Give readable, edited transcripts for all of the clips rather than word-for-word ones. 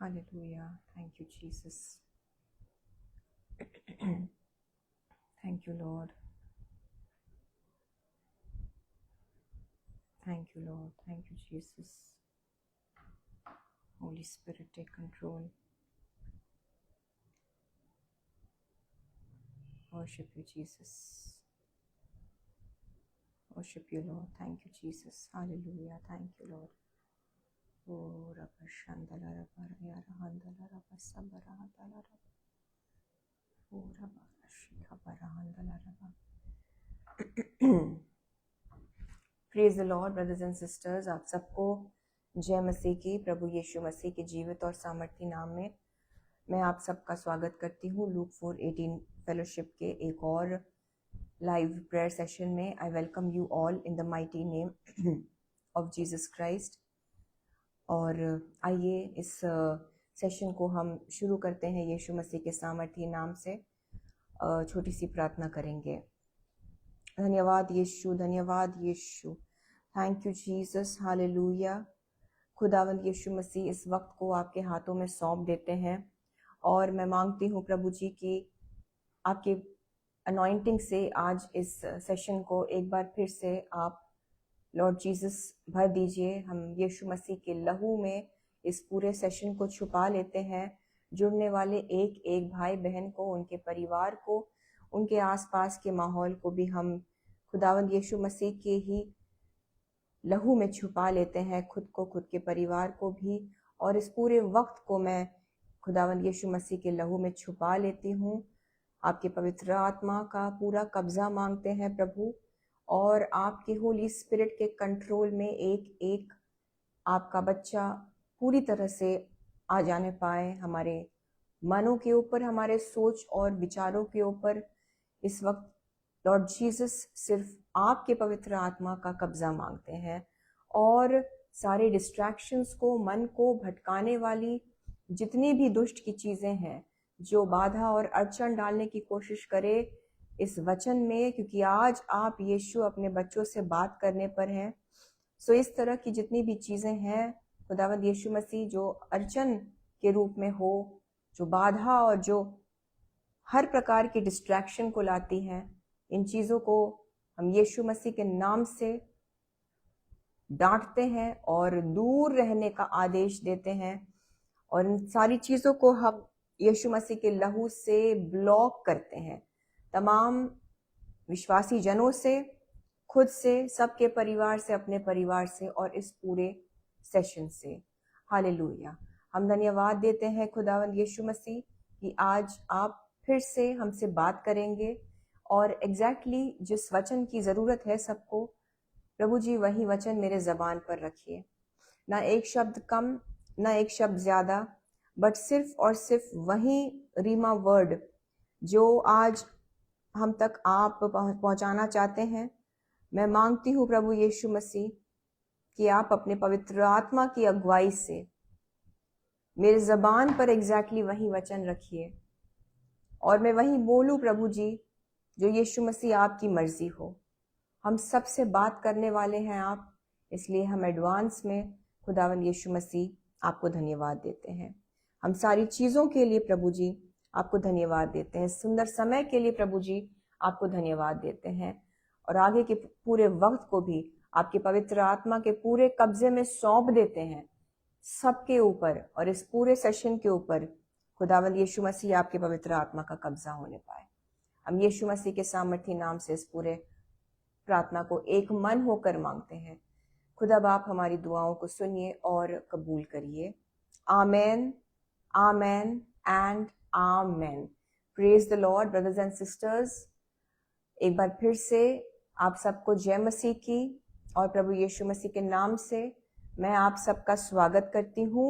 Hallelujah. Thank you, Jesus. Thank you, Lord. Thank you, Lord. Thank you, Jesus. Holy Spirit, take control. Worship you, Jesus. Worship you, Lord. Thank you, Jesus. Hallelujah. Thank you, Lord. Oh, Rabba Shandala Rabba Yara Handala Rabba Sabara Handala Rabba. Oh, Rabba Shika Bara Handala Rabba. Praise the lord brothers and sisters, आप सबको जय मसीह की, प्रभु यीशु मसीह के जीवित और सामर्थी नाम में मैं आप सबका स्वागत करती हूँ। लूक 4:18 फेलोशिप के एक और लाइव प्रेयर सेशन में I welcome you all in the mighty name of Jesus Christ. और आइए इस सेशन को हम शुरू करते हैं यीशु मसीह के सामर्थी नाम से। छोटी सी प्रार्थना करेंगे। धन्यवाद यीशु, धन्यवाद यीशु। Thank you Jesus, hallelujah. खुदावंद यीशु मसीह, इस वक्त को आपके हाथों में सौंप देते हैं और मैं मांगती हूँ प्रभु जी की आपके अनॉइंटिंग से आज इस सेशन को एक बार फिर से आप लॉर्ड जीसस भर दीजिए। हम यीशु मसीह के लहू में इस पूरे सेशन को छुपा लेते हैं। जुड़ने वाले एक एक भाई बहन को, उनके परिवार को, उनके आसपास के माहौल को भी हम खुदावंद यीशु मसीह के ही लहू में छुपा लेते हैं, खुद को, खुद के परिवार को भी। और इस पूरे वक्त को मैं खुदावंद यीशु मसीह के लहू में छुपा लेती हूँ। आपके पवित्र आत्मा का पूरा कब्जा मांगते हैं प्रभु, और आपके होली स्पिरिट के कंट्रोल में एक एक आपका बच्चा पूरी तरह से आ जाने पाए हमारे मनों के ऊपर, हमारे सोच और विचारों के ऊपर। इस वक्त लॉर्ड जीसस सिर्फ आपके पवित्र आत्मा का कब्जा मांगते हैं और सारे डिस्ट्रैक्शंस को, मन को भटकाने वाली जितनी भी दुष्ट की चीज़ें हैं जो बाधा और अड़चन डालने की कोशिश करे इस वचन में, क्योंकि आज आप यीशु अपने बच्चों से बात करने पर हैं। सो इस तरह की जितनी भी चीज़ें हैं खुदावंद यीशु मसीह जो अड़चन के रूप में हो, जो बाधा और जो हर प्रकार की डिस्ट्रैक्शन को लाती हैं, इन चीज़ों को हम यीशु मसीह के नाम से डांटते हैं और दूर रहने का आदेश देते हैं। और इन सारी चीज़ों को हम यीशु मसीह के लहू से ब्लॉक करते हैं, तमाम विश्वासी जनों से, खुद से, सबके परिवार से, अपने परिवार से और इस पूरे सेशन से। हालेलुया। हम धन्यवाद देते हैं खुदावंद यीशु मसीह कि आज आप फिर से हमसे बात करेंगे और एग्जैक्टली जिस वचन की ज़रूरत है सबको, प्रभु जी वही वचन मेरे ज़बान पर रखिए। ना एक शब्द कम, ना एक शब्द ज़्यादा, बट सिर्फ और सिर्फ वही रीमा वर्ड जो आज हम तक आप पहुंचाना चाहते हैं। मैं मांगती हूँ प्रभु यीशु मसीह कि आप अपने पवित्र आत्मा की अगुवाई से मेरे ज़बान पर एग्जैक्टली वही वचन रखिए और मैं वही बोलूँ प्रभु जी जो यीशु मसीह आपकी मर्जी हो। हम सबसे बात करने वाले हैं आप, इसलिए हम एडवांस में खुदावंद यीशु मसीह आपको धन्यवाद देते हैं। हम सारी चीज़ों के लिए प्रभु जी आपको धन्यवाद देते हैं। सुंदर समय के लिए प्रभु जी आपको धन्यवाद देते हैं और आगे के पूरे वक्त को भी आपके पवित्र आत्मा के पूरे कब्जे में सौंप देते हैं सबके ऊपर, और इस पूरे सेशन के ऊपर खुदावंद यीशु मसीह आपके पवित्र आत्मा का कब्जा होने पाए। हम यीशु मसीह के सामर्थी नाम से इस पूरे प्रार्थना को एक मन होकर मांगते हैं। खुदा बाप हमारी दुआओं को सुनिए और कबूल करिए। Amen, amen and amen. Praise the lord brothers and sisters. एक बार फिर से आप सबको जय मसीह की, और प्रभु यीशु मसीह के नाम से मैं आप सबका स्वागत करती हूँ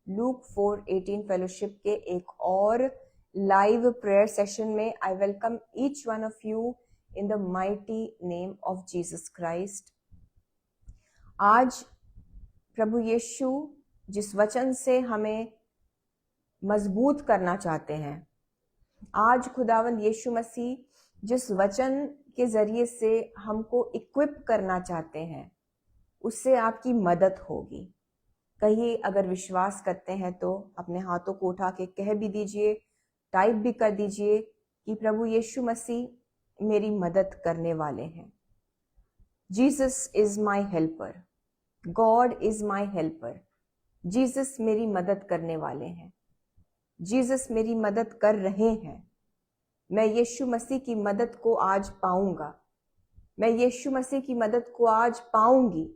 लूक 4:18 फेलोशिप के एक और लाइव प्रेयर सेशन में। I welcome each one of you in the mighty name of Jesus Christ. आज प्रभु यीशु जिस वचन से हमें मजबूत करना चाहते हैं, आज खुदावंद यीशु मसीह जिस वचन के जरिए से हमको इक्विप करना चाहते हैं, उससे आपकी मदद होगी। कहिए, अगर विश्वास करते हैं तो अपने हाथों को उठा के कह भी दीजिए, टाइप भी कर दीजिए कि प्रभु यीशु मसीह मेरी मदद करने वाले हैं। Jesus is my helper, God is my helper. Jesus मेरी मदद करने वाले हैं, जीसस मेरी मदद कर रहे हैं। मैं यीशु मसीह की मदद को आज पाऊंगा, मैं यीशु मसीह की मदद को आज पाऊंगी।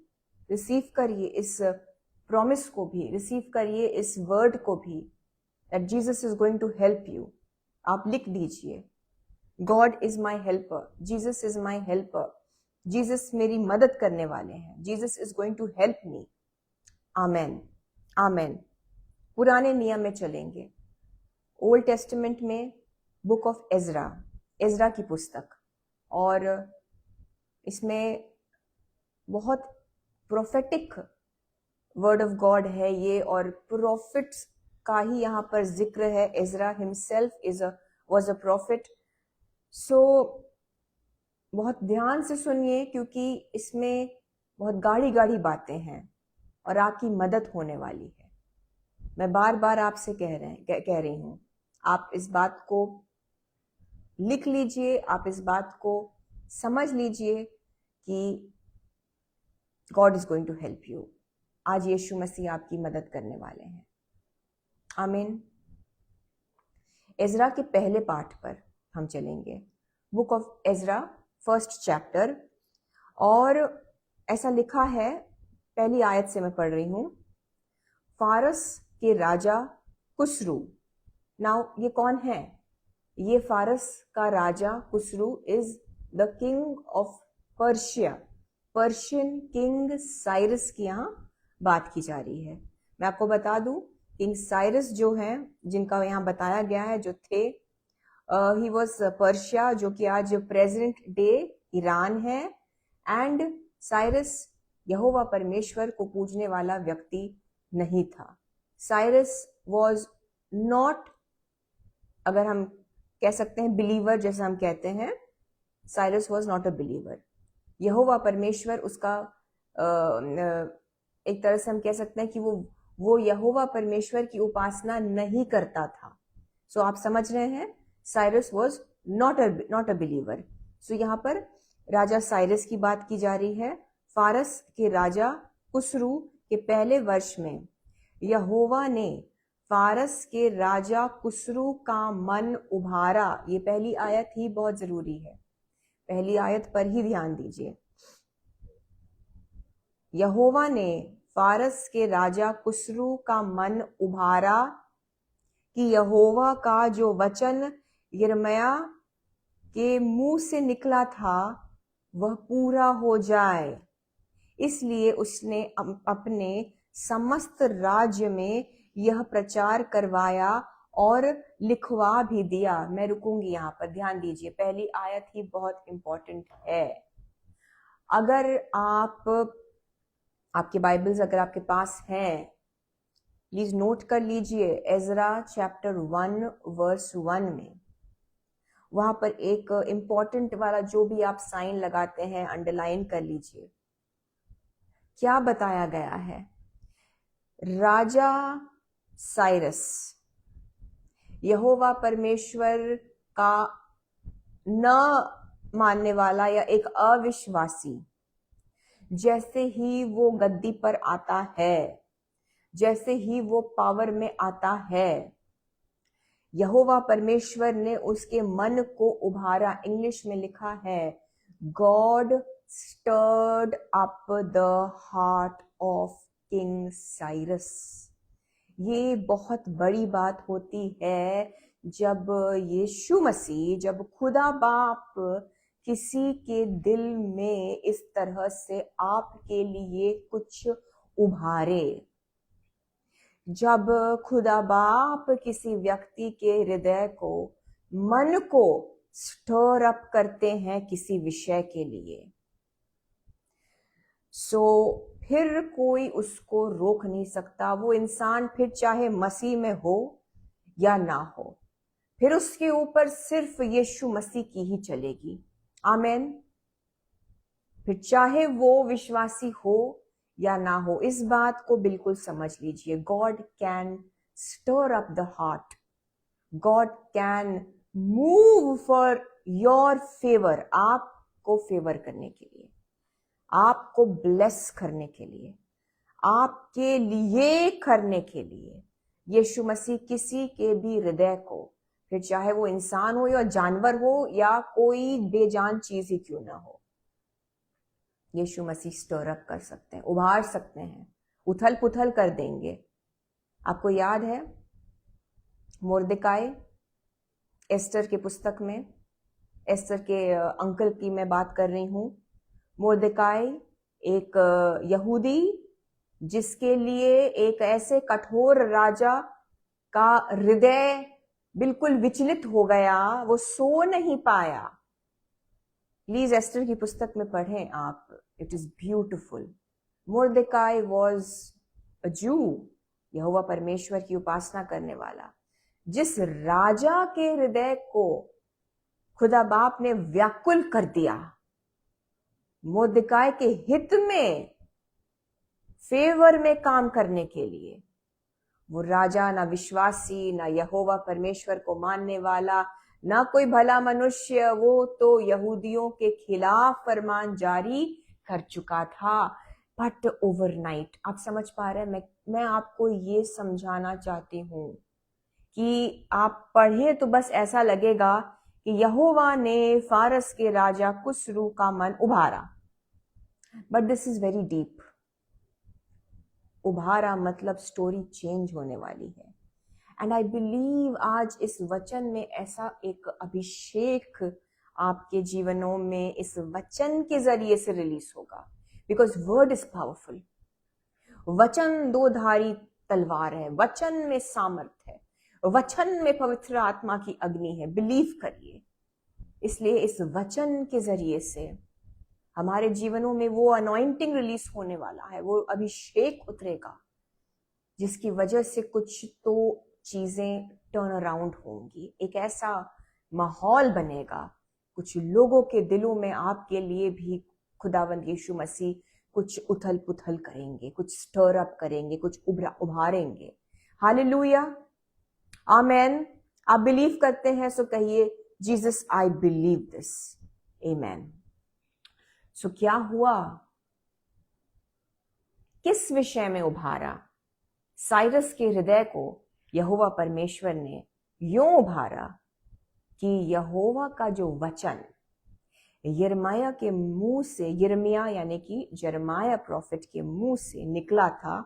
रिसीव करिए इस प्रॉमिस को भी, रिसीव करिए इस वर्ड को भी, that Jesus is going to help you. आप लिख दीजिए, God is my helper, Jesus is my helper, Jesus मेरी मदद करने वाले हैं, Jesus is going to help me. Amen, amen. पुराने नियम में चलेंगे, ओल्ड टेस्टामेंट में बुक ऑफ एजरा, एजरा की पुस्तक, और इसमें बहुत प्रोफेटिक वर्ड ऑफ गॉड है ये, और प्रोफिट्स का ही यहाँ पर जिक्र है। Ezra himself was a prophet. So बहुत ध्यान से सुनिए, क्योंकि इसमें बहुत गाढ़ी गाढ़ी बातें हैं और आपकी मदद होने वाली है। मैं बार बार आपसे कह रही हूँ, आप इस बात को लिख लीजिए, आप इस बात को समझ लीजिए कि God is going to help you. आज यीशु मसीह आपकी मदद करने वाले हैं। आमीन। एजरा के पहले पाठ पर हम चलेंगे, book of Ezra first chapter, और ऐसा लिखा है, पहली आयत से मैं पढ़ रही हूं। फारस के राजा कुसरू, नाउ ये कौन है? ये फारस का राजा कुसरू is the king of Persia, Persian king Cyrus की यहाँ बात की जा रही है। मैं आपको बता दूं, किंग साइरस जो है, जिनका यहाँ बताया गया है, जो थे, ही वॉज पर्शिया, जो कि आज प्रेजेंट डे ईरान है। एंड साइरस यहोवा परमेश्वर को पूजने वाला व्यक्ति नहीं था। साइरस वॉज नॉट, अगर हम कह सकते हैं बिलीवर, जैसे हम कहते हैं, Cyrus was not a believer. यहोवा परमेश्वर उसका एक तरह से हम कह सकते हैं कि वो यहोवा परमेश्वर की उपासना नहीं करता था। सो आप समझ रहे हैं, Cyrus was not a believer. So यहाँ पर राजा साइरस की बात की जा रही है। फारस के राजा कुसरू के पहले वर्ष में यहोवा ने फारस के राजा कुसरू का मन उभारा। ये पहली आयत ही बहुत जरूरी है, पहली आयत पर ही ध्यान दीजिए। यहोवा ने फारस के राजा कुसरू का मन उभारा कि यहोवा का जो वचन यिर्मयाह के मुंह से निकला था वह पूरा हो जाए। इसलिए उसने अपने समस्त राज्य में यह प्रचार करवाया और लिखवा भी दिया। मैं रुकूंगी यहाँ पर, ध्यान दीजिए, पहली आयत ही बहुत इंपॉर्टेंट है। अगर आपके बाइबल्स अगर आपके पास हैं, प्लीज नोट कर लीजिए। एजरा चैप्टर 1 वर्स 1 में वहां पर एक इंपॉर्टेंट वाला, जो भी आप साइन लगाते हैं, अंडरलाइन कर लीजिए। क्या बताया गया है? राजा साइरस यहोवा परमेश्वर का न मानने वाला या एक अविश्वासी, जैसे ही वो गद्दी पर आता है, जैसे ही वो पावर में आता है, यहोवा परमेश्वर ने उसके मन को उभारा। इंग्लिश में लिखा है, God stirred up the heart of king Cyrus. ये बहुत बड़ी बात होती है जब यीशु मसीह, जब खुदा बाप किसी के दिल में इस तरह से आपके लिए कुछ उभारे। जब खुदा बाप किसी व्यक्ति के हृदय को, मन को स्टर अप करते हैं किसी विषय के लिए, सो फिर कोई उसको रोक नहीं सकता। वो इंसान फिर चाहे मसीह में हो या ना हो, फिर उसके ऊपर सिर्फ यीशु मसीह की ही चलेगी। आमेन। फिर चाहे वो विश्वासी हो या ना हो, इस बात को बिल्कुल समझ लीजिए। God can stir up the heart, God can move for your favour, आपको फेवर करने के लिए, आपको ब्लेस करने के लिए, आपके लिए करने के लिए। यीशु मसीह किसी के भी हृदय को, फिर चाहे वो इंसान हो या जानवर हो या कोई बेजान चीज ही क्यों ना हो, यीशु मसीह स्टर अप कर सकते हैं, उभार सकते हैं, उथल पुथल कर देंगे। आपको याद है मोर्देकाई, एस्टर के पुस्तक में, एस्टर के अंकल की मैं बात कर रही हूं। मोर्देकाई एक यहूदी जिसके लिए एक ऐसे कठोर राजा का हृदय बिल्कुल विचलित हो गया, वो सो नहीं पाया। प्लीज एस्टर की पुस्तक में पढ़ें आप, it is beautiful. Mordecai was a Jew, यहोवा परमेश्वर की उपासना करने वाला। जिस राजा के हृदय को खुदा बाप ने व्याकुल कर दिया मोर्देकाई के हित में, फेवर में काम करने के लिए, वो राजा ना विश्वासी, ना यहोवा परमेश्वर को मानने वाला, ना कोई भला मनुष्य, वो तो यहूदियों के खिलाफ फरमान जारी कर चुका था। बट ओवरनाइट, आप समझ पा रहे हैं, मैं आपको ये समझाना चाहती हूं कि आप पढ़े तो बस ऐसा लगेगा कि यहोवा ने फारस के राजा कुसरू का मन उभारा, but this is very deep. उभारा मतलब स्टोरी चेंज होने वाली है। एंड आई बिलीव आज इस वचन में ऐसा एक अभिषेक आपके जीवनों में इस वचन के जरिए से रिलीज होगा, बिकॉज वर्ड इज पावरफुल। वचन दो धारी तलवार है, वचन में सामर्थ है, वचन में पवित्र आत्मा की अग्नि है, बिलीव करिए। इसलिए इस वचन के जरिए से हमारे जीवनों में वो अनॉइंटिंग रिलीज होने वाला है, वो अभिषेक उतरेगा जिसकी वजह से कुछ तो चीजें टर्न अराउंड होंगी, एक ऐसा माहौल बनेगा, कुछ लोगों के दिलों में आपके लिए भी खुदावंद यीशु मसीह कुछ उथल पुथल करेंगे, कुछ स्टर अप करेंगे, कुछ उभारेंगे। हालेलुया, आमेन। आप बिलीव करते हैं सो कहिए, जीसस आई बिलीव दिस, आमेन। सो क्या हुआ, किस विषय में उभारा? साइरस के हृदय को यहोवा परमेश्वर ने यूं उभारा कि यहोवा का जो वचन यिर्मयाह के मुंह से, यिर्मयाह यानी कि जरमाया प्रॉफिट के मुंह से निकला था,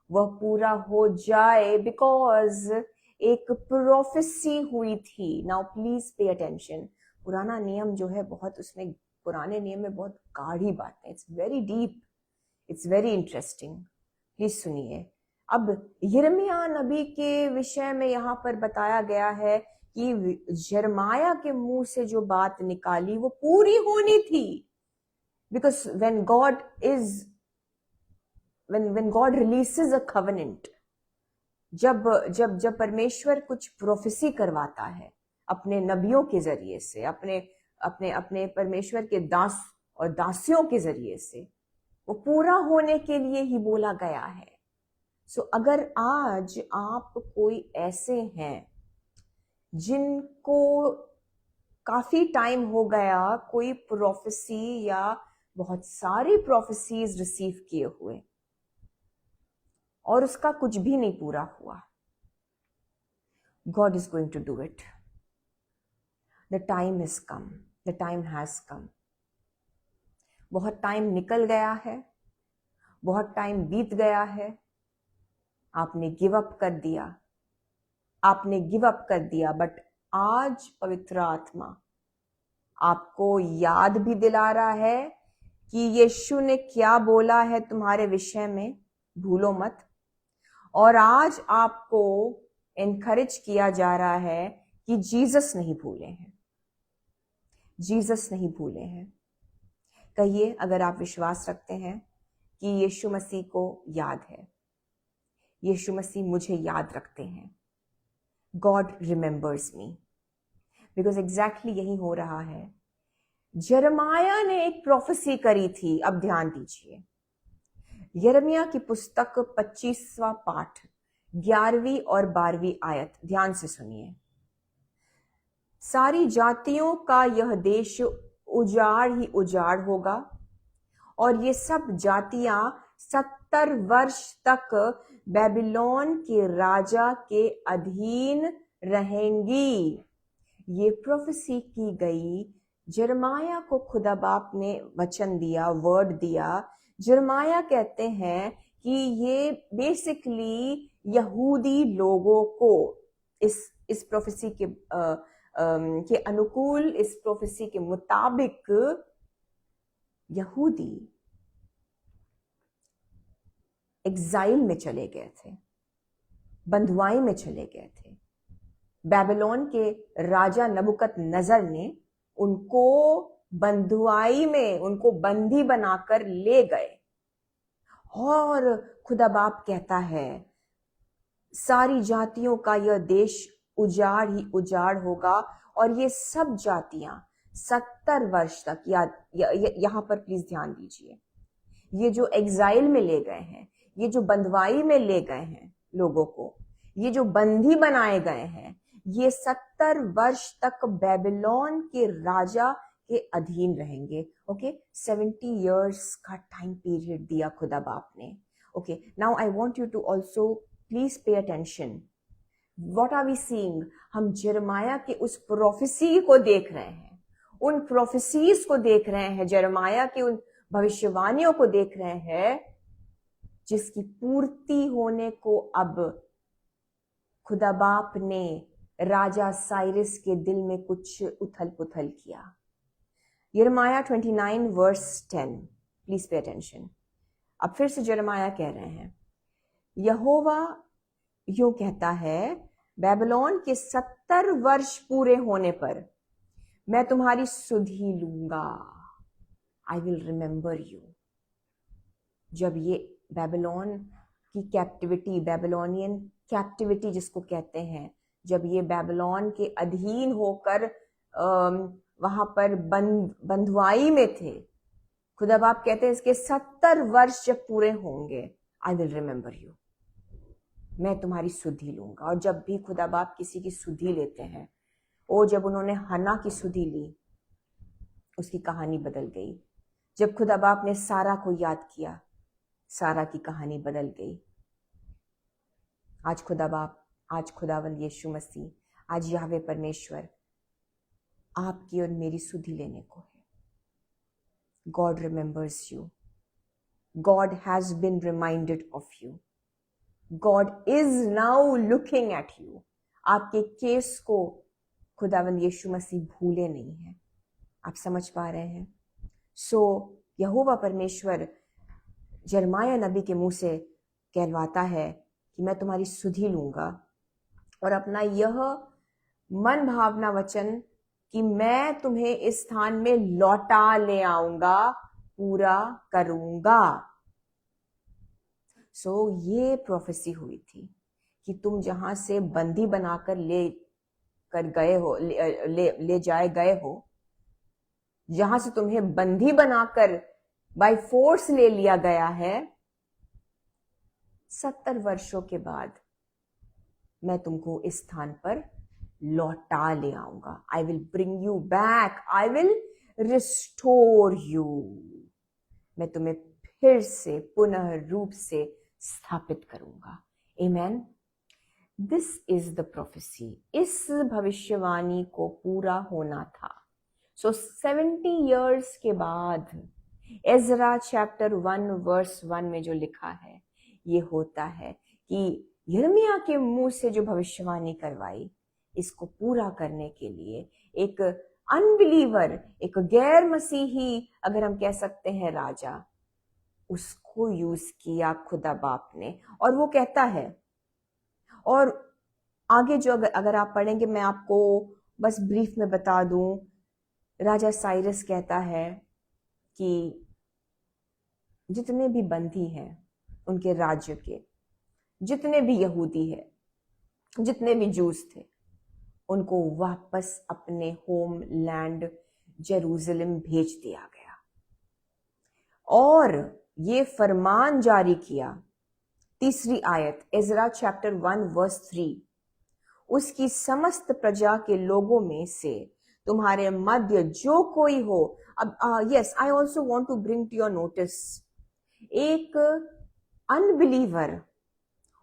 वह पूरा हो जाए, बिकॉज एक प्रोफेसी हुई थी। Now please pay attention. पुराना नियम जो है बहुत, उसमें पुराने नियम में बहुत गाढ़ी बातें, it's very deep, it's very interesting. Please सुनिए। अब यिर्मयाह नबी के विषय में यहाँ पर बताया गया है कि यिर्मयाह के मुंह से जो बात निकाली वो पूरी होनी थी, because when God releases a covenant, जब परमेश्वर कुछ प्रोफेसी करवाता है अपने नबियों के जरिए से, अपने परमेश्वर के दास और दासियों के जरिए से, वो पूरा होने के लिए ही बोला गया है। सो अगर आज आप कोई ऐसे हैं जिनको काफी टाइम हो गया कोई प्रोफेसी या बहुत सारी प्रोफेसीज रिसीव किए हुए और उसका कुछ भी नहीं पूरा हुआ, God is going to do it. The time has come. The time has come. बहुत टाइम निकल गया है, बहुत टाइम बीत गया है, आपने गिव अप कर दिया, आपने गिव अप कर दिया। बट आज पवित्र आत्मा आपको याद भी दिला रहा है कि यीशु ने क्या बोला है तुम्हारे विषय में, भूलो मत। और आज आपको एनकरेज किया जा रहा है कि जीसस नहीं भूले हैं, जीसस नहीं भूले हैं। कहिए, अगर आप विश्वास रखते हैं कि यीशु मसीह को याद है, यीशु मसीह मुझे याद रखते हैं, God remembers me, because exactly यही हो रहा है। यिर्मयाह ने एक प्रोफेसी करी थी, अब ध्यान दीजिए, यिर्मयाह की पुस्तक 25वां पाठ 11वीं और 12वीं आयत ध्यान से सुनिए। सारी जातियों का यह देश उजाड़ ही उजाड़ होगा और ये सब जातियां 70 वर्ष तक बेबीलोन के राजा के अधीन रहेंगी। ये प्रोफेसी की गई। यिर्मयाह को खुदा बाप ने वचन दिया, वर्ड दिया। यिर्मयाह कहते हैं कि ये बेसिकली यहूदी लोगों को इस प्रोफेसी के अनुकूल, इस प्रोफेसी के मुताबिक यहूदी एग्जाइल में चले गए थे, बंधुआई में चले गए थे। बेबीलोन के राजा नबुकदनेस्सर ने उनको बंधुआई में, उनको बंदी बनाकर ले गए। और खुदा बाप कहता है सारी जातियों का यह देश उजाड़ ही उजाड़ होगा और ये सब जातियां 70 वर्ष तक, यहां पर प्लीज ध्यान दीजिए, ये जो एग्जाइल में ले गए हैं, ये जो बंधुआई में ले गए हैं लोगों को, ये जो बंदी बनाए गए हैं, ये 70 वर्ष तक बेबीलोन के राजा के अधीन रहेंगे। ओके, 70 इयर्स का टाइम पीरियड दिया खुदा बाप ने। Okay, now I want you to also please pay attention. What are we seeing? हम यिर्मयाह के उस प्रोफेसी को देख रहे हैं, उन प्रोफेसीज को देख रहे हैं, यिर्मयाह की उन भविष्यवाणियों को देख रहे हैं जिसकी पूर्ति होने को अब खुदा बाप ने राजा साइरस के दिल में कुछ उथल पुथल किया। यिर्मयाह 29 वर्स 10, प्लीज पे अटेंशन। अब फिर से यिर्मयाह कह रहे हैं, यहोवा यूं कहता है, बेबीलोन के 70 वर्ष पूरे होने पर मैं तुम्हारी सुधि लूंगा। I will remember you. जब ये बेबीलोन की कैप्टिविटी, बेबीलोनियन कैप्टिविटी जिसको कहते हैं, जब ये बेबीलोन के अधीन होकर वहां पर बंधुआई में थे, खुदा बाप कहते हैं इसके 70 वर्ष जब पूरे होंगे, आई विल रिमेंबर यू, मैं तुम्हारी सुधि लूंगा। और जब भी खुदा बाप किसी की सुधि लेते हैं, ओ जब उन्होंने हन्ना की सुधि ली, उसकी कहानी बदल गई। जब खुदा बाप ने सारा को याद किया, सारा की कहानी बदल गई। आज खुदा बाप, आज खुदावंद यीशु मसीह, आज याहवे परमेश्वर आपकी और मेरी सुधि लेने को है। God remembers you, God has been reminded of you, God is now looking at you. आपके केस को खुदावंद यीशु मसीह भूले नहीं है। आप समझ पा रहे हैं? सो यहोवा परमेश्वर यिर्मयाह नबी के मुंह से कहलवाता है कि मैं तुम्हारी सुधि लूंगा, और अपना यह मन भावना वचन कि मैं तुम्हें इस स्थान में लौटा ले आऊंगा, पूरा करूंगा। सो ये प्रोफेसी हुई थी कि तुम जहां से बंदी बनाकर ले जाए गए हो, जहां से तुम्हें बंदी बनाकर बाय फोर्स ले लिया गया है, 70 वर्षों के बाद मैं तुमको इस स्थान पर लौटा ले आऊंगा। I will bring you back, I will restore you. मैं तुम्हें फिर से पुनः रूप से स्थापित करूंगा। Amen. This is the prophecy. इस भविष्यवाणी को पूरा होना था। सो 70 इयर्स के बाद एजरा चैप्टर 1 वर्स 1 में जो लिखा है, ये होता है कि यिर्मयाह के मुंह से जो भविष्यवाणी करवाई, इसको पूरा करने के लिए एक अनबिलीवर, एक गैर मसीही, अगर हम कह सकते हैं, राजा, उसको यूज किया खुदा बाप ने। और वो कहता है, और आगे जो अगर आप पढ़ेंगे, मैं आपको बस ब्रीफ में बता दूं, राजा साइरस कहता है कि जितने भी बंदी हैं उनके राज्य के, जितने भी यहूदी हैं, जितने भी जूस थे, उनको वापस अपने होम लैंड जेरूसलम भेज दिया गया। और ये फरमान जारी किया। तीसरी आयत, इज़रा चैप्टर 1 वर्स 3, उसकी समस्त प्रजा के लोगों में से तुम्हारे मध्य जो कोई हो। अब yes, I also want to bring to your notice, एक अनबिलीवर,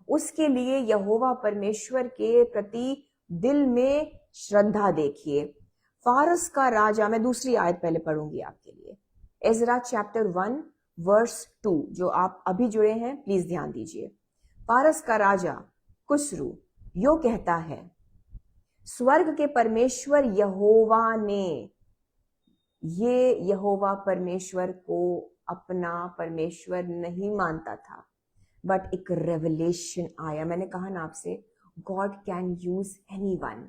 उसके लिए यहोवा परमेश्वर के प्रति दिल में श्रद्धा देखिए। फारस का राजा, मैं दूसरी आयत पहले पढ़ूंगी आपके लिए, इज़रा चैप्टर 1 वर्स 2, जो आप अभी जुड़े हैं प्लीज ध्यान दीजिए। फारस का राजा कुसरू यो कहता है, स्वर्ग के परमेश्वर यहोवा ने, ये यहोवा परमेश्वर को अपना परमेश्वर नहीं मानता था, बट एक रेवलेशन आया। मैंने कहा ना आपसे, God can use anyone.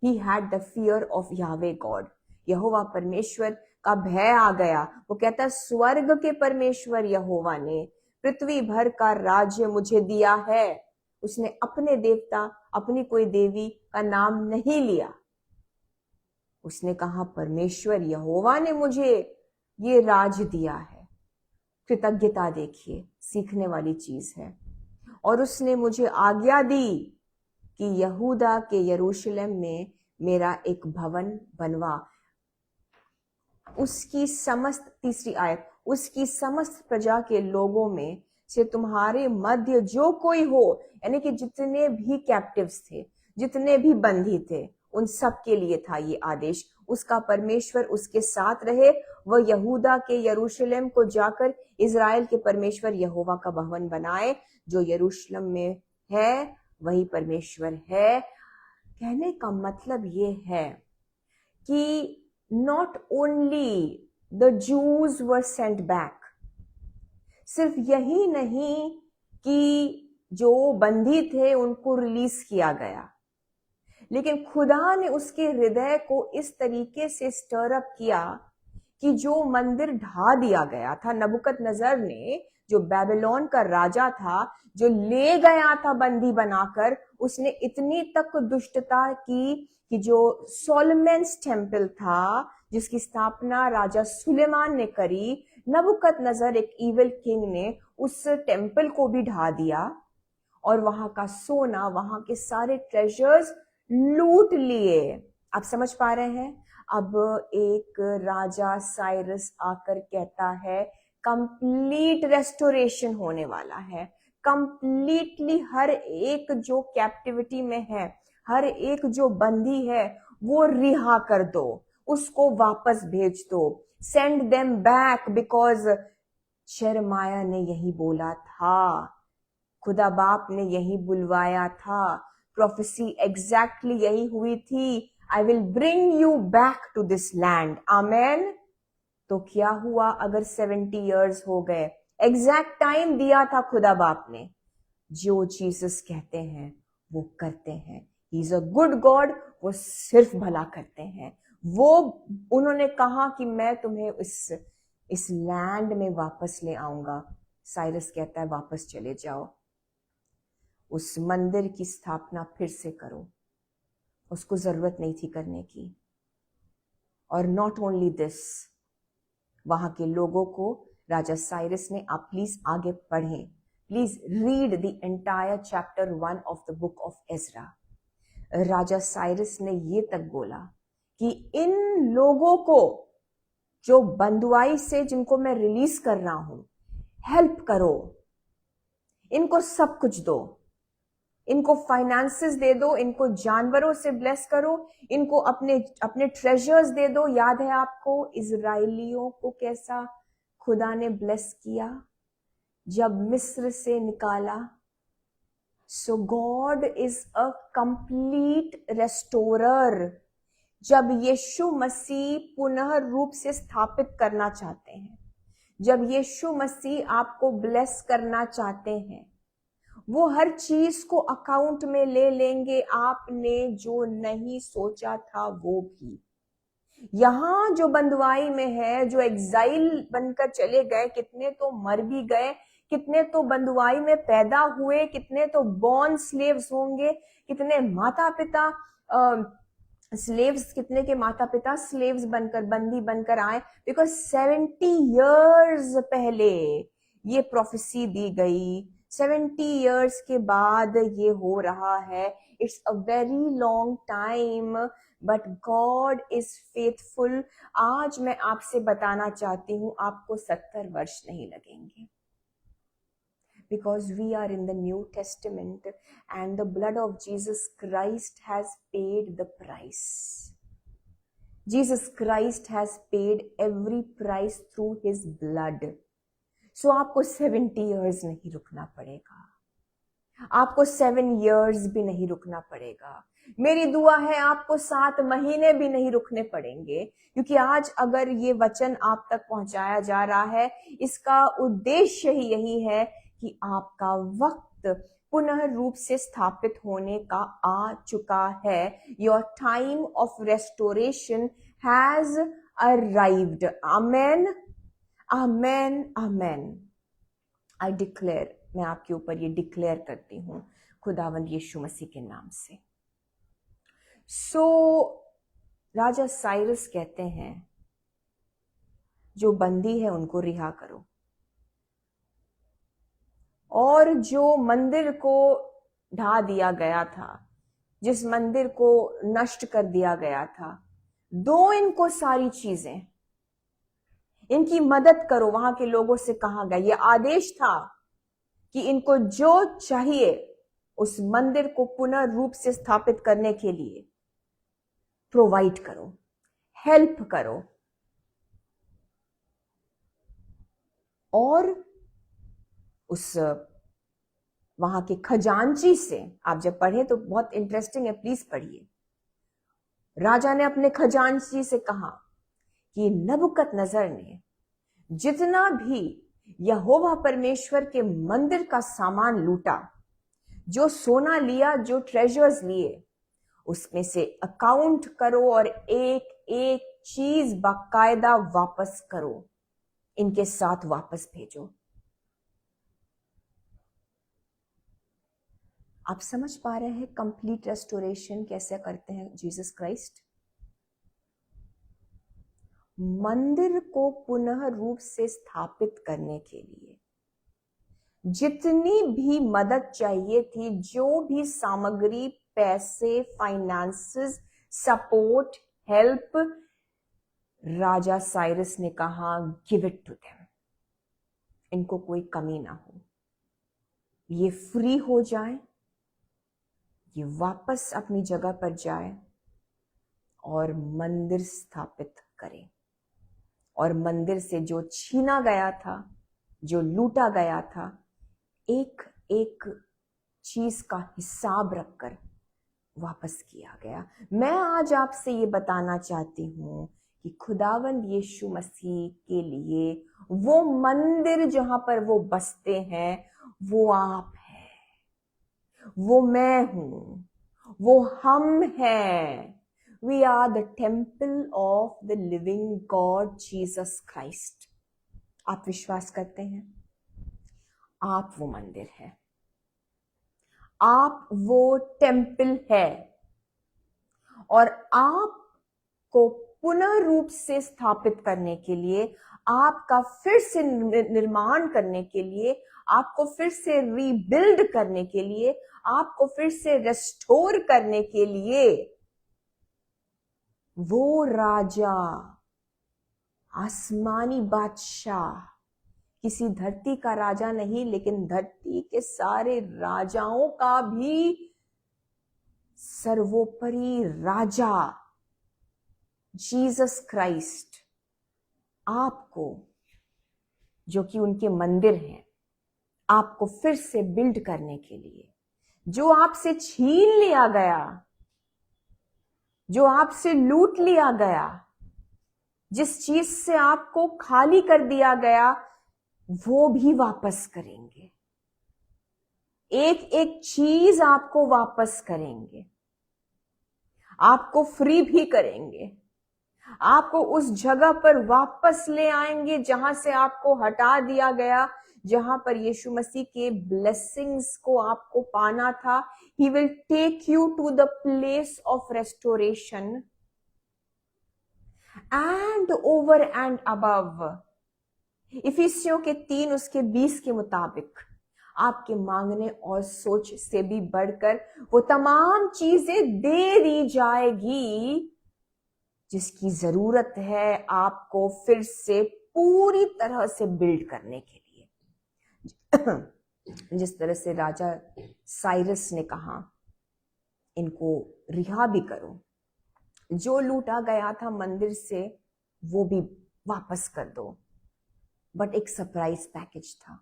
He had the fear of यावे गॉड। यहोवा परमेश्वर का भय आ गया। वो कहता है, स्वर्ग के परमेश्वर यहोवा ने पृथ्वी भर का राज्य मुझे दिया है। उसने अपने देवता, अपनी कोई देवी का नाम नहीं लिया। उसने कहा, परमेश्वर यहोवा ने मुझे ये राज दिया है। कृतज्ञता देखिए, सीखने वाली चीज है। और उसने मुझे आज्ञा दी कि यहूदा के यरूशलेम में मेरा एक भवन बनवा। उसकी समस्त, तीसरी आयत, उसकी समस्त प्रजा के लोगों में से तुम्हारे मध्य जो कोई हो, यानी कि जितने भी कैप्टिव्स थे, जितने भी बंदी थे, उन सब के लिए था ये आदेश। उसका परमेश्वर उसके साथ रहे, वह यहूदा के यरूशलेम को जाकर इज़राइल के परमेश्वर यहोवा का भवन बनाए। जो यरूशलेम में है वही परमेश्वर है। कहने का मतलब ये है कि not only the Jews were sent back, सिर्फ यही नहीं कि जो बंदी थे उनको रिलीज किया गया, लेकिन खुदा ने उसके हृदय को इस तरीके से स्टर अप किया कि जो मंदिर ढा दिया गया था, नबुकदनेस्सर ने, जो बेबीलोन का राजा था, जो ले गया था बंदी बनाकर, उसने इतनी तक दुष्टता की कि जो सोलोमन्स टेम्पल था, जिसकी स्थापना राजा सुलेमान ने करी, नबुकदनेस्सर एक इविल किंग ने उस टेम्पल को भी ढा दिया और वहां का सोना, वहां के सारे ट्रेजर्स लूट लिए। आप समझ पा रहे हैं? अब एक राजा साइरस आकर कहता है, कंप्लीट रेस्टोरेशन होने वाला है। कंप्लीटली हर एक जो कैप्टिविटी में है, हर एक जो बंदी है, वो रिहा कर दो, उसको वापस भेज दो। सेंड देम बैक, बिकॉज शर्माया ने यही बोला था, खुदा बाप ने यही बुलवाया था, प्रोफेसी एग्जैक्टली यही हुई थी। I will bring you back to this land. Amen. तो क्या हुआ? अगर 70 इयर्स हो गए, एग्जैक्ट टाइम दिया था खुदा बाप ने। जो जीसस कहते हैं वो करते हैं। He is a good God, वो सिर्फ भला करते हैं। वो, उन्होंने कहा कि मैं तुम्हें इस लैंड में वापस ले आऊंगा। साइरस कहता है, वापस चले जाओ, उस मंदिर की स्थापना फिर से करो। उसको जरूरत नहीं थी करने की। और नॉट ओनली दिस, वहां के लोगों को राजा साइरस ने, आप प्लीज आगे पढ़ें, please read the entire chapter 1 of the book of Ezra. Raja Cyrus ने ये तक बोला कि इन लोगों को, जो बंदुआई से जिनको मैं रिलीज कर रहा हूं, हेल्प करो, इनको सब कुछ दो, इनको फाइनेंसेस दे दो, इनको जानवरों से ब्लेस करो, इनको अपने अपने ट्रेजर्स दे दो। याद है आपको इजराइलियों को कैसा खुदा ने ब्लेस किया जब मिस्र से निकाला? So God is a complete restorer. जब यीशु मसीह पुनः रूप से स्थापित करना चाहते हैं, जब यीशु मसीह आपको ब्लेस करना चाहते हैं, वो हर चीज को अकाउंट में ले लेंगे। आपने जो नहीं सोचा था वो भी। यहां जो बंदुआई में है, जो एग्जाइल बनकर चले गए, कितने तो मर भी गए, कितने तो बंदुआई में पैदा हुए, कितने तो बॉर्न स्लेव्स होंगे, कितने माता पिता स्लेव्स, कितने के माता पिता स्लेव्स बनकर, बंदी बनकर आए। बिकॉज 70 इयर्स पहले ये प्रोफेसी दी गई, 70 इयर्स के बाद ये हो रहा है। It's a very long time, but God is faithful. आज मैं आपसे बताना चाहती हूं, आपको 70 वर्ष नहीं लगेंगे, because we are in the New Testament and the blood of Jesus Christ has paid the price. Jesus Christ has paid every price through his blood. So आपको 70 years नहीं रुकना पड़ेगा, आपको 7 years भी नहीं रुकना पड़ेगा। मेरी दुआ है आपको 7 महीने भी नहीं रुकने पड़ेंगे, क्योंकि आज अगर ये वचन आप तक पहुंचाया जा रहा है, इसका उद्देश्य ही यही है कि आपका वक्त पुनः रूप से स्थापित होने का आ चुका है। Your time of restoration has arrived. Amen, amen, amen. I declare, मैं आपके ऊपर ये डिक्लेयर करती हूं खुदावंद यीशु मसीह के नाम से। राजा साइरस कहते हैं, जो बंदी है उनको रिहा करो, और जो मंदिर को ढा दिया गया था, जिस मंदिर को नष्ट कर दिया गया था, दो इनको सारी चीजें, इनकी मदद करो। वहां के लोगों से कहा गया, यह आदेश था कि इनको जो चाहिए उस मंदिर को पुनः रूप से स्थापित करने के लिए प्रोवाइड करो, हेल्प करो। और उस वहां के खजांची से, आप जब पढ़े तो बहुत इंटरेस्टिंग है, प्लीज पढ़िए। राजा ने अपने खजांची से कहा कि नबुकदनेस्सर ने जितना भी यहोवा परमेश्वर के मंदिर का सामान लूटा, जो सोना लिया, जो ट्रेजर्स लिए, उसमें से अकाउंट करो और एक एक चीज बाकायदा वापस करो, इनके साथ वापस भेजो। आप समझ पा रहे हैं कंप्लीट रेस्टोरेशन कैसे करते हैं जीसस क्राइस्ट? मंदिर को पुनः रूप से स्थापित करने के लिए जितनी भी मदद चाहिए थी, जो भी सामग्री, पैसे, फाइनेंसेस, सपोर्ट, हेल्प, राजा साइरस ने कहा गिव इट टू देम, इनको कोई कमी ना हो, ये फ्री हो जाए, ये वापस अपनी जगह पर जाए और मंदिर स्थापित करें। और मंदिर से जो छीना गया था, जो लूटा गया था, एक एक चीज का हिसाब रखकर वापस किया गया। मैं आज आपसे ये बताना चाहती हूं कि खुदावंद यीशु मसीह के लिए वो मंदिर जहां पर वो बसते हैं, वो आप है, वो मैं हूं, वो हम हैं। We are the temple of the living God, Jesus Christ. आप विश्वास करते हैं? आप वो मंदिर है, आप वो टेम्पल है, और आपको पुनः रूप से स्थापित करने के लिए, आपका फिर से निर्माण करने के लिए, आपको फिर से रीबिल्ड करने के लिए, आपको फिर से रेस्टोर करने के लिए, वो राजा, आसमानी बादशाह, किसी धरती का राजा नहीं, लेकिन धरती के सारे राजाओं का भी सर्वोपरि राजा जीसस क्राइस्ट, आपको, जो कि उनके मंदिर हैं, आपको फिर से बिल्ड करने के लिए, जो आपसे छीन लिया गया, जो आपसे लूट लिया गया, जिस चीज से आपको खाली कर दिया गया, वो भी वापस करेंगे। एक एक चीज आपको वापस करेंगे, आपको फ्री भी करेंगे, आपको उस जगह पर वापस ले आएंगे जहां से आपको हटा दिया गया, जहां पर यीशु मसीह के ब्लेसिंग्स को आपको पाना था। He will take you to the place of restoration, and over and above, इफिसियों के 3 उसके 20 के मुताबिक आपके मांगने और सोच से भी बढ़कर वो तमाम चीजें दे दी जाएगी जिसकी जरूरत है आपको फिर से पूरी तरह से बिल्ड करने के लिए। जिस तरह से राजा साइरस ने कहा, इनको रिहा भी करो, जो लूटा गया था मंदिर से वो भी वापस कर दो। बट एक सरप्राइज पैकेज था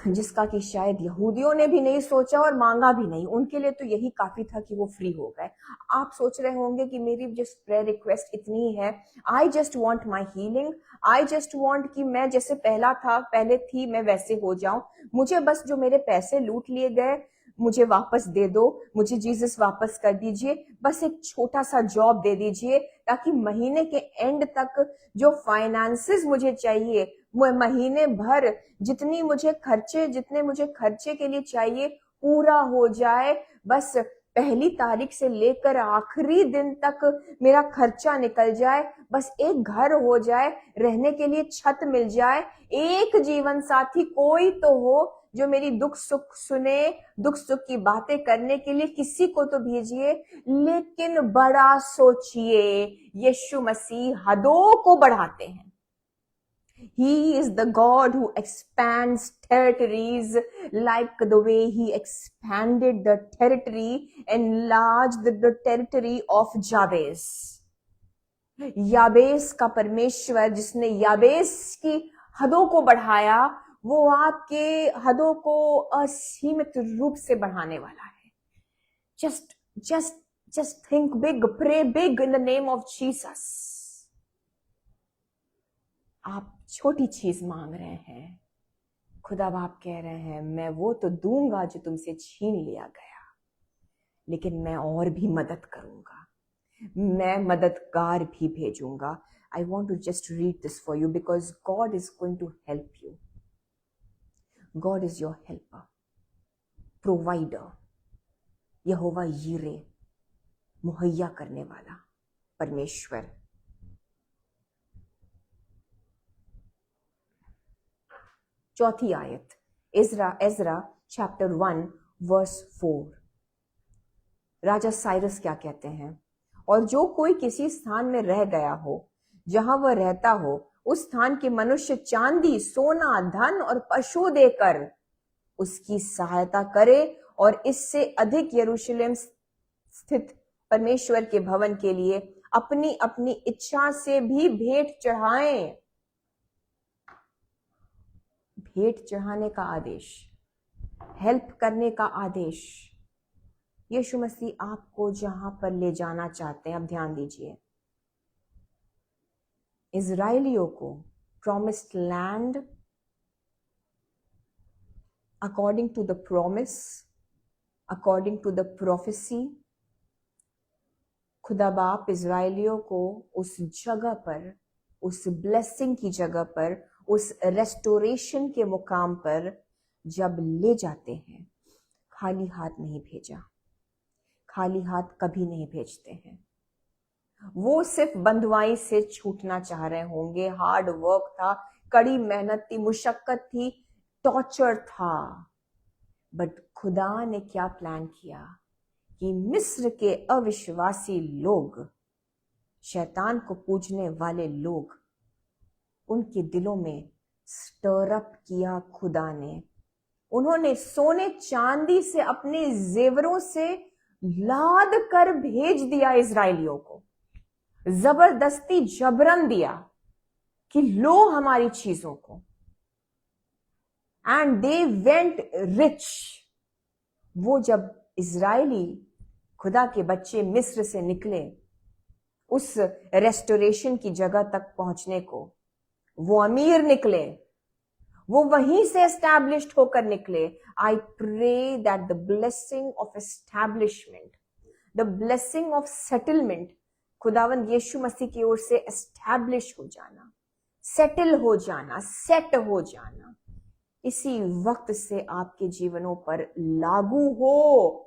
जिसका कि शायद यहूदियों ने भी नहीं सोचा और मांगा भी नहीं। उनके लिए तो यही काफी था कि वो फ्री हो गए। आप सोच रहे होंगे कि मेरी जस्ट प्रेयर रिक्वेस्ट इतनी है, I just want my healing, I just want कि मैं जैसे पहले थी मैं वैसे हो जाऊं, मुझे बस जो मेरे पैसे लूट लिए गए मुझे वापस दे दो, मुझे जीसस वापस कर दीजिए, बस एक छोटा सा जॉब दे दीजिए ताकि महीने के एंड तक जो फाइनेंसेस मुझे चाहिए, महीने भर जितने मुझे खर्चे के लिए चाहिए पूरा हो जाए। बस पहली तारीख से लेकर आखिरी दिन तक मेरा खर्चा निकल जाए, बस एक घर हो जाए, रहने के लिए छत मिल जाए, एक जीवन साथी कोई तो हो जो मेरी दुख सुख सुने, दुख सुख की बातें करने के लिए किसी को तो भेजिए, लेकिन बड़ा सोचिए। यीशु मसीह हदों को बढ़ाते हैं। He is the God who expands territories like the way he expanded the territory, enlarged the territory of Jabez. याबेस का परमेश्वर जिसने याबेस की हदों को बढ़ाया, वो आपके हदों को असीमित रूप से बढ़ाने वाला है। Just think big, pray big in the name of Jesus. आप छोटी चीज मांग रहे हैं, खुदा बाप कह रहे हैं मैं वो तो दूंगा जो तुमसे छीन लिया गया, लेकिन मैं और भी मदद करूंगा, मैं मददगार भी भेजूंगा। I want to just read this for you because God is going to help you. God is your helper, provider, यहोवा यीरे, मुहैया करने वाला परमेश्वर। चौथी आयत, एजरा चैप्टर 1 वर्स 4। राजा साइरस क्या कहते हैं? और जो कोई किसी स्थान में रह गया हो जहां वह रहता हो, उस स्थान के मनुष्य चांदी, सोना, धन और पशु देकर उसकी सहायता करे और इससे अधिक यरूशलेम स्थित परमेश्वर के भवन के लिए अपनी अपनी इच्छा से भी भेंट चढ़ाएं। भेंट चढ़ाने का आदेश, हेल्प करने का आदेश यीशु मसीह आपको जहां पर ले जाना चाहते हैं। अब ध्यान दीजिए, इजराइलियों को promised land, according to the promise, according to the prophecy, खुदा बाप इजराइलियों को उस जगह पर, उस ब्लेसिंग की जगह पर, उस रेस्टोरेशन के मुकाम पर जब ले जाते हैं, खाली हाथ नहीं भेजा, खाली हाथ कभी नहीं भेजते हैं। वो सिर्फ बंधुआई से छूटना चाह रहे होंगे, हार्ड वर्क था, कड़ी मेहनत थी, मुशक्कत थी, टॉर्चर था, बट खुदा ने क्या प्लान किया कि मिस्र के अविश्वासी लोग, शैतान को पूजने वाले लोग, उनके दिलों में स्टर अप किया खुदा ने। उन्होंने सोने चांदी से अपने जेवरों से लाद कर भेज दिया इजराइलियों को, जबरदस्ती जबरन दिया कि लो हमारी चीजों को, एंड दे वेंट रिच। वो जब इजराइली खुदा के बच्चे मिस्र से निकले उस रेस्टोरेशन की जगह तक पहुंचने को, वो अमीर निकले, वो वहीं से एस्टैब्लिश्ड होकर निकले। I pray that the blessing of establishment, the blessing of settlement, खुदावंद यीशु मसीह की ओर से एस्टैब्लिश हो जाना, सेटल हो जाना, सेट हो जाना, इसी वक्त से आपके जीवनों पर लागू हो।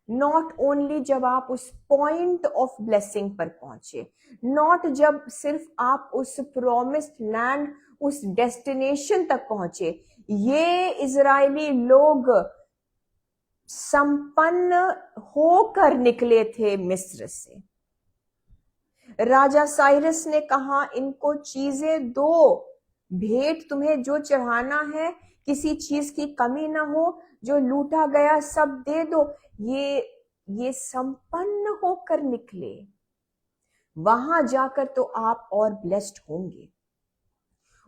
नॉट ओनली जब आप उस पॉइंट ऑफ ब्लेसिंग पर पहुंचे, नॉट जब सिर्फ आप उस प्रॉमिस्ड लैंड, उस डेस्टिनेशन तक पहुंचे। ये इजरायली लोग संपन्न होकर निकले थे मिस्र से। राजा साइरस ने कहा इनको चीजें दो, भेंट तुम्हें जो चढ़ाना है, किसी चीज की कमी ना हो, जो लूटा गया सब दे दो। ये संपन्न होकर निकले। वहां जाकर तो आप और ब्लेस्ड होंगे,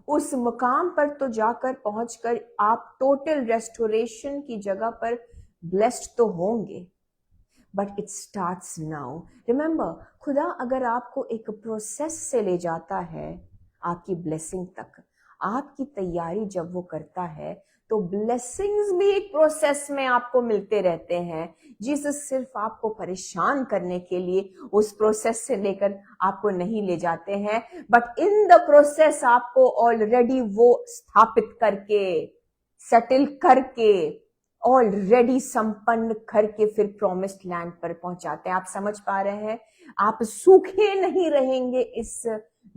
उस मुकाम पर तो जाकर पहुंचकर आप टोटल रेस्टोरेशन की जगह पर ब्लेस्ड तो होंगे। But it starts now. Remember, खुदा अगर आपको एक प्रोसेस से ले जाता है आपकी ब्लेसिंग तक, आपकी तैयारी जब वो करता है, तो ब्लेसिंग्स भी एक प्रोसेस में आपको मिलते रहते हैं। जीसस सिर्फ आपको परेशान करने के लिए उस प्रोसेस से लेकर आपको नहीं ले जाते हैं, बट इन द प्रोसेस आपको ऑलरेडी वो स्थापित करके, सेटल करके, ऑलरेडी संपन्न करके फिर प्रॉमिस्ड लैंड पर पहुंचाते हैं। आप समझ पा रहे हैं? आप सूखे नहीं रहेंगे इस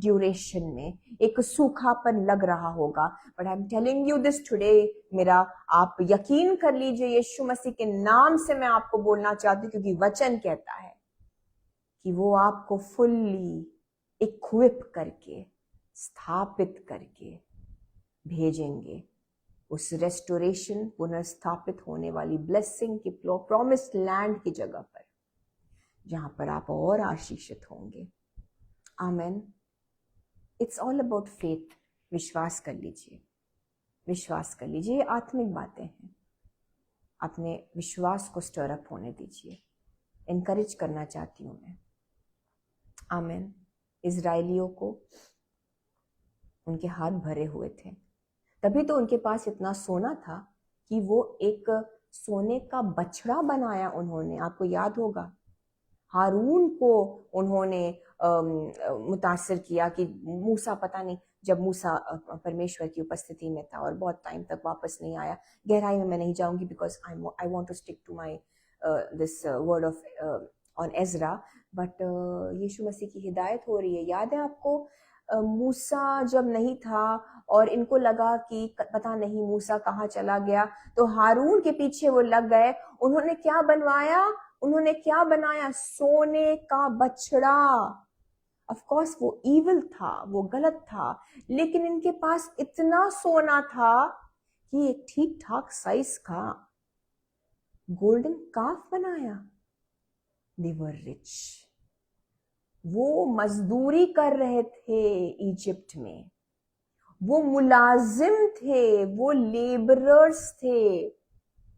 ड्यूरेशन में। एक सूखापन लग रहा होगा, but I am telling you this today, मेरा आप यकीन कर लीजिए, यीशु मसीह के नाम से मैं आपको बोलना चाहती हूँ, क्योंकि वचन कहता है कि वो आपको फुल्ली इक्विप करके, स्थापित करके भेजेंगे उस रेस्टोरेशन, पुनर्स्थापित होने वाली ब्लेसिंग की प्रॉमिस्ड लैंड की जगह पर, जहां पर आप और आशीषित होंगे। Amen. It's all about faith. विश्वास कर लीजिए, विश्वास कर लीजिए। ये आत्मिक बातें हैं, अपने विश्वास को स्टर अप होने दीजिए। इनकरेज करना चाहती हूं मैं। आमेन। इजरायलियों को उनके हाथ भरे हुए थे, तभी तो उनके पास इतना सोना था कि वो एक सोने का बछड़ा बनाया उन्होंने। आपको याद होगा, हारून को उन्होंने मुतासिर किया कि मूसा, पता नहीं, जब मूसा परमेश्वर की उपस्थिति में था और बहुत टाइम तक वापस नहीं आया। गहराई में मैं नहीं जाऊंगी, because I want to stick to my this word of on Ezra. But यीशु मसीह की हिदायत हो रही है। याद है आपको, मूसा जब नहीं था और इनको लगा कि पता नहीं मूसा कहाँ चला गया, तो हारून के पीछे वो लग गए। उन्होंने क्या बनवाया? उन्होंने क्या बनाया? सोने का बछड़ा। ऑफ कोर्स वो इविल था, वो गलत था, लेकिन इनके पास इतना सोना था कि एक ठीक ठाक साइज का गोल्डन काफ बनाया। दे वर रिच। वो मजदूरी कर रहे थे इजिप्ट में, वो मुलाजिम थे, वो लेबरर्स थे,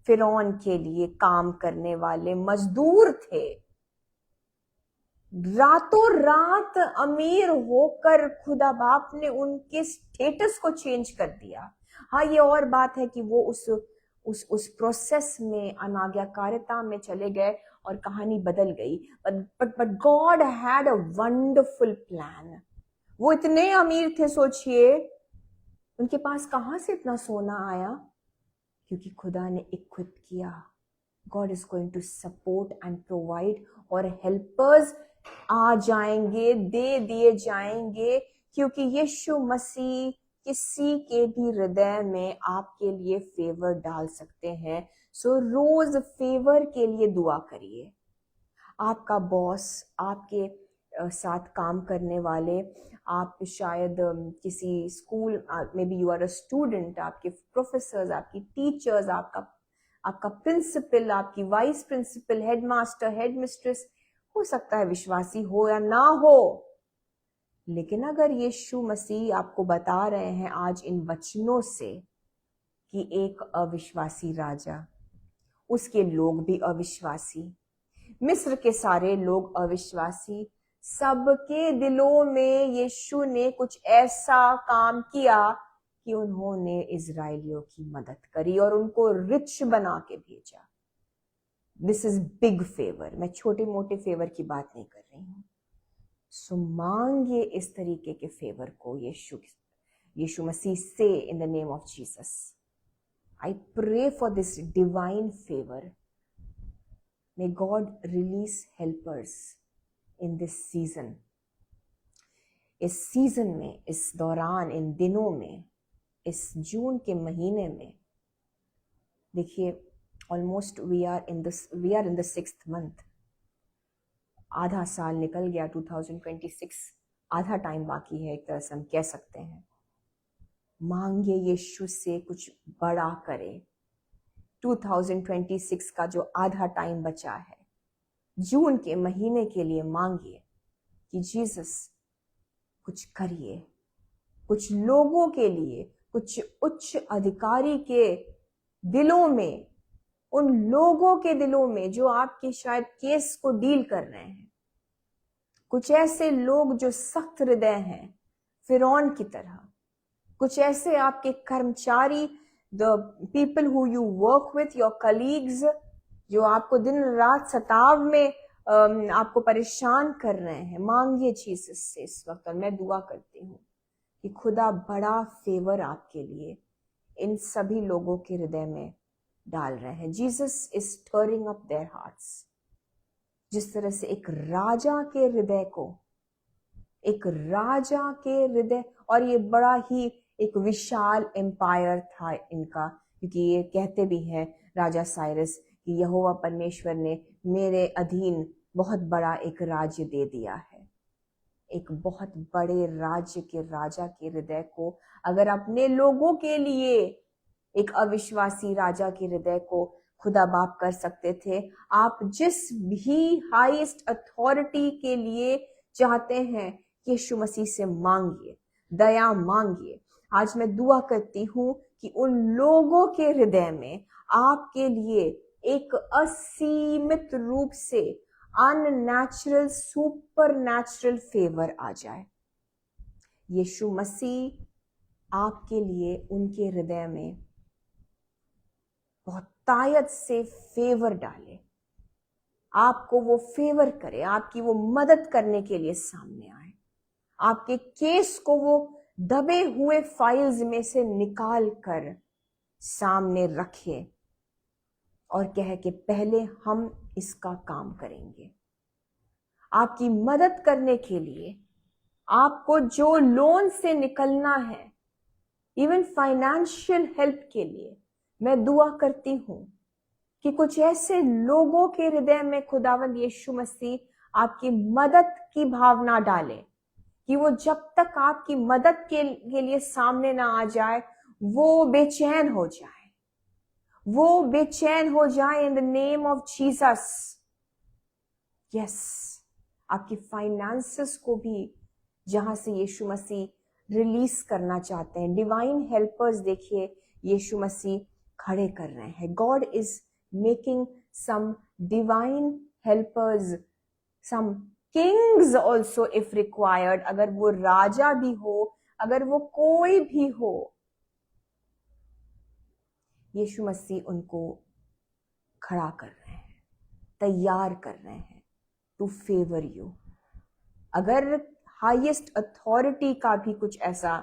फिरौन के लिए काम करने वाले मजदूर थे। रातों रात अमीर होकर खुदा बाप ने उनके स्टेटस को चेंज कर दिया। हाँ, ये और बात है कि वो उस प्रोसेस में अनाज्ञाकारिता में चले गए और कहानी बदल गई। But God had a wonderful plan. वो इतने अमीर थे, सोचिए उनके पास कहां से इतना सोना आया? क्योंकि खुदा ने इक्विप किया। God is going to support and provide, और हेल्पर्स आ जाएंगे, दे दिए जाएंगे, क्योंकि यीशु मसीह किसी के भी हृदय में आपके लिए फेवर डाल सकते हैं। सो रोज फेवर के लिए दुआ करिए। आपका बॉस, आपके साथ काम करने वाले, आप शायद किसी school, maybe you are a student, आपके प्रोफेसर्स, आपकी टीचर्स, आपका प्रिंसिपल, आपकी वाइस प्रिंसिपल, हेडमास्टर, हेडमिस्ट्रेस, हो सकता है विश्वासी हो या ना हो, लेकिन अगर यीशु मसीह आपको बता रहे हैं आज इन वचनों से कि एक अविश्वासी राजा, उसके लोग भी अविश्वासी, मिस्र के सारे लोग अविश्वासी, सबके दिलों में यीशु ने कुछ ऐसा काम किया कि उन्होंने इजरायलियों की मदद करी और उनको रिच बना के भेजा। This is big favour. मैं छोटे मोटे फेवर की बात नहीं कर रही हूं। सो मांगिए इस तरीके के फेवर को यीशु मसीह से, in the name of Jesus. I pray for this divine favour May God release helpers in this season. इस सीजन में, इस दौरान, इन दिनों में, इस जून के महीने में, देखिए almost we are in the 6th month. आधा साल निकल गया, 2026 आधा टाइम बाकी है, एक तरह से हम कह सकते हैं। मांगे यीशु से कुछ बड़ा करे। 2026 का जो आधा टाइम बचा है, जून के महीने के लिए मांगिए कि जीसस कुछ करिए, कुछ लोगों के लिए, कुछ उच्च अधिकारी के दिलों में, उन लोगों के दिलों में जो आपके शायद केस को डील कर रहे हैं, कुछ ऐसे लोग जो सख्त हृदय हैं फिरौन की तरह, कुछ ऐसे आपके कर्मचारी, the people who you work with, your colleagues, जो आपको दिन रात सताव में आपको परेशान कर रहे हैं। मांगिए जीसस से इस वक्त, और मैं दुआ करती हूँ कि खुदा बड़ा फेवर आपके लिए इन सभी लोगों के हृदय में डाल रहे हैं। Jesus is stirring up there hearts. जिस तरह से एक राजा के हृदय को, एक राजा के हृदय, और ये बड़ा ही एक विशाल एम्पायर था इनका, क्योंकि ये कहते भी हैं राजा साइरस कि यहोवा परमेश्वर ने मेरे अधीन बहुत बड़ा एक राज्य दे दिया है। एक बहुत बड़े राज्य के राजा के हृदय को अगर अपने लोगों के लिए एक अविश्वासी राजा के हृदय को खुदा बाप कर सकते थे, आप जिस भी हाईएस्ट अथॉरिटी के लिए चाहते हैं, यीशु मसीह से मांगिए, दया मांगिए। आज मैं दुआ करती हूँ कि उन लोगों के हृदय में आपके लिए एक असीमित रूप से अननेचुरल, सुपर नेचुरल फेवर आ जाए। यीशु मसीह आपके लिए उनके हृदय में बहुत तायत से फेवर डाले, आपको वो फेवर करे, आपकी वो मदद करने के लिए सामने आए, आपके केस को वो दबे हुए फाइल्स में से निकाल कर सामने रखे और कहे कि पहले हम इसका काम करेंगे। आपकी मदद करने के लिए, आपको जो लोन से निकलना है, इवन फाइनेंशियल हेल्प के लिए, मैं दुआ करती हूं कि कुछ ऐसे लोगों के हृदय में खुदावंद यीशु मसीह आपकी मदद की भावना डाले कि वो जब तक आपकी मदद के लिए सामने ना आ जाए वो बेचैन हो जाए, वो बेचैन हो जाए इन the name of Jesus. Yes, आपकी फाइनेंसेस को भी जहां से यीशु मसीह रिलीज करना चाहते हैं, डिवाइन हेल्पर्स देखिए यीशु मसीह खड़े कर रहे हैं। God is making some divine helpers, some kings also if required. अगर वो राजा भी हो, अगर वो कोई भी हो, यीशु मसीह उनको खड़ा कर रहे हैं, तैयार कर रहे हैं टू फेवर यू। अगर हाईएस्ट अथॉरिटी का भी कुछ ऐसा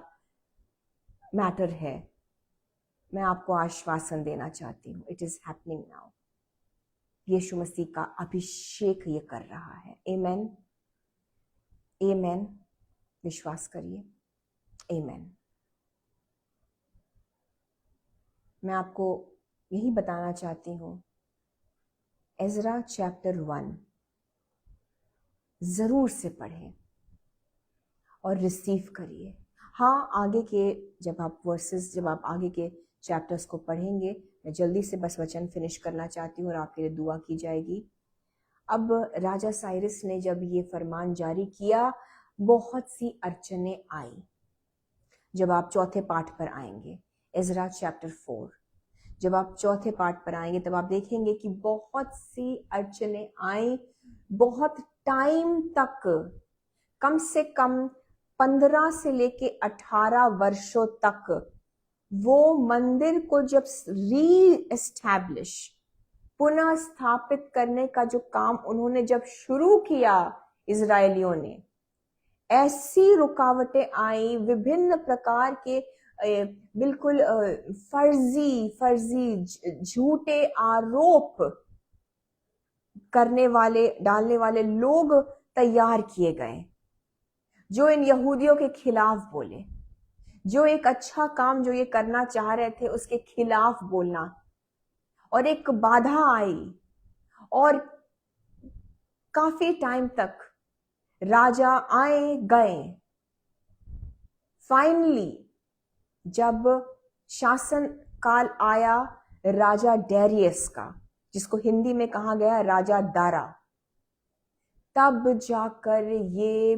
मैटर है, मैं आपको आश्वासन देना चाहती हूँ, इट इज हैपनिंग नाउ। यीशु मसीह का अभिषेक ये कर रहा है। आमेन, आमेन, विश्वास करिए। आमेन। मैं आपको यही बताना चाहती हूँ, एजरा चैप्टर 1 जरूर से पढ़ें और रिसीव करिए। हाँ, आगे के जब आप आगे के चैप्टर्स को पढ़ेंगे, मैं जल्दी से बस वचन फिनिश करना चाहती हूँ और आपके लिए दुआ की जाएगी। अब राजा साइरस ने जब ये फरमान जारी किया, बहुत सी अड़चने आई। जब आप चौथे पाठ पर आएंगे, एजरा चैप्टर 4, जब आप चौथे पाठ पर आएंगे तब आप देखेंगे कि बहुत सी अड़चने आई। बहुत टाइम तक, कम से कम 15 से लेके 18 वर्षों तक वो मंदिर को जब री-एस्टैब्लिश, पुनः स्थापित करने का जो काम उन्होंने जब शुरू किया इजरायलियों ने, ऐसी रुकावटें आई, विभिन्न प्रकार के बिल्कुल फर्जी झूठे आरोप करने वाले, डालने वाले लोग तैयार किए गए, जो इन यहूदियों के खिलाफ बोले, जो एक अच्छा काम जो ये करना चाह रहे थे उसके खिलाफ बोलना। और एक बाधा आई और काफी टाइम तक राजा आए गए। फाइनली जब शासन काल आया राजा डेरियस का, जिसको हिंदी में कहा गया राजा दारा, तब जाकर ये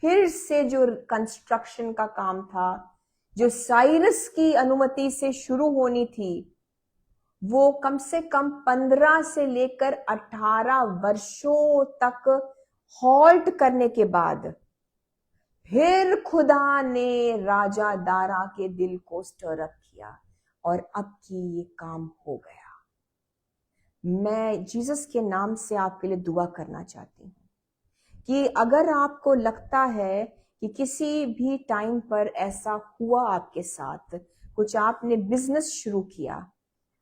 फिर से जो कंस्ट्रक्शन का काम था, जो साइरस की अनुमति से शुरू होनी थी, वो कम से कम 15 से लेकर 18 वर्षों तक हॉल्ट करने के बाद फिर खुदा ने राजा दारा के दिल को स्टर अप किया और अब की ये काम हो गया। मैं जीसस के नाम से आपके लिए दुआ करना चाहती हूँ कि अगर आपको लगता है कि किसी भी टाइम पर ऐसा हुआ आपके साथ, कुछ आपने बिजनेस शुरू किया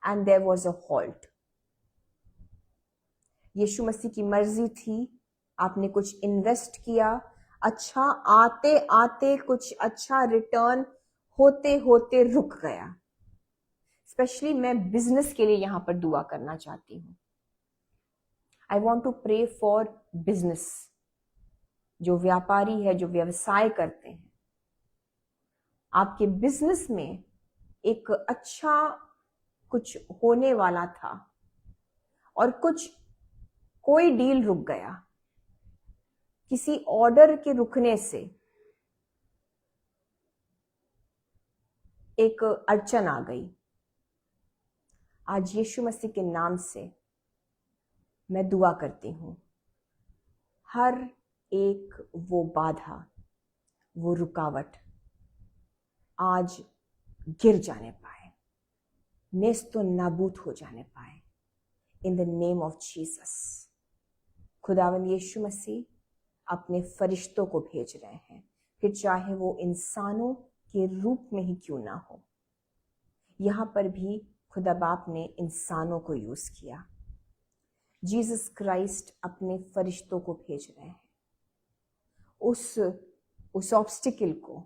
and there was a halt, यीशु मसीह की मर्जी थी, आपने कुछ इन्वेस्ट किया, अच्छा आते आते कुछ अच्छा रिटर्न होते होते रुक गया। स्पेशली मैं बिजनेस के लिए यहां पर दुआ करना चाहती हूं। I want to pray for business, जो व्यापारी है, जो व्यवसाय करते हैं, आपके बिजनेस में एक अच्छा कुछ होने वाला था और कुछ कोई डील रुक गया, किसी ऑर्डर के रुकने से एक अड़चन आ गई। आज यीशु मसीह के नाम से मैं दुआ करती हूं, हर एक वो बाधा, वो रुकावट आज गिर जाने पाए, नेस्तो नाबूद हो जाने पाए, इन द नेम ऑफ जीसस। खुदावंद यीशु मसीह अपने फरिश्तों को भेज रहे हैं, फिर चाहे वो इंसानों के रूप में ही क्यों ना हो। यहां पर भी खुदा बाप ने इंसानों को यूज किया। जीसस क्राइस्ट अपने फरिश्तों को भेज रहे हैं उस ऑब्स्टिकल को,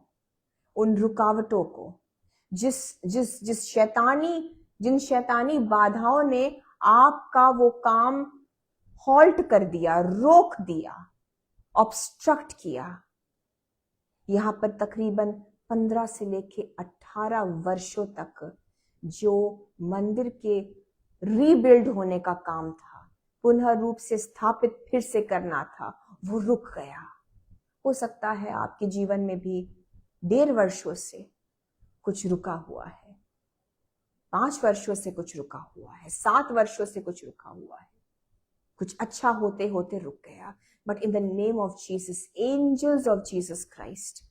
उन रुकावटों को, जिन शैतानी बाधाओं ने आपका वो काम हॉल्ट कर दिया, रोक दिया, ऑब्स्ट्रक्ट किया। यहां पर तकरीबन 15 से लेके 18 वर्षों तक जो मंदिर के रीबिल्ड होने का काम था, पुनः रूप से स्थापित फिर से करना था, वो रुक गया। हो सकता है आपके जीवन में भी 1.5 वर्षों से कुछ रुका हुआ है, 5 वर्षों से कुछ रुका हुआ है, 7 वर्षों से कुछ रुका हुआ है, कुछ अच्छा होते होते रुक गया। But in the name of Jesus, angels of Jesus Christ,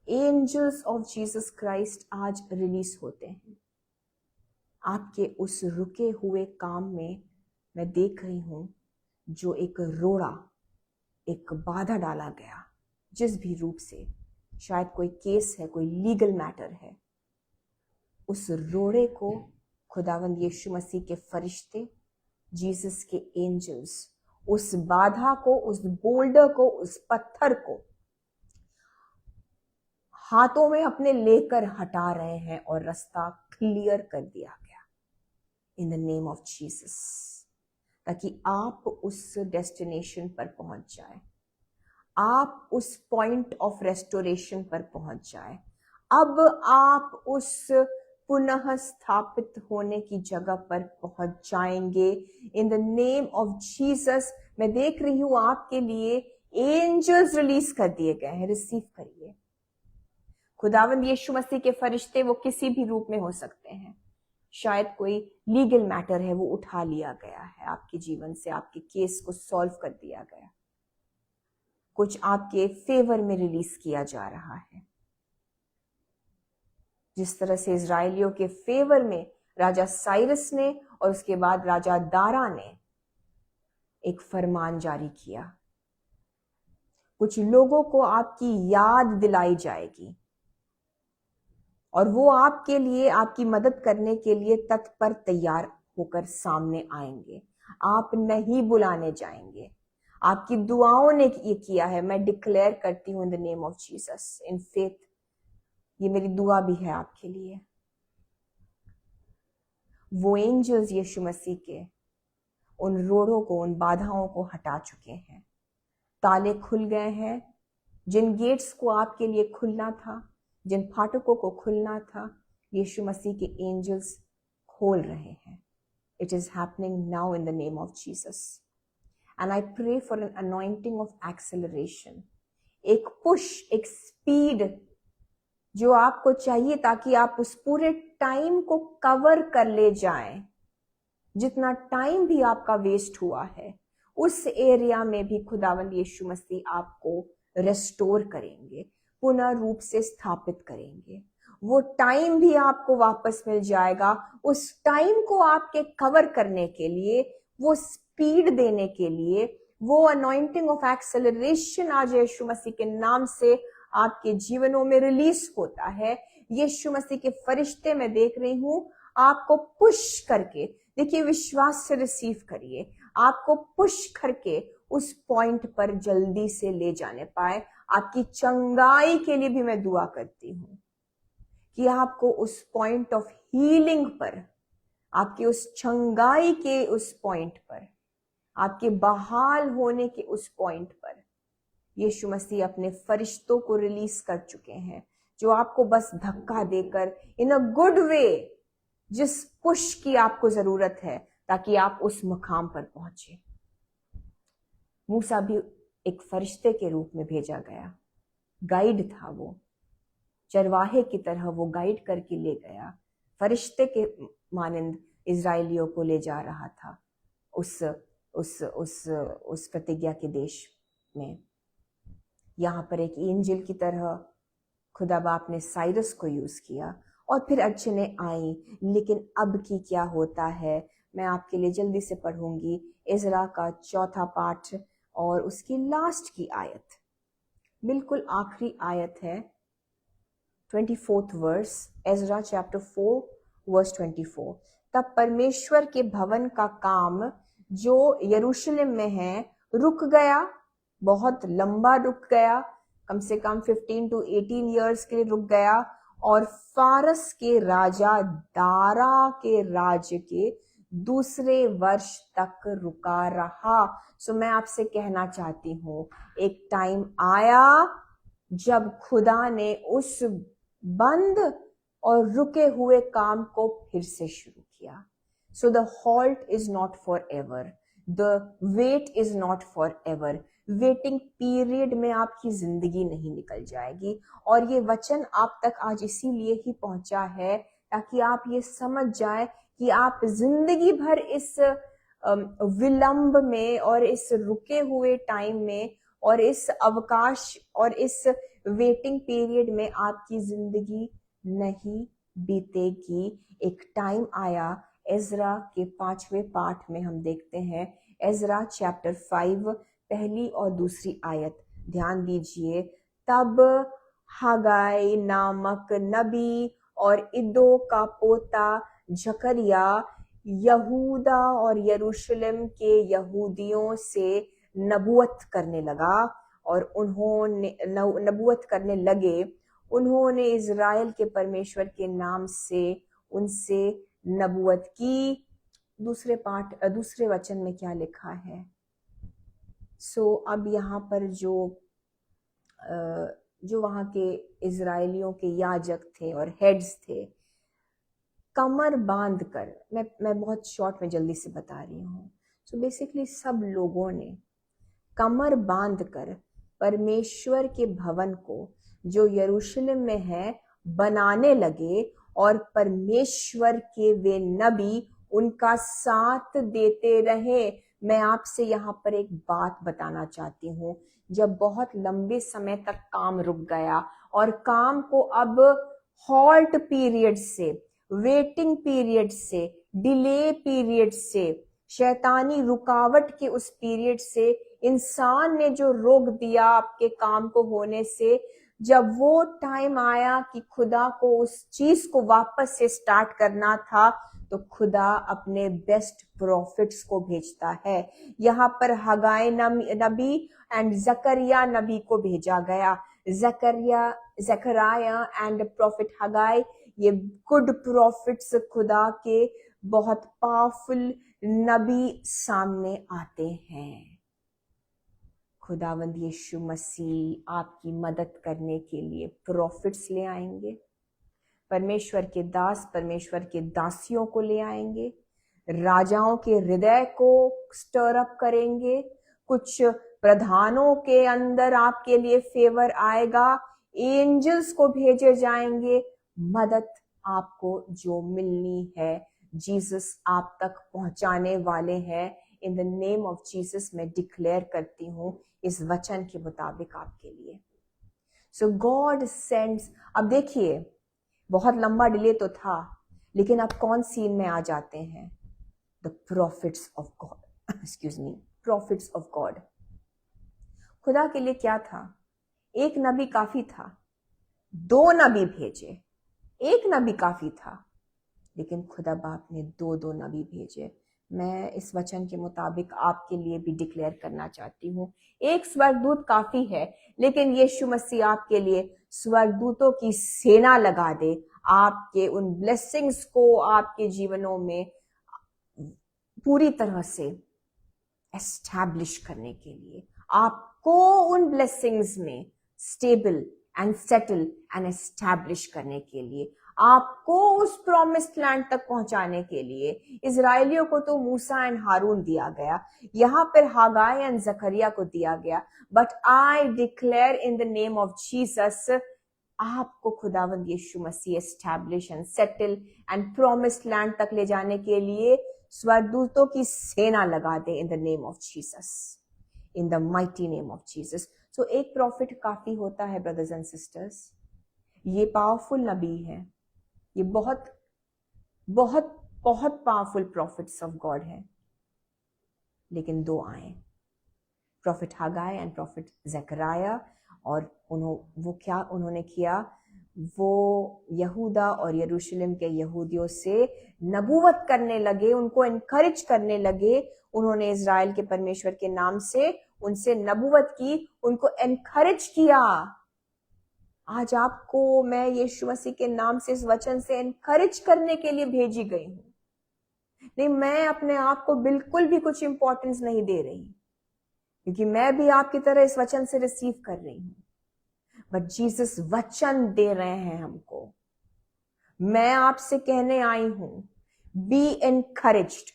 angels of Jesus Christ आज रिलीज होते हैं आपके उस रुके हुए काम में। मैं देख रही हूं जो एक रोड़ा, एक बाधा डाला गया, जिस भी रूप से, शायद कोई केस है, कोई लीगल मैटर है, उस रोड़े को खुदावंद यीशु मसीह के फरिश्ते, जीसस के एंजल्स, उस बाधा को, उस बोल्डर को, उस पत्थर को हाथों में अपने लेकर हटा रहे हैं और रास्ता क्लियर कर दिया गया इन द नेम ऑफ जीसस, ताकि आप उस डेस्टिनेशन पर पहुंच जाए, आप उस पॉइंट ऑफ रेस्टोरेशन पर पहुंच जाए। अब आप उस पुनः स्थापित होने की जगह पर पहुंच जाएंगे इन द नेम ऑफ जीसस। मैं देख रही हूं आपके लिए एंजल्स रिलीज कर दिए गए हैं, रिसीव करिए। खुदावंद यीशु मसीह के फरिश्ते वो किसी भी रूप में हो सकते हैं, शायद कोई लीगल मैटर है वो उठा लिया गया है आपके जीवन से, आपके केस को सॉल्व कर दिया गया, कुछ आपके फेवर में रिलीज किया जा रहा है। जिस तरह से इजराइलियों के फेवर में राजा साइरस ने और उसके बाद राजा दारा ने एक फरमान जारी किया, कुछ लोगों को आपकी याद दिलाई जाएगी और वो आपके लिए, आपकी मदद करने के लिए तत्पर तैयार होकर सामने आएंगे। आप नहीं बुलाने जाएंगे। आपकी दुआओं ने ये किया है। मैं डिक्लेयर करती हूँ in the name of Jesus, in faith, ये मेरी दुआ भी है आपके लिए। वो एंजल्स यीशु मसीह के उन रोड़ों को, उन बाधाओं को हटा चुके हैं। ताले खुल गए हैं। जिन गेट्स को आपके लिए खुलना था, जिन फाटकों को खुलना था, यीशु मसीह के एंजल्स खोल रहे हैं। It is happening now in the name of Jesus. And I pray for an anointing of acceleration. एक पुश, एक स्पीड जो आपको चाहिए ताकि आप उस पूरे टाइम को कवर कर ले जाएं। जितना टाइम भी आपका वेस्ट हुआ है, उस एरिया में भी खुदावंद यीशु मसीह आपको रेस्टोर करेंगे, पुनः रूप से स्थापित करेंगे। वो टाइम भी आपको वापस मिल जाएगा। उस टाइम को आपके कवर करने के लिए, वो स्पीड देने के लिए, वो अनॉइंटिंग ऑफ एक्सेलरेशन आज यीशु मसीह के नाम से आपके जीवनों में रिलीज होता है। यीशु मसीह के फरिश्ते मैं देख रही हूं आपको पुश करके, देखिए विश्वास से रिसीव करिए, आपको पुश करके उस पॉइंट पर जल्दी से ले जाने पाए। आपकी चंगाई के लिए भी मैं दुआ करती हूँ कि आपको उस पॉइंट ऑफ हीलिंग पर, आपके उस चंगाई के उस पॉइंट पर, आपके बहाल होने के उस पॉइंट पर यीशु मसीह अपने फरिश्तों को रिलीज कर चुके हैं, जो आपको बस धक्का देकर इन अ गुड वे, जिस पुश की आपको जरूरत है ताकि आप उस मुकाम पर पहुंचे। मूसा भी एक फरिश्ते के रूप में भेजा गया, गाइड था वो, चरवाहे की तरह वो गाइड करके ले गया, फरिश्ते के मानिंद इजराइलियों को ले जा रहा था उस प्रतिज्ञा के देश में। यहाँ पर एक एंजल की तरह खुदा बाप ने साइरस को यूज किया और फिर अड़चनें आई। लेकिन अब की क्या होता है, मैं आपके लिए जल्दी से पढ़ूंगी इज़रा का 4था पाठ और उसकी लास्ट की आयत, बिल्कुल आखिरी आयत है, 24th वर्स, इज़रा चैप्टर 4 वर्स 24। तब परमेश्वर के भवन का काम जो यरूशलेम में है रुक गया, बहुत लंबा रुक गया, कम से कम 15 to 18 ईयर्स के लिए रुक गया, और फारस के राजा दारा के राज्य के दूसरे वर्ष तक रुका रहा। सो मैं आपसे कहना चाहती हूँ, एक टाइम आया जब खुदा ने उस बंद और रुके हुए काम को फिर से शुरू किया। So the halt is not forever, the wait is not forever. Waiting period में आपकी जिंदगी नहीं निकल जाएगी। और ये वचन आप तक आज इसीलिए ही पहुंचा है ताकि आप ये समझ जाए कि आप जिंदगी भर इस विलंब में और इस रुके हुए टाइम में और इस अवकाश और इस वेटिंग पीरियड में आपकी जिंदगी नहीं बीतेगी। एक टाइम आया, इज़रा के 5वें पाठ में हम देखते हैं, इज़रा चैप्टर 5 पहली और दूसरी आयत, ध्यान दीजिए। तब हगाई नामक नबी और इदो का पोता जकरिया यहूदा और यरूशलेम के यहूदियों से नबुवत करने लगा, और उन्होंने नबुवत करने लगे। उन्होंने इज़राइल के परमेश्वर के नाम से उनसे नबुवत की। दूसरे वचन में क्या लिखा है? अब यहाँ पर जो वहाँ के इजरायलियों के याजक थे और हेड्स थे, कमर बांध कर, मैं बहुत शॉर्ट में जल्दी से बता रही हूँ। बेसिकली सब लोगों ने कमर बांध कर परमेश्वर के भवन को जो यरूशलेम में है बनाने लगे, और परमेश्वर के वे नबी उनका साथ देते रहे। मैं आपसे यहाँ पर एक बात बताना चाहती हूँ, जब बहुत लंबे समय तक काम रुक गया और काम को अब हॉल्ट पीरियड से, वेटिंग पीरियड से, डिले पीरियड से, शैतानी रुकावट के उस पीरियड से, इंसान ने जो रोक दिया आपके काम को होने से, जब वो टाइम आया कि खुदा को उस चीज को वापस से स्टार्ट करना था, तो खुदा अपने बेस्ट प्रॉफिट्स को भेजता है। यहाँ पर हगाई नबी एंड जकरिया नबी को भेजा गया। जकरिया एंड प्रॉफिट हगाई, ये गुड प्रॉफिट्स खुदा के बहुत पावरफुल नबी सामने आते हैं। खुदावंद यीशु मसीह आपकी मदद करने के लिए प्रॉफिट्स ले आएंगे, परमेश्वर के दास परमेश्वर के दासियों को ले आएंगे, राजाओं के हृदय को स्टर अप करेंगे, कुछ प्रधानों के अंदर आपके लिए फेवर आएगा, एंजल्स को भेजे जाएंगे, मदद आपको जो मिलनी है जीसस आप तक पहुंचाने वाले हैं। In the name of Jesus मैं डिक्लेयर करती हूं इस वचन के मुताबिक आपके लिए। सो गॉड सेंड्स। अब देखिए, बहुत लंबा डिले तो था, लेकिन अब कौन सीन में आ जाते हैं? The profits of God, excuse me, profits of God. खुदा के लिए क्या था? एक नबी काफी था, 2 नबी भेजे। एक नबी काफी था, लेकिन खुदा बाप ने 2 नबी भेजे। मैं इस वचन के मुताबिक आपके लिए भी डिक्लेयर करना चाहती हूँ, एक स्वर्गदूत काफी है, लेकिन यीशु मसीह आपके लिए स्वर्गदूतों की सेना लगा दे, आपके उन ब्लेसिंग्स को आपके जीवनों में पूरी तरह से एस्टैब्लिश करने के लिए, आपको उन ब्लेसिंग्स में stable and settle and establish करने के लिए, आपको उस प्रॉमिस्ड लैंड तक पहुंचाने के लिए। इजराइलियों को तो मूसा एंड हारून दिया गया, यहाँ पर हागाई एंड जकरिया को दिया गया, but I declare in the name of Jesus, आपको खुदावंद यीशु मसीह establish and settle and promised land तक ले जाने के लिए स्वर्गदूतों की सेना लगा दे in the name of Jesus, in the mighty name of Jesus. So एक प्रॉफिट काफी होता है ब्रदर्स एंड सिस्टर्स। ये पावरफुल नबी है, ये बहुत बहुत बहुत पावरफुल प्रॉफिट्स ऑफ गॉड है, लेकिन 2 आए, प्रॉफिट हगाई एंड प्रॉफिट जकरिया। और उन्होंने किया, वो यहूदा और यरूशलेम के यहूदियों से नबूवत करने लगे, उनको एनकरेज करने लगे। उन्होंने इज़राइल के परमेश्वर के नाम से उनसे नबूवत की, उनको एनकरेज किया। आज आपको मैं यीशु मसीह के नाम से इस वचन से एनकरेज करने के लिए भेजी गई हूं। नहीं, मैं अपने आप को बिल्कुल भी कुछ इंपॉर्टेंस नहीं दे रही, क्योंकि मैं भी आपकी तरह इस वचन से रिसीव कर रही हूं, बट जीसस वचन दे रहे हैं हमको। मैं आपसे कहने आई हूं, बी एनकरेज्ड।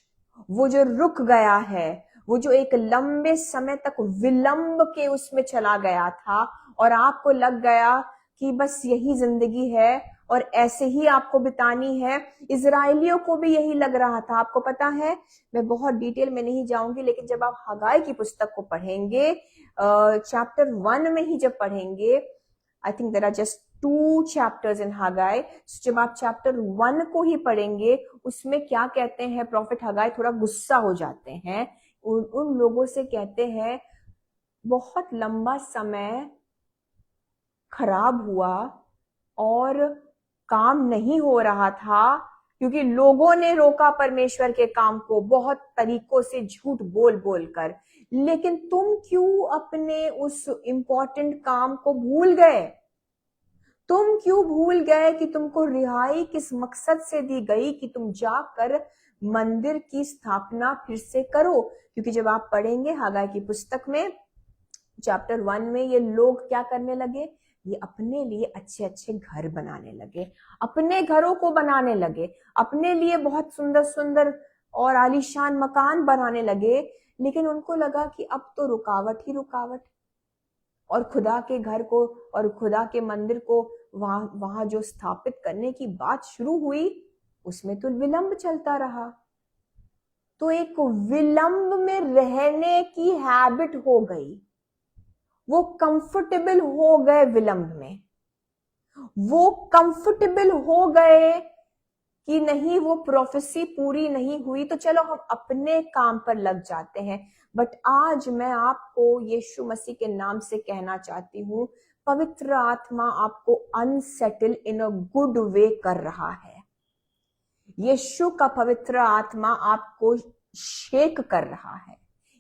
वो जो रुक गया है, वो जो एक लंबे समय तक विलंब के उसमें चला गया था और आपको लग गया कि बस यही जिंदगी है और ऐसे ही आपको बितानी है, इजराइलियों को भी यही लग रहा था। आपको पता है, मैं बहुत डिटेल में नहीं जाऊंगी, लेकिन जब आप हगाई की पुस्तक को पढ़ेंगे, चैप्टर 1 में ही जब पढ़ेंगे, I think there are just 2 chapters in Haggai. जब आप चैप्टर 1 को ही पढ़ेंगे, उसमें क्या कहते हैं प्रॉफिट हगाई, थोड़ा गुस्सा हो जाते हैं। उन लोगों से कहते हैं, बहुत लंबा समय खराब हुआ और काम नहीं हो रहा था, क्योंकि लोगों ने रोका परमेश्वर के काम को बहुत तरीकों से, झूठ बोल बोल कर। लेकिन तुम क्यों अपने उस इंपॉर्टेंट काम को भूल गए? तुम क्यों भूल गए कि तुमको रिहाई किस मकसद से दी गई, कि तुम जाकर मंदिर की स्थापना फिर से करो? क्योंकि जब आप पढ़ेंगे हगाई की पुस्तक में चैप्टर 1 में, ये लोग क्या करने लगे, ये अपने लिए अच्छे अच्छे घर बनाने लगे, अपने घरों को बनाने लगे, अपने लिए बहुत सुंदर सुंदर और आलीशान मकान बनाने लगे। लेकिन उनको लगा कि अब तो रुकावट ही रुकावट, और खुदा के घर को और खुदा के मंदिर को वहां जो स्थापित करने की बात शुरू हुई, उसमें तो विलंब चलता रहा। तो एक विलंब में रहने की हैबिट हो गई, वो कंफर्टेबल हो गए विलंब में, वो कंफर्टेबल हो गए कि नहीं, वो प्रोफेसी पूरी नहीं हुई तो चलो हम अपने काम पर लग जाते हैं। बट आज मैं आपको यीशु मसीह के नाम से कहना चाहती हूँ, पवित्र आत्मा आपको unsettle in a good way कर रहा है। यीशु का पवित्र आत्मा आपको शेक कर रहा है,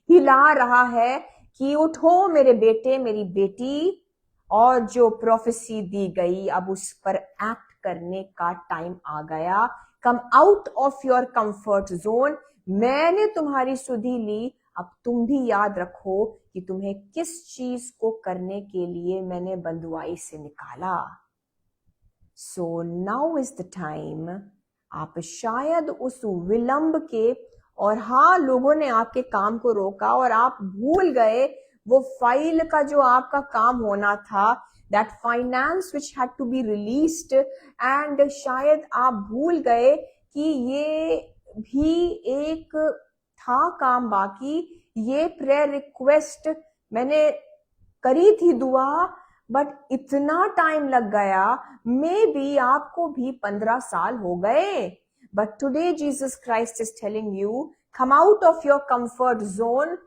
हिला रहा है कि उठो मेरे बेटे मेरी बेटी, और जो प्रोफेसी दी गई अब उस पर एक्ट करने का टाइम आ गया। Come out of your comfort zone. मैंने तुम्हारी सुधि ली, अब तुम भी याद रखो कि तुम्हें किस चीज को करने के लिए मैंने बंधुआई से निकाला। So now is the time. आप शायद उस विलंब के, और हाँ लोगों ने आपके काम को रोका और आप भूल गए वो फाइल का जो आपका काम होना था, that finance which had to be released, and शायद आप भूल गए कि ये भी एक था काम बाकी। ये प्रेयर रिक्वेस्ट मैंने करी थी दुआ, बट इतना टाइम लग गया, मे बी आपको भी 15 साल हो गए। But today Jesus Christ is telling you, come out of your comfort zone.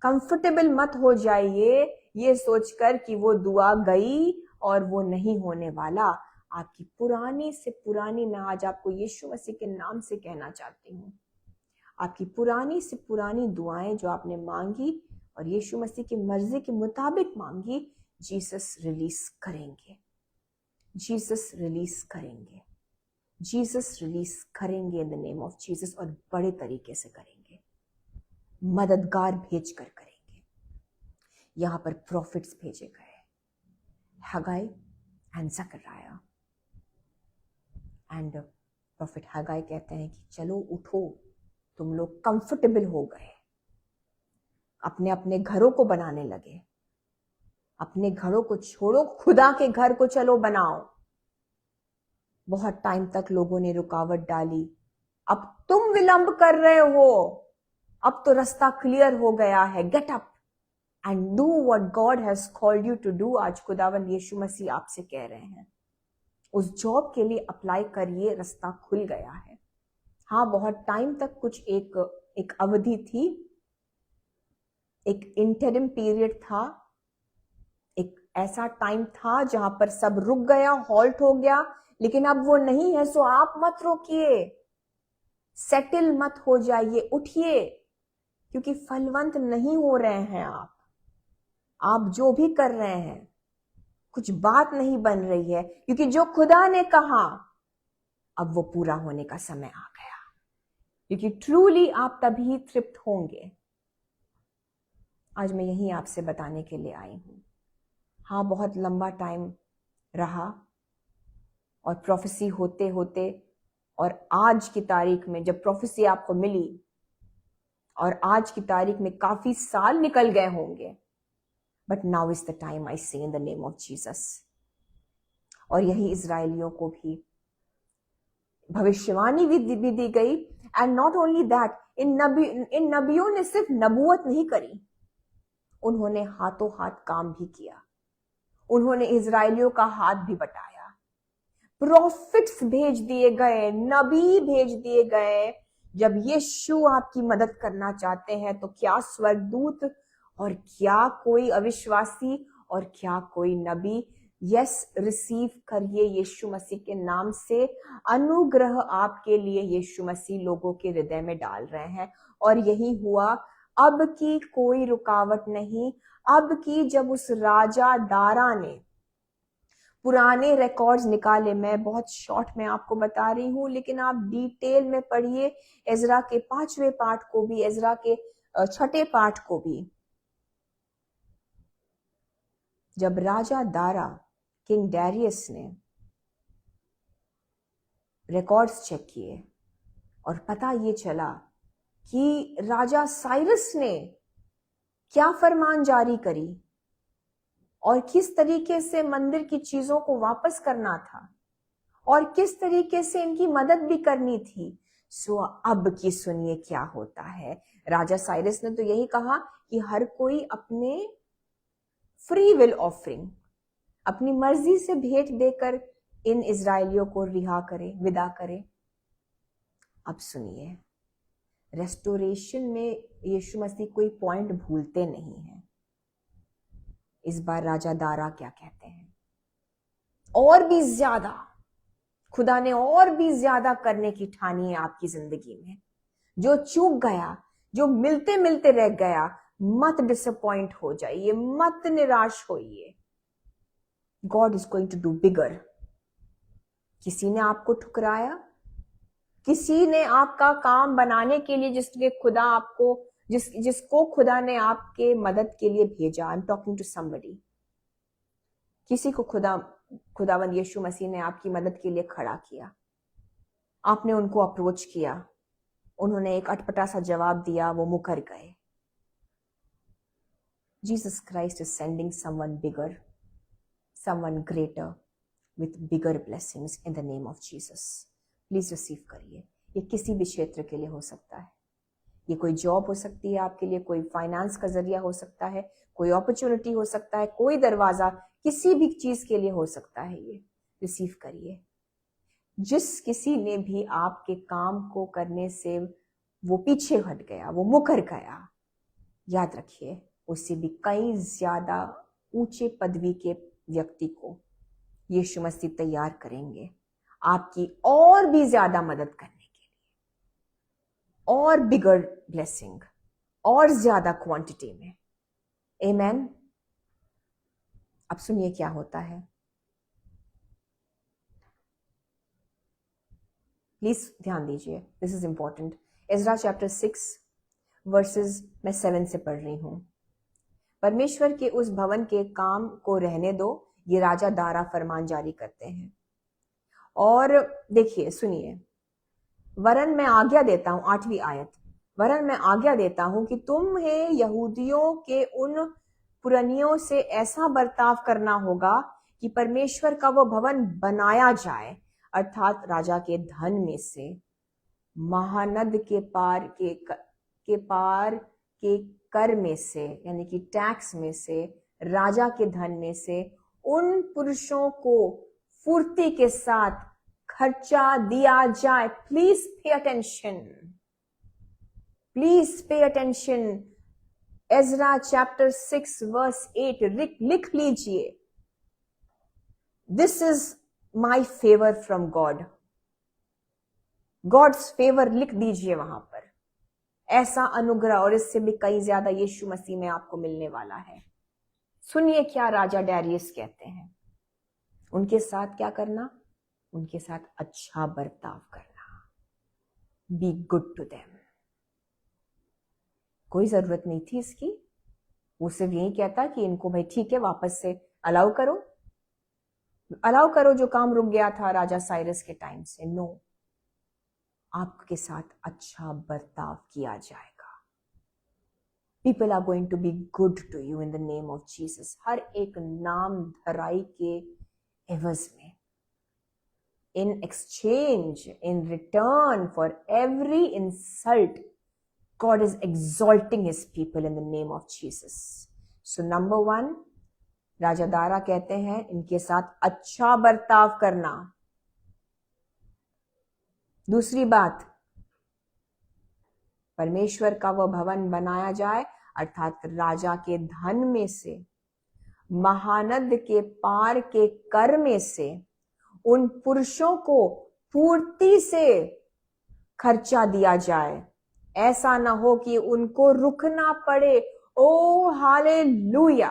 Comfortable मत हो जाइए ये सोचकर कि वो दुआ गई और वो नहीं होने वाला। आपकी पुरानी से पुरानी, मैं आज आपको यीशु मसीह के नाम से कहना चाहती हूँ, आपकी पुरानी से पुरानी दुआएं जो आपने मांगी और यीशु मसीह की मर्जी के मुताबिक मांगी, जीसस रिलीज करेंगे, जीसस रिलीज करेंगे, जीसस रिलीज करेंगे इन द नेम ऑफ जीसस, और बड़े तरीके से करेंगे, मददगार भेजकर करेंगे। यहां पर प्रॉफिट्स भेजे गए, हगाई एंड जकरिया, एंड प्रॉफिट हगाई कहते हैं कि चलो उठो, तुम लोग कंफर्टेबल हो गए, अपने अपने घरों को बनाने लगे, अपने घरों को छोड़ो, खुदा के घर को चलो बनाओ। बहुत टाइम तक लोगों ने रुकावट डाली, अब तुम विलंब कर रहे हो, अब तो रास्ता क्लियर हो गया है। Get up and do what God has called you to do. आज खुदावंद यीशु मसीह आपसे कह रहे हैं, उस जॉब के लिए अप्लाई करिए, रास्ता खुल गया है। हाँ, बहुत टाइम तक कुछ एक अवधि थी, एक इंटरिम पीरियड था, एक ऐसा टाइम था जहां पर सब रुक गया, हॉल्ट हो गया, लेकिन अब वो नहीं है। सो आप मत रोकिए, सेटल मत हो जाइए, उठिए, क्योंकि फलवंत नहीं हो रहे हैं आप जो भी कर रहे हैं, कुछ बात नहीं बन रही है, क्योंकि जो खुदा ने कहा अब वो पूरा होने का समय आ गया, क्योंकि ट्रूली आप तभी तृप्त होंगे। आज मैं यही आपसे बताने के लिए आई हूं। हाँ, बहुत लंबा टाइम रहा और प्रोफेसी होते होते, और आज की तारीख में जब प्रोफेसी आपको मिली, और आज की तारीख में काफी साल निकल गए होंगे, but now is the time I say in the name of Jesus. और यही इजराइलियों को भी भविष्यवाणी भी दी गई, एंड नॉट ओनली दैट, इन नबियों ने सिर्फ नबूवत नहीं करी, उन्होंने हाथों हाथ काम भी किया, उन्होंने इजराइलियों का हाथ भी बटाया, प्रॉफिट्स भेज दिए गए, नबी भेज दिए गए। जब यीशु आपकी मदद करना चाहते हैं तो क्या स्वर्गदूत और क्या कोई अविश्वासी और क्या कोई नबी। यस, रिसीव करिए यीशु मसीह के नाम से अनुग्रह आपके लिए यीशु मसीह लोगों के हृदय में डाल रहे हैं, और यही हुआ। अब की कोई रुकावट नहीं। अब की जब उस राजा दारा ने पुराने रिकॉर्ड्स निकाले, मैं बहुत शॉर्ट में आपको बता रही हूं, लेकिन आप डिटेल में पढ़िए एजरा के 5वें पाठ को भी, एजरा के 6ठे पाठ को भी। जब राजा दारा, किंग डैरियस ने रिकॉर्ड्स चेक किए और पता ये चला कि राजा साइरस ने क्या फरमान जारी करी और किस तरीके से मंदिर की चीजों को वापस करना था और किस तरीके से इनकी मदद भी करनी थी। सो अब की सुनिए क्या होता है। राजा साइरस ने तो यही कहा कि हर कोई अपने फ्री विल ऑफरिंग, अपनी मर्जी से भेंट देकर इन इजराइलियों को रिहा करे, विदा करे। अब सुनिए, रेस्टोरेशन में यीशु मसीह कोई पॉइंट भूलते नहीं है। इस बार राजा दारा क्या कहते हैं, और भी ज्यादा खुदा ने और भी ज्यादा करने की ठानी है आपकी जिंदगी में। जो चूक गया, जो मिलते मिलते रह गया, मत डिसअपॉइंट हो जाइए, मत निराश होइए। God is going to do bigger. किसी ने आपको ठुकराया, किसी ने आपका काम बनाने के लिए जिसको खुदा ने आपके मदद के लिए भेजा। I am talking to somebody. किसी को खुदावंद यीशु मसीह ने आपकी मदद के लिए खड़ा किया। आपने उनको अप्रोच किया, उन्होंने एक अटपटा सा जवाब दिया, वो मुकर गए। Jesus Christ is sending someone bigger, someone greater with bigger blessings in the name of Jesus. Please receive करिए। ये किसी भी क्षेत्र के लिए हो सकता है। ये कोई जॉब हो सकती है आपके लिए, कोई फाइनेंस का जरिया हो सकता है, कोई अपॉर्चुनिटी हो सकता है, कोई दरवाजा, किसी भी चीज के लिए हो सकता है। ये रिसीव करिए। जिस किसी ने भी आपके काम को करने से वो पीछे हट गया, वो मुकर गया, याद रखिए उससे भी कई ज्यादा ऊंचे पदवी के व्यक्ति को यीशु मसीह तैयार करेंगे आपकी और भी ज्यादा मदद करने के लिए, और बिगर ब्लेसिंग, और ज्यादा क्वांटिटी में। आमेन। अब सुनिए क्या होता है। प्लीज ध्यान दीजिए, this is important. Ezra chapter 6 verses मैं 7 से पढ़ रही हूं। परमेश्वर के उस भवन के काम को रहने दो, ये राजा दारा फरमान जारी करते हैं। और देखिए, सुनिए, वरन मैं आज्ञा देता हूं, 8वीं आयत, वरन मैं आज्ञा देता हूं कि तुम्हें यहूदियों के उन पुरनियों से ऐसा बर्ताव करना होगा कि परमेश्वर का वो भवन बनाया जाए, अर्थात राजा के धन में से, महानद के पार के कर में से, यानी कि टैक्स में से, राजा के धन में से उन पुरुषों को फुर्ती के साथ खर्चा दिया जाए। Please pay attention, please pay attention. Ezra chapter 6 verse 8 लिख लीजिए। This is my favour from God. God's favour लिख दीजिए वहां पर। ऐसा अनुग्रह और इससे भी कई ज्यादा यीशु मसीह में आपको मिलने वाला है। सुनिए क्या राजा डैरियस कहते हैं। उनके साथ क्या करना? उनके साथ अच्छा बर्ताव करना। Be good to them. कोई जरूरत नहीं थी इसकी। वो सिर्फ यही कहता कि इनको भाई ठीक है, वापस से अलाउ करो जो काम रुक गया था राजा साइरस के टाइम से। नो, आपके साथ अच्छा बर्ताव किया जाएगा। People are going to be good to you in the name of Jesus. हर एक नाम धराई के एवज में, in exchange, in return for every insult, God is exalting his people in the name of Jesus. So number 1, राजा दारा कहते हैं इनके साथ अच्छा बर्ताव करना। दूसरी बात, परमेश्वर का वह भवन बनाया जाए, अर्थात राजा के धन में से, महानद के पार के कर में से उन पुरुषों को पूर्ति से खर्चा दिया जाए। ऐसा ना हो कि उनको रुकना पड़े। ओ हालेलुया।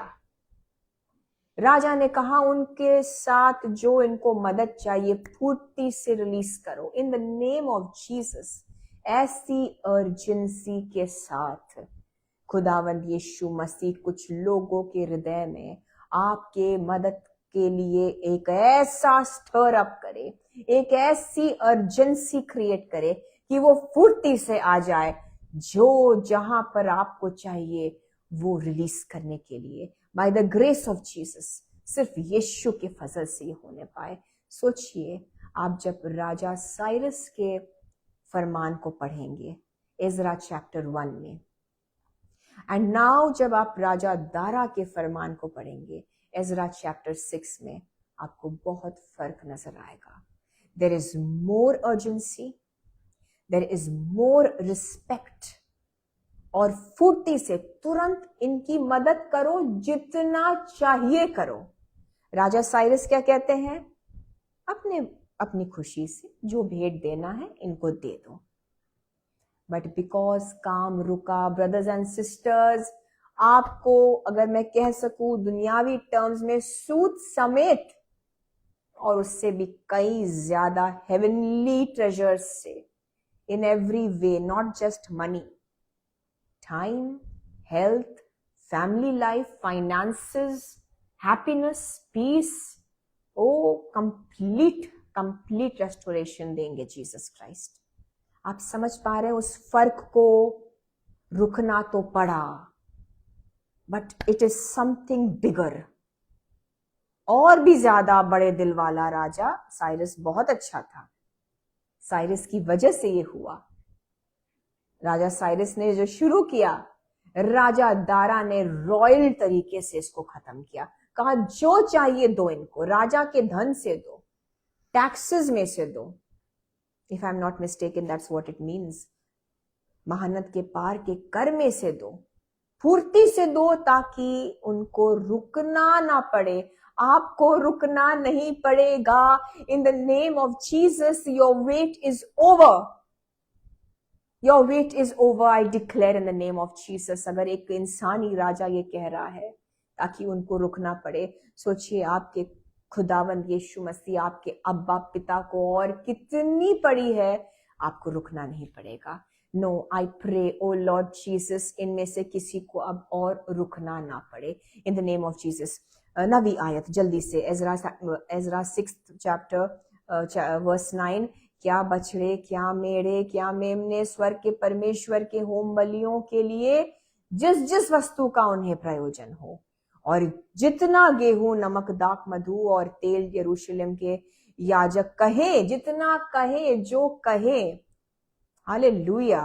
राजा ने कहा उनके साथ जो इनको मदद चाहिए पूर्ति से रिलीज करो इन द नेम ऑफ जीसस। ऐसी अर्जेंसी के साथ खुदावंद यीशु मसीह कुछ लोगों के हृदय में आपके मदद के लिए एक ऐसा स्टर अप करे, एक ऐसी अर्जेंसी क्रिएट करे कि वो फुर्ती से आ जाए, जो जहां पर आपको चाहिए वो रिलीज करने के लिए। By the grace of Jesus, सिर्फ यीशु के फजल से ये होने पाए। सोचिए, आप जब राजा साइरस के फरमान को पढ़ेंगे इज़रा चैप्टर 1 में, एंड नाउ जब आप राजा दारा के फरमान को पढ़ेंगे इज़रा चैप्टर 6 में, आपको बहुत फर्क नजर आएगा। There is more urgency, there is more respect, और फुर्ती से तुरंत इनकी मदद करो, जितना चाहिए करो। राजा साइरस क्या कहते हैं? अपने अपनी खुशी से जो भेंट देना है इनको दे दो। बट बिकॉज काम रुका, ब्रदर्स एंड सिस्टर्स, आपको अगर मैं कह सकूं दुनियावी टर्म्स में सूद समेत और उससे भी कई ज्यादा हेवनली ट्रेजर्स से, in every way, not just money, time, health, family life, finances, happiness, peace, oh complete restoration देंगे जीसस क्राइस्ट। आप समझ पा रहे हैं उस फर्क को? रुकना तो पड़ा, but it is something bigger. और भी ज्यादा बड़े दिल वाला राजा साइरस बहुत अच्छा था। साइरस की वजह से ये हुआ। राजा साइरस ने जो शुरू किया, राजा दारा ने रॉयल तरीके से इसको खत्म किया। कहा जो चाहिए दो इनको, राजा के धन से दो, टैक्सेस में से दो। If I am not mistaken that's what it means. महानत के पार के कर में से दो, फुर्ती से दो, ताकि उनको रुकना ना पड़े। आपको रुकना नहीं पड़ेगा। इन the name of Jesus your weight is over. Your weight is over, I declare in the name of Jesus. अगर एक इंसानी राजा ये कह रहा है ताकि उनको रुकना पड़े, सोचिए आपके खुदावंद यीशु मसीह आपके अब्बा पिता को और कितनी पड़ी है, आपको रुकना नहीं पड़ेगा। No, I pray O Lord Jesus, इनमें से किसी को अब और रुकना ना पड़े, in the name of Jesus. नवी आयत जल्दी से, एजरा 6th चैप्टर वर्स 9। क्या बछड़े, क्या मेढ़े, क्या मेमने स्वर्ग के परमेश्वर के होम बलियों के लिए जिस जिस वस्तु का उन्हें प्रयोजन हो, और जितना गेहूं, नमक, दाख, मधु और तेल यरूशलेम के याजक कहे, जितना कहे, जो कहे, हालेलुया,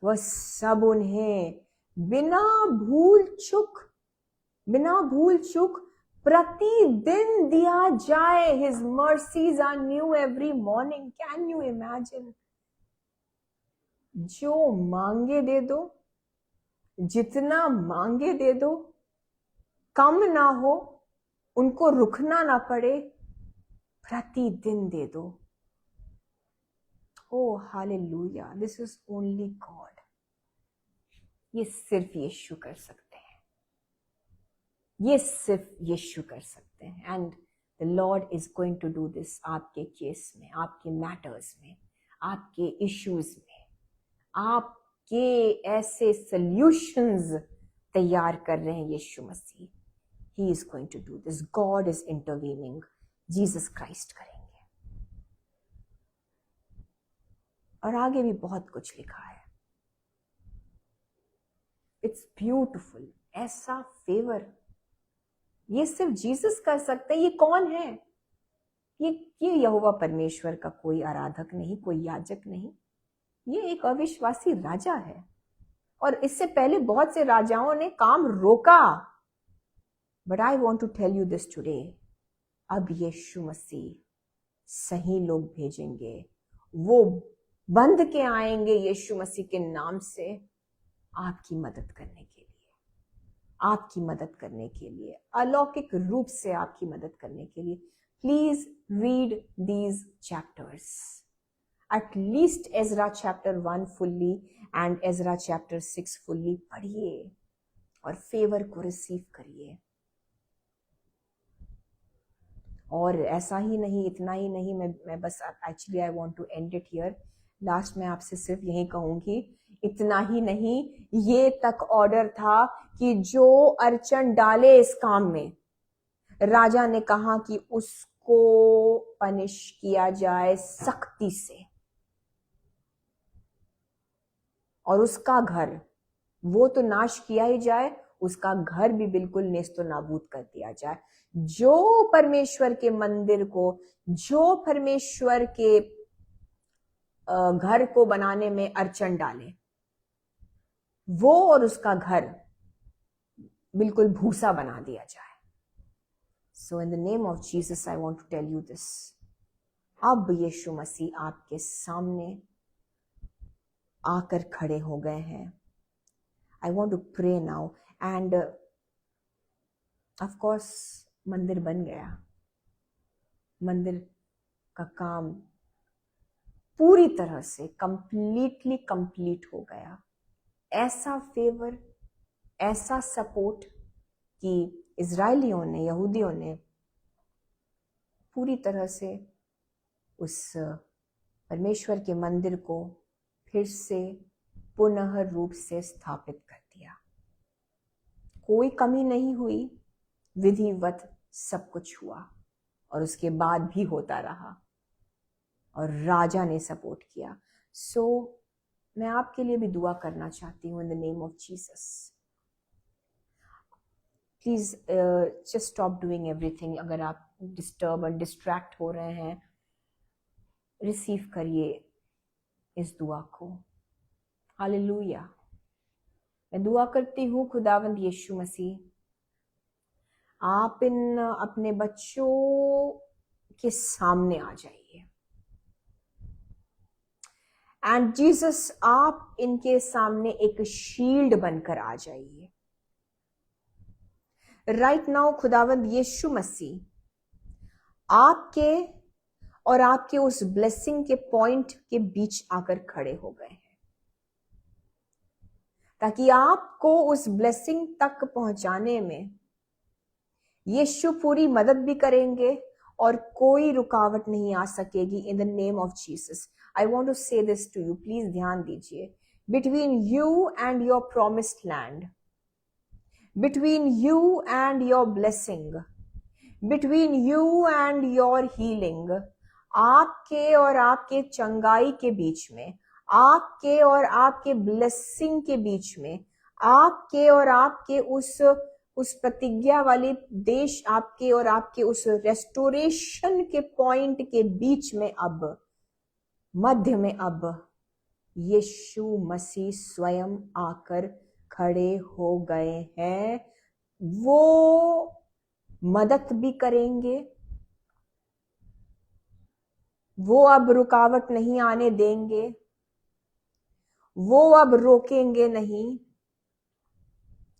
वह सब उन्हें बिना भूल चूक प्रतिदिन दिया जाए। His mercies are new every morning. Can you imagine? जो मांगे दे दो, जितना मांगे दे दो, कम ना हो, उनको रुकना ना पड़े, प्रतिदिन दे दो। O hallelujah, this is only God. ये सिर्फ यीशु कर सकते हैं, ये सिर्फ यीशु कर सकते हैं। And the Lord is going to do this आपके केस में, आपके मैटर्स में, आपके इश्यूज में। आपके ऐसे सॉल्यूशंस तैयार कर रहे हैं यीशु मसीह। He is going to do this. God is intervening. Jesus Christ करेंगे। और आगे भी बहुत कुछ लिखा है। It's beautiful. ऐसा फेवर ये सिर्फ जीसस कर सकते हैं। ये कौन है? ये यहोवा परमेश्वर का कोई आराधक नहीं, कोई याजक नहीं। ये एक अविश्वासी राजा है। और इससे पहले बहुत से राजाओं ने काम रोका। But I want to tell you this today. अब यीशु मसीह सही लोग भेजेंगे, वो बंध के आएंगे यीशु मसीह के नाम से आपकी मदद करने के लिए, आपकी मदद करने के लिए, अलौकिक रूप से आपकी मदद करने के लिए। Please read these chapters. At least Ezra chapter 1 fully and Ezra chapter 6 fully पढ़िए और फेवर को रिसीव करिए। और ऐसा ही नहीं, इतना ही नहीं, मैं बस actually I want to end it here. Last में आपसे सिर्फ यही कहूंगी, इतना ही नहीं, ये तक ऑर्डर था कि जो अर्चन डाले इस काम में, राजा ने कहा कि उसको पनिश किया जाए सख्ती से, और उसका घर, वो तो नाश किया ही जाए, उसका घर भी बिल्कुल नेस्तो नाबूद कर दिया जाए। जो परमेश्वर के मंदिर को, जो परमेश्वर के घर को बनाने में अर्चन डाले, वो और उसका घर बिल्कुल भूसा बना दिया जाए। So in the name of Jesus I want to tell you this. अब यीशु मसीह आपके सामने आकर खड़े हो गए हैं। I want to pray now and of course मंदिर बन गया, मंदिर का काम पूरी तरह से कंप्लीटली कंप्लीट हो गया। ऐसा फेवर, ऐसा सपोर्ट कि इजरायलियों ने, यहूदियों ने पूरी तरह से उस परमेश्वर के मंदिर को फिर से पुनः रूप से स्थापित कर दिया। कोई कमी नहीं हुई, विधिवत सब कुछ हुआ और उसके बाद भी होता रहा और राजा ने सपोर्ट किया। सो मैं आपके लिए भी दुआ करना चाहती हूँ in the name of Jesus. Please just stop doing everything. अगर आप डिस्टर्ब और डिस्ट्रैक्ट हो रहे हैं, रिसीव करिए इस दुआ को। हालेलुया। मैं दुआ करती हूँ खुदावंद यीशु मसीह, आप इन अपने बच्चों के सामने आ जाइए। एंड जीसस, आप इनके सामने एक शील्ड बनकर आ जाइए राइट नाउ। खुदावंद यीशु मसीह, आपके और आपके उस ब्लेसिंग के पॉइंट के बीच आकर खड़े हो गए हैं, ताकि आपको उस ब्लेसिंग तक पहुंचाने में यीशु पूरी मदद भी करेंगे और कोई रुकावट नहीं आ सकेगी। In the name of Jesus I want to say this to you, please ध्यान दीजिए। Between you and your promised land, between you and your blessing, between you and your healing, आपके और आपके चंगाई के बीच में, आपके और आपके ब्लेसिंग के बीच में, आपके और आपके उस प्रतिज्ञा वाले देश, आपके और आपके उस रेस्टोरेशन के पॉइंट के बीच में, अब मध्य में अब यीशु मसीह स्वयं आकर खड़े हो गए हैं। वो मदद भी करेंगे, वो अब रुकावट नहीं आने देंगे, वो अब रोकेंगे नहीं,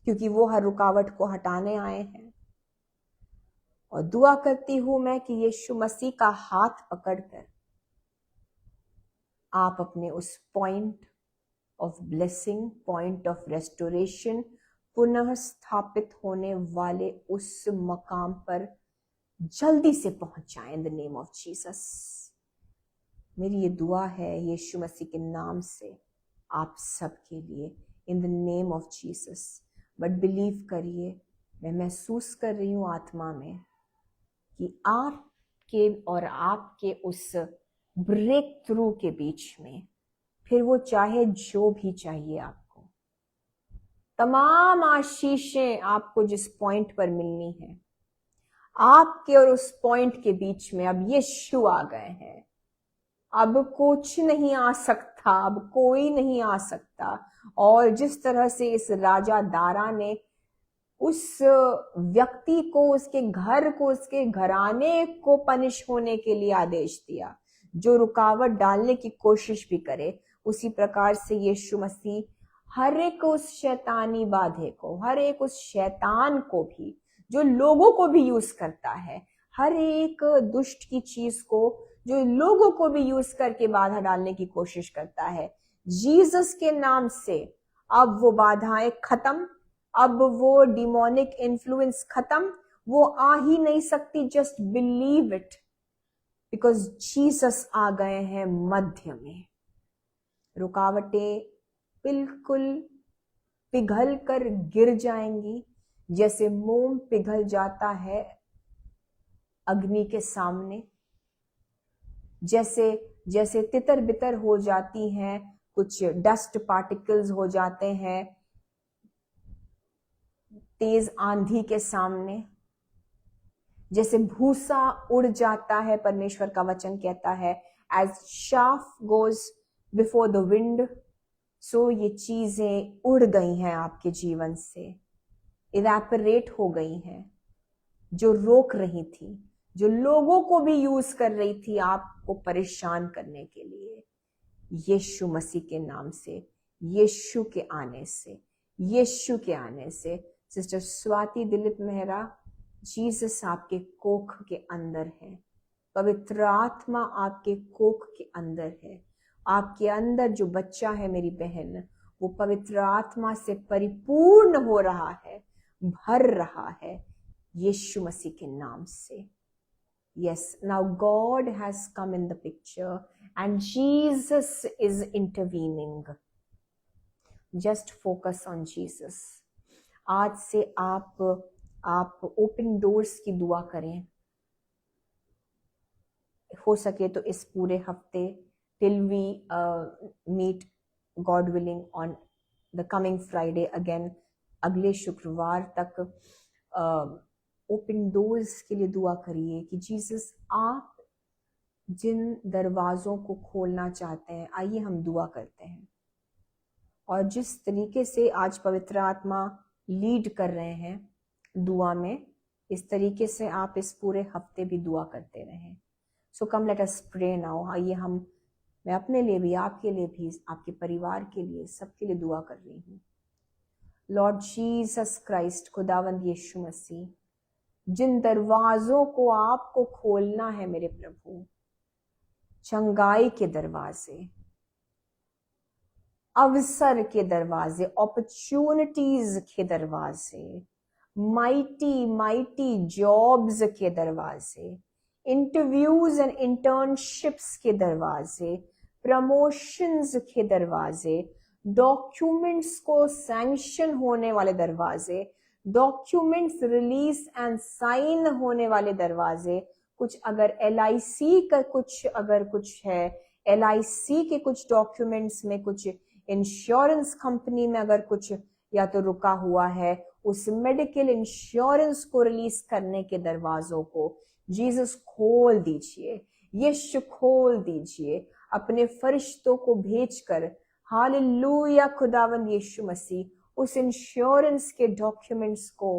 क्योंकि वो हर रुकावट को हटाने आए हैं। और दुआ करती हूं मैं कि यीशु मसीह का हाथ पकड़कर आप अपने उस point of blessing, point of restoration, पुनः स्थापित होने वाले उस मकाम पर जल्दी से पहुंच जाएं इन द नेम ऑफ जीसस। मेरी ये दुआ है यीशु मसीह के नाम से आप सबके लिए, in the name of Jesus. But believe करिए, मैं महसूस कर रही हूं आत्मा में कि आपके और आपके उस ब्रेक थ्रू के बीच में, फिर वो चाहे जो भी चाहिए आपको, तमाम आशीषें आपको जिस पॉइंट पर मिलनी है, आपके और उस पॉइंट के बीच में अब यीशु आ गए हैं। अब कुछ नहीं आ सकता, अब कोई नहीं आ सकता। और जिस तरह से इस राजा दारा ने उस व्यक्ति को, उसके घर को, उसके घराने को पनिश होने के लिए आदेश दिया, जो रुकावट डालने की कोशिश भी करे, उसी प्रकार से यीशु मसीह हर एक उस शैतानी बाधे को, हर एक उस शैतान को भी, जो लोगों को भी यूज करता है, हर एक दुष्ट की चीज को जो लोगों को भी यूज करके बाधा डालने की कोशिश करता है, जीसस के नाम से अब वो बाधाएं खत्म, अब वो डिमोनिक इन्फ्लुएंस खत्म, वो आ ही नहीं सकती। Just believe it, because Jesus आ गए हैं मध्य में। रुकावटें बिल्कुल पिघल कर गिर जाएंगी, जैसे मोम पिघल जाता है अग्नि के सामने, जैसे जैसे तितर बितर हो जाती हैं, कुछ डस्ट पार्टिकल्स हो जाते हैं तेज आंधी के सामने, जैसे भूसा उड़ जाता है। परमेश्वर का वचन कहता है, as chaff goes before the wind, so ये चीजें उड़ गई हैं आपके जीवन से, इवेपोरेट हो गई हैं, जो रोक रही थी, जो लोगों को भी यूज कर रही थी आपको परेशान करने के लिए। यीशु मसीह के नाम से, यीशु के आने से, यीशु के आने से, सिस्टर स्वाति दिलीप मेहरा, जीसस आपके कोख के अंदर है। पवित्र आत्मा आपके कोख के अंदर है। आपके अंदर जो बच्चा है मेरी बहन, वो पवित्र आत्मा से परिपूर्ण हो रहा है, भर रहा है, यीशु मसीह के नाम से। Yes, now God has come in the picture and Jesus is intervening. Just focus on Jesus. आज से आप ओपन डोर्स की दुआ करें। हो सके तो इस पूरे हफ्ते till we meet God willing on the coming Friday again, अगले शुक्रवार तक ओपन डोर्स के लिए दुआ करिए कि जीसस आप जिन दरवाज़ों को खोलना चाहते हैं, आइए हम दुआ करते हैं। और जिस तरीके से आज पवित्र आत्मा लीड कर रहे हैं दुआ में, इस तरीके से आप इस पूरे हफ्ते भी दुआ करते रहें। सो कम लेट अस प्रे नाउ। आइए मैं अपने लिए भी, आपके लिए भी, आपके परिवार के लिए, सबके लिए दुआ कर रही हूँ। लॉर्ड जीसस क्राइस्ट, खुदावंद यीशु मसीह, जिन दरवाजों को आपको खोलना है मेरे प्रभु, चंगाई के दरवाजे, अवसर के दरवाजे, अपॉर्चुनिटीज के दरवाजे, माइटी जॉब्स के दरवाजे, इंटरव्यूज एंड इंटर्नशिप्स के दरवाजे, प्रमोशंस के दरवाजे, डॉक्यूमेंट्स को सैंक्शन होने वाले दरवाजे, डॉक्यूमेंट्स रिलीज एंड साइन होने वाले दरवाजे, कुछ अगर LIC का कुछ है, LIC के कुछ डॉक्यूमेंट्स में, कुछ इंश्योरेंस कंपनी में अगर कुछ या तो रुका हुआ है, उस मेडिकल इंश्योरेंस को रिलीज करने के दरवाजों को जीसस खोल दीजिए, यीशु खोल दीजिए, अपने फरिश्तों को भेजकर। हालेलुया खुदावंद यीशु मसीह, उस इंश्योरेंस के डॉक्यूमेंट्स को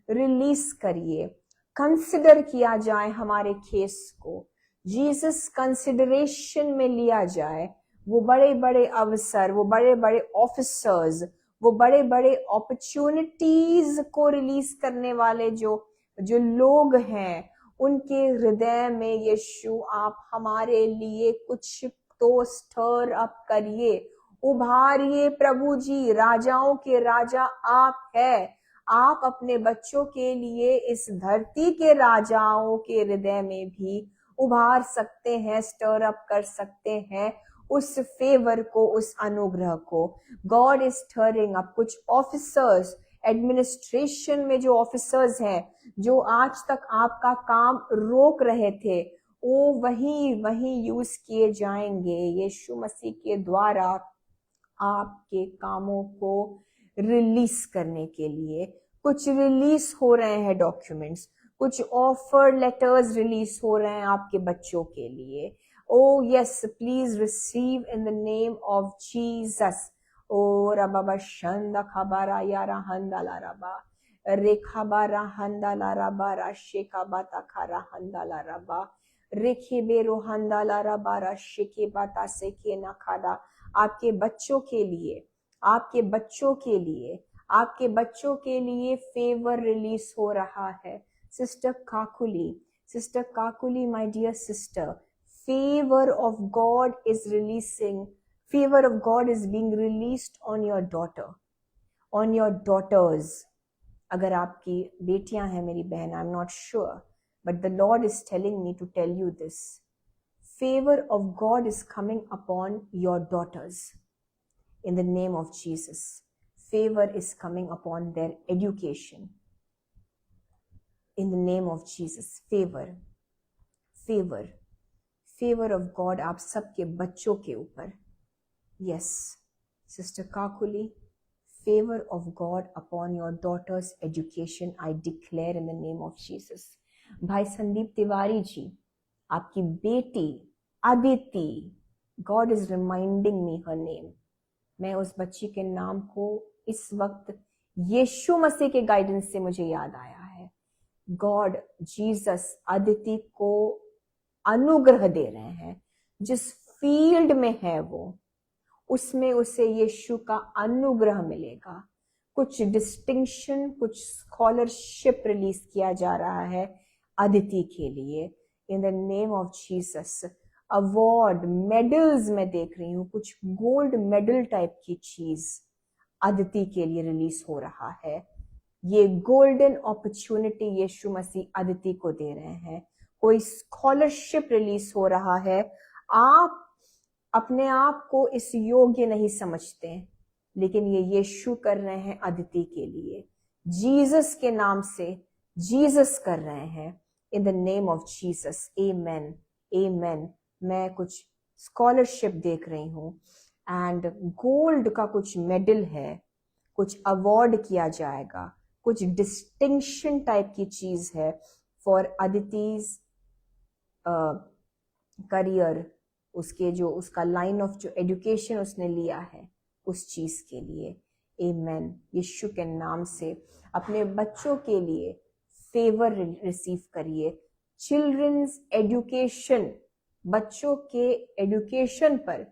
रिलीज करिए, कंसिडर किया जाए हमारे केस को, जीसस कंसिडरेशन में लिया जाए। वो बड़े बड़े अवसर, वो बड़े बड़े ऑफिसर्स, वो बड़े बड़े अपॉर्चुनिटीज को रिलीज करने वाले जो लोग हैं, उनके हृदय में यीशु आप हमारे लिए कुछ तो स्टर अप करिए, उभारिए प्रभु जी। राजाओं के राजा आप है। आप अपने बच्चों के लिए इस धरती के राजाओं के हृदय में भी उभार सकते हैं, स्टर अप कर सकते हैं उस फेवर को, उस अनुग्रह को। गॉड इज स्टरिंग अप कुछ ऑफिसर्स, एडमिनिस्ट्रेशन में जो ऑफिसर्स हैं, जो आज तक आपका काम रोक रहे थे, वो वही यूज किए जाएंगे यीशु मसीह के द्वारा आपके कामों को रिलीज करने के लिए। कुछ रिलीज हो रहे हैं डॉक्यूमेंट्स, कुछ ऑफर लेटर्स रिलीज हो रहे हैं आपके बच्चों के लिए। Oh yes, please receive in the name of Jesus. Oh rababa shanda khabara yara handala raba rekhabara handala raba rasheka bata khara handala raba rekhebero handala raba rasheke bata seke na khada। आपके बच्चों के लिए, आपके बच्चों के लिए, आपके बच्चों के लिए फेवर रिलीज हो रहा है। Sister Kakuli, my dear sister, favor of God is releasing, favor of God is being released on your daughter, on your daughters। अगर आपकी बेटियां हैं मेरी बहन, I'm not sure, but the Lord is telling me to tell you this. Favor of God is coming upon your daughters in the name of Jesus. Favor is coming upon their education in the name of Jesus. Favor of God आप सबके बच्चों के ऊपर। Yes, Sister Kakuli, favor of God upon your daughter's education, I declare in the name of Jesus. भाई संदीप तिवारी जी, आपकी बेटी Aditi, God is reminding me her name. मैं उस बच्ची के नाम को इस वक्त यीशु मसीह के गाइडेंस से मुझे याद आया है। गॉड जीसस अदिति को अनुग्रह दे रहे हैं। जिस फील्ड में है वो, उसमें उसे यीशु का अनुग्रह मिलेगा। कुछ डिस्टिंक्शन, कुछ स्कॉलरशिप रिलीज किया जा रहा है अदिति के लिए। In the name of Jesus. Award, medals मैं देख रही हूँ, कुछ गोल्ड मेडल टाइप की चीज अदिति के लिए रिलीज हो रहा है। ये गोल्डन अपॉर्चुनिटी यीशु मसीह अदिति को दे रहे हैं। कोई स्कॉलरशिप रिलीज हो रहा है। आप अपने आप को इस योग्य नहीं समझते, लेकिन ये यीशु कर रहे हैं अदिति के लिए। जीसस के नाम से जीसस कर रहे हैं। In the name of Jesus, amen, amen. मैं कुछ स्कॉलरशिप देख रही हूँ एंड गोल्ड का कुछ मेडल है, कुछ अवार्ड किया जाएगा, कुछ डिस्टिंक्शन टाइप की चीज है फॉर अदितिज करियर। उसके जो उसका लाइन ऑफ जो एजुकेशन उसने लिया है उस चीज के लिए। आमेन। यीशु के नाम से अपने बच्चों के लिए फेवर रिसीव करिए। चिल्ड्रंस एजुकेशन, बच्चों के एजुकेशन पर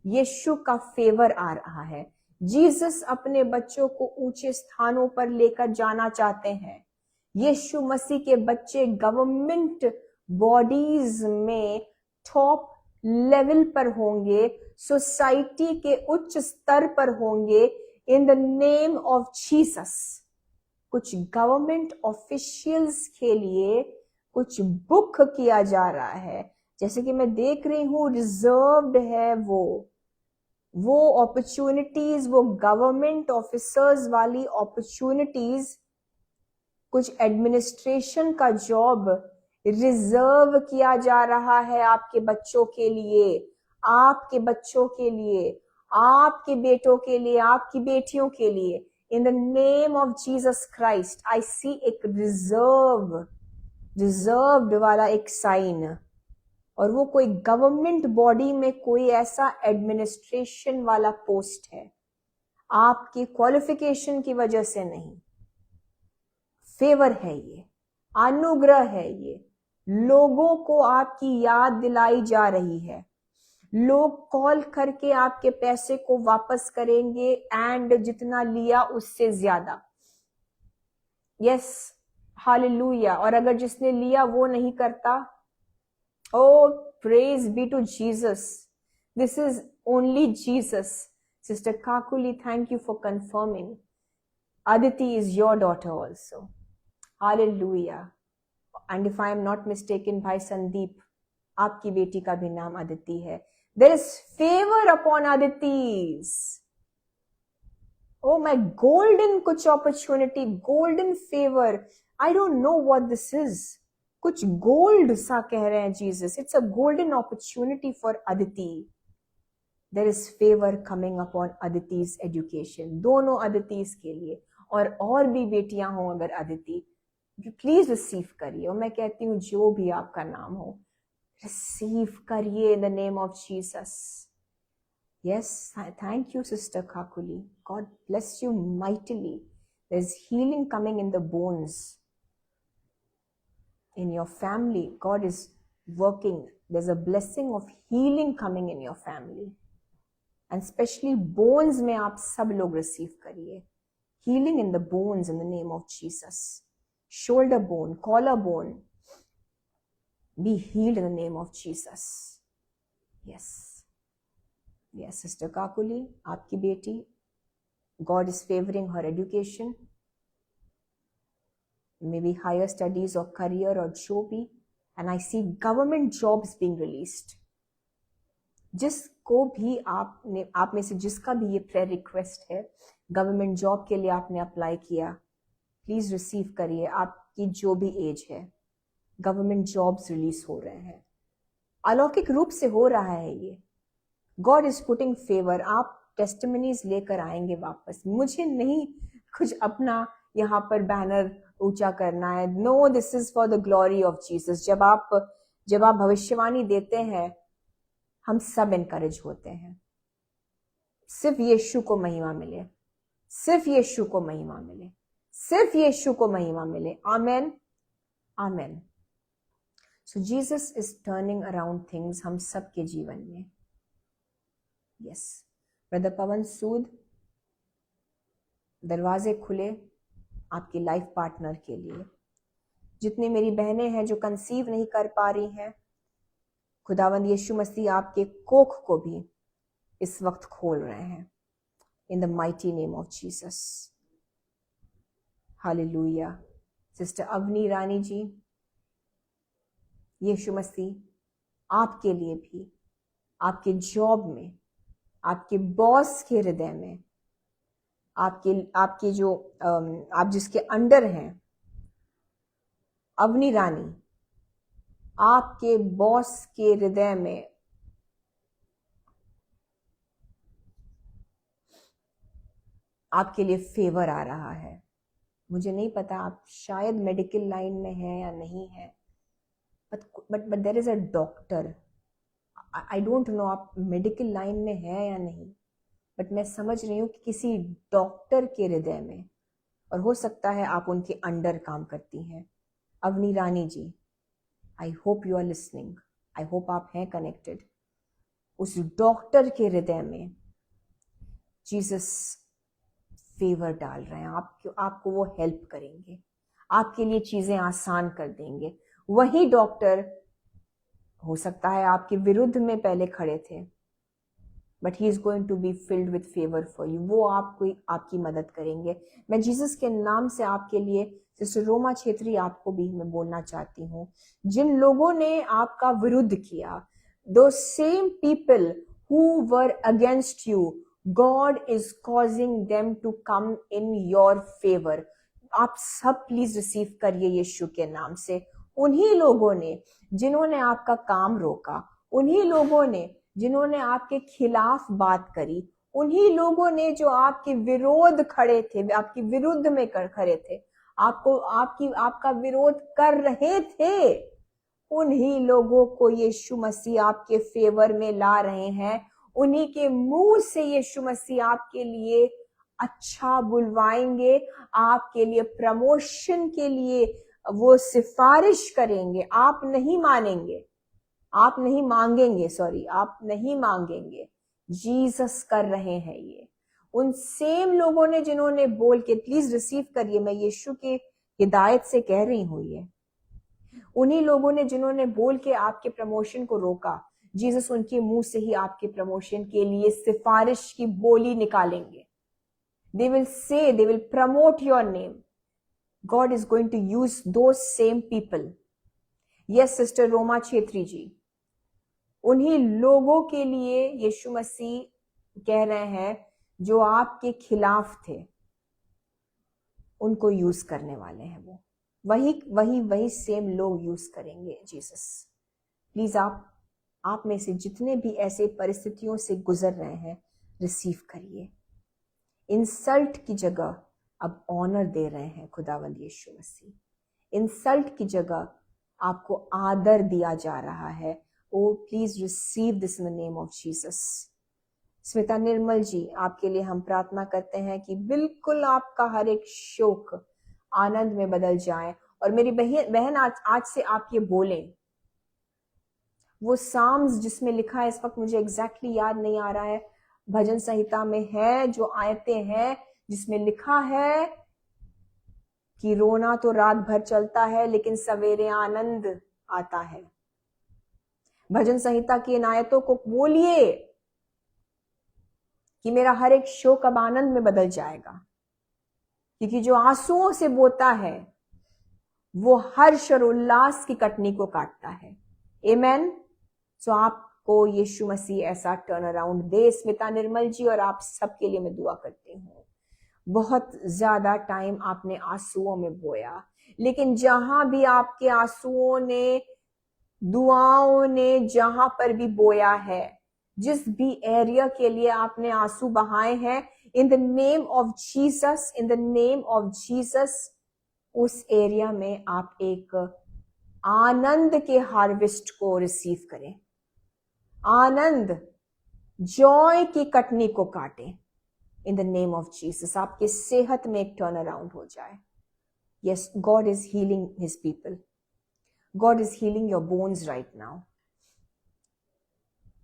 यीशु का फेवर आ रहा है। जीसस अपने बच्चों को ऊंचे स्थानों पर लेकर जाना चाहते हैं। यीशु मसीह के बच्चे गवर्नमेंट बॉडीज में टॉप लेवल पर होंगे, सोसाइटी के उच्च स्तर पर होंगे इन द नेम ऑफ जीसस। कुछ गवर्नमेंट ऑफिशियल्स के लिए कुछ बुक किया जा रहा है, जैसे कि मैं देख रही हूं रिजर्व्ड है वो अपॉर्चुनिटीज, वो गवर्नमेंट ऑफिसर्स वाली अपॉर्चुनिटीज, कुछ एडमिनिस्ट्रेशन का जॉब रिजर्व किया जा रहा है आपके बच्चों के लिए, आपके बच्चों के लिए, आपके बेटों के लिए, आपकी बेटियों के लिए। In the name of Jesus Christ I see एक रिजर्व्ड वाला एक साइन, और वो कोई गवर्नमेंट बॉडी में कोई ऐसा एडमिनिस्ट्रेशन वाला पोस्ट है। आपकी क्वालिफिकेशन की वजह से नहीं, फेवर है ये, अनुग्रह है ये। लोगों को आपकी याद दिलाई जा रही है। लोग कॉल करके आपके पैसे को वापस करेंगे एंड जितना लिया उससे ज्यादा। Yes, hallelujah. और अगर जिसने लिया वो नहीं करता, oh praise be to Jesus, this is only Jesus. Sister Kakuli, thank you for confirming. Aditi is your daughter also. Hallelujah. And if I am not mistaken, Bhai Sandeep, आपकी बेटी का भी नाम अदिति है। There is favor upon Aditis. Oh my, golden कुछ opportunity, golden favor. I don't know what this is. कुछ gold सा कह रहे हैं Jesus. It's a golden opportunity for Aditi. There is favour coming upon Aditi's education, दोनों अदिति's के लिए, और भी बेटियां हों अगर अदिति, प्लीज रिसीव करिए। और मैं कहती हूँ जो भी आपका नाम हो, रिसीव करिए in the name of Jesus. Yes, thank you sister Kakuli, God bless you mightily. There is healing coming in the bones. In your family, God is working. There's a blessing of healing coming in your family. And especially bones में आप सब लोग receive करिए. Healing in the bones in the name of Jesus. Shoulder bone, collar bone, be healed in the name of Jesus. Yes. Yes, Sister Kakuli, आपकी बेटी, God is favoring her education. Maybe higher studies or career or जो भी, and I see government jobs being released. जिसको भी आप में से जिसका भी ये प्रेयर रिक्वेस्ट है, गवर्नमेंट जॉब के लिए आपने अप्लाई किया, प्लीज रिसीव करिए। आपकी जो भी एज है, गवर्नमेंट जॉब्स रिलीज हो रहे हैं, अलौकिक रूप से हो रहा है ये। God is putting favour. आप टेस्टिमनीज लेकर आएंगे वापस। मुझे नहीं कुछ अपना यहाँ पर बैनर ऊंचा करना है। No, this is for the glory of Jesus. जब आप भविष्यवाणी देते हैं, हम सब एनकरेज होते हैं। सिर्फ यीशु को महिमा मिले, सिर्फ यीशु को महिमा मिले, सिर्फ यीशु को महिमा मिले। Amen, amen. So Jesus is turning around things हम सब के जीवन में। यस, ब्रदर पवन सूद, दरवाजे खुले आपकी लाइफ पार्टनर के लिए। जितनी मेरी बहनें हैं जो कंसीव नहीं कर पा रही हैं, खुदावंद यीशु मसीह आपके कोख को भी इस वक्त खोल रहे हैं in the mighty name of Jesus. Hallelujah. Sister Avni Rani ji, यीशु मसीह आपके लिए भी, आपके जॉब में, आपके बॉस के हृदय में, आपके जो आप जिसके अंडर हैं, अवनी रानी, आपके बॉस के हृदय में आपके लिए फेवर आ रहा है। मुझे नहीं पता आप शायद मेडिकल लाइन में हैं या नहीं है, but there is a doctor. I don't know आप मेडिकल लाइन में है या नहीं, बट मैं समझ रही हूँ कि किसी डॉक्टर के हृदय में, और हो सकता है आप उनके अंडर काम करती हैं। Avni Rani ji, I hope you are listening, I hope आप हैं कनेक्टेड। उस डॉक्टर के हृदय में जीसस फेवर डाल रहे हैं। आपको वो हेल्प करेंगे, आपके लिए चीजें आसान कर देंगे। वही डॉक्टर हो सकता है आपके विरुद्ध में पहले खड़े थे, but he is going to be filled with favour for you. वो आपकी मदद करेंगे। मैं जीसस के नाम से आपके लिए, सिस्टर रोमा छेत्री, आपको भी मैं बोलना चाहती हूँ, जिन लोगों ने आपका विरुद्ध किया, दो same people who were against you, God is causing them to come in your favour. आप सब प्लीज रिसीव करिए यीशु के नाम से। उन्हीं लोगों ने जिन्होंने आपका काम रोका, उन्हीं लोगों ने जिन्होंने आपके खिलाफ बात करी, उन्हीं लोगों ने जो आपके विरोध खड़े थे, आपके विरुद्ध में खड़े थे, आपका विरोध कर रहे थे, उन्हीं लोगों को यीशु मसीह आपके फेवर में ला रहे हैं। उन्हीं के मुंह से यीशु मसीह आपके लिए अच्छा बुलवाएंगे, आपके लिए प्रमोशन के लिए वो सिफारिश करेंगे। आप नहीं मांगेंगे, आप नहीं मांगेंगे। जीसस कर रहे हैं ये। उन सेम लोगों ने जिन्होंने बोल के, प्लीज रिसीव करिए, मैं यीशु की हिदायत से कह रही हूं ये, उन्हीं लोगों ने जिन्होंने बोल के आपके प्रमोशन को रोका, जीसस उनके मुंह से ही आपके प्रमोशन के लिए सिफारिश की बोली निकालेंगे। They will promote your name. God is going to use those same people. Yes, Sister Roma Chetri जी, उन्हीं लोगों के लिए यीशु मसीह कह रहे हैं जो आपके खिलाफ थे, उनको यूज करने वाले हैं। वो वही सेम लोग यूज करेंगे जीसस। प्लीज आप में से जितने भी ऐसे परिस्थितियों से गुजर रहे हैं, रिसीव करिए। इंसल्ट की जगह अब ऑनर दे रहे हैं खुदावंद यीशु मसीह। इंसल्ट की जगह आपको आदर दिया जा रहा है। Oh please receive this in the name of Jesus. Smita Nirmal ji, आपके लिए हम प्रार्थना करते हैं कि बिल्कुल आपका हर एक शोक आनंद में बदल जाए। और मेरी बहन आज से आप ये बोलें, वो साम्स जिसमें लिखा है, इस वक्त मुझे एग्जैक्टली याद नहीं आ रहा है, भजन संहिता में है जो आयतें हैं जिसमें लिखा है कि रोना तो रात भर चलता है लेकिन सवेरे आनंद आता है। भजन संहिता की इन आयतों को बोलिए कि मेरा हर एक शोक अब आनंद में बदल जाएगा, क्योंकि जो आंसुओं से बोता है वो हर्ष और उल्लास की कटनी को काटता है। आमेन। सो आपको यीशु मसीह ऐसा टर्न अराउंड दे। स्मिता निर्मल जी और आप सबके लिए मैं दुआ करती हूँ। बहुत ज्यादा टाइम आपने आंसुओं में बोया, लेकिन जहां भी आपके आंसुओं ने, दुआओं ने जहां पर भी बोया है, जिस भी एरिया के लिए आपने आंसू बहाए हैं, in the name of Jesus, in the name of Jesus, उस एरिया में आप एक आनंद के हार्वेस्ट को रिसीव करें। आनंद, जॉय की कटनी को काटें इन द नेम ऑफ जीसस। आपकी सेहत में एक टर्न अराउंड हो जाए। Yes, God is healing his people. God is healing your bones right now.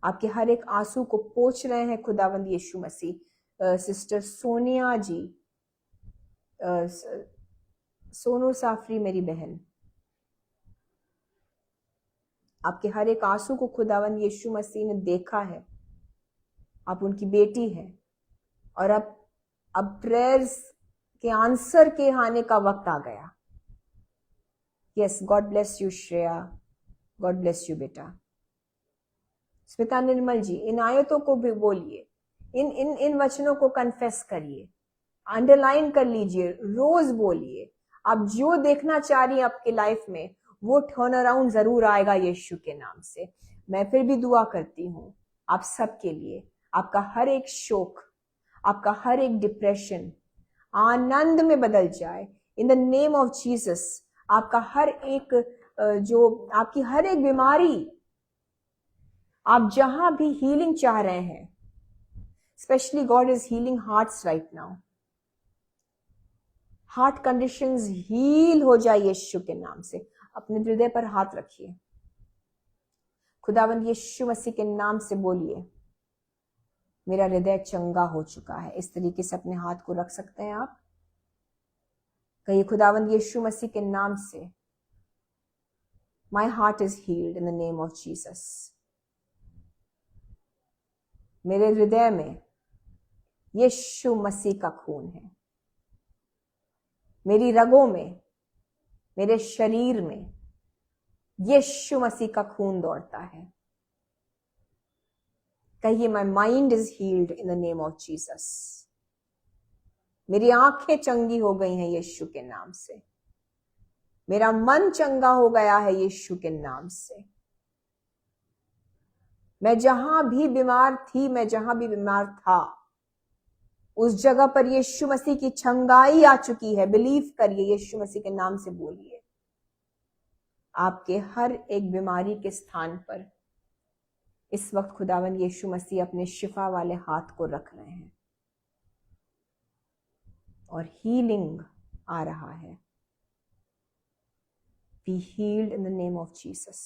आपके हर एक आंसू को पोंछ रहे हैं खुदावंद यीशु मसीह। सिस्टर सोनिया जी, सोनू साफरी मेरी बहन, आपके हर एक आंसू को खुदावंद यीशु मसीह ने देखा है। आप उनकी बेटी है और अब प्रेयर्स के आंसर के आने का वक्त आ गया। Yes, God bless you Shreya, God bless you बेटा। स्मिता निर्मल जी, इन आयतों को भी बोलिए, इन इन इन वचनों को कन्फेस करिए, अंडरलाइन कर लीजिए, रोज बोलिए। आप जो देखना चाह रही हैं आपकी लाइफ में वो टर्न अराउंड जरूर आएगा यीशु के नाम से। मैं फिर भी दुआ करती हूँ आप सबके लिए, आपका हर एक शोक, आपका हर एक डिप्रेशन आनंद में बदल जाए इन द नेम ऑफ जीसस। आपका हर एक जो आपकी हर एक बीमारी, आप जहां भी हीलिंग चाह रहे हैं, specially God is healing hearts right now. Heart conditions heal हो जाए यीशु के नाम से। अपने हृदय पर हाथ रखिए, खुदावंद यीशु मसीह के नाम से बोलिए, मेरा हृदय चंगा हो चुका है। इस तरीके से अपने हाथ को रख सकते हैं आप। कहिए, खुदावंद यीशु मसीह के नाम से, my heart is heeled in the name of Jesus. मेरे हृदय में यीशु मसीह का खून है। मेरी रगों में, मेरे शरीर में यीशु मसीह का खून दौड़ता है। कहिए, my mind is heeled in the name of Jesus. मेरी आंखें चंगी हो गई हैं यीशु के नाम से। मेरा मन चंगा हो गया है यीशु के नाम से। मैं जहां भी बीमार थी, मैं जहां भी बीमार था, उस जगह पर यीशु मसीह की चंगाई आ चुकी है। बिलीव करिए, यीशु मसीह के नाम से बोलिए। आपके हर एक बीमारी के स्थान पर इस वक्त खुदावन यीशु मसीह अपने शिफा वाले हाथ को रख रहे हैं और हीलिंग आ रहा है। Be healed in the name of Jesus.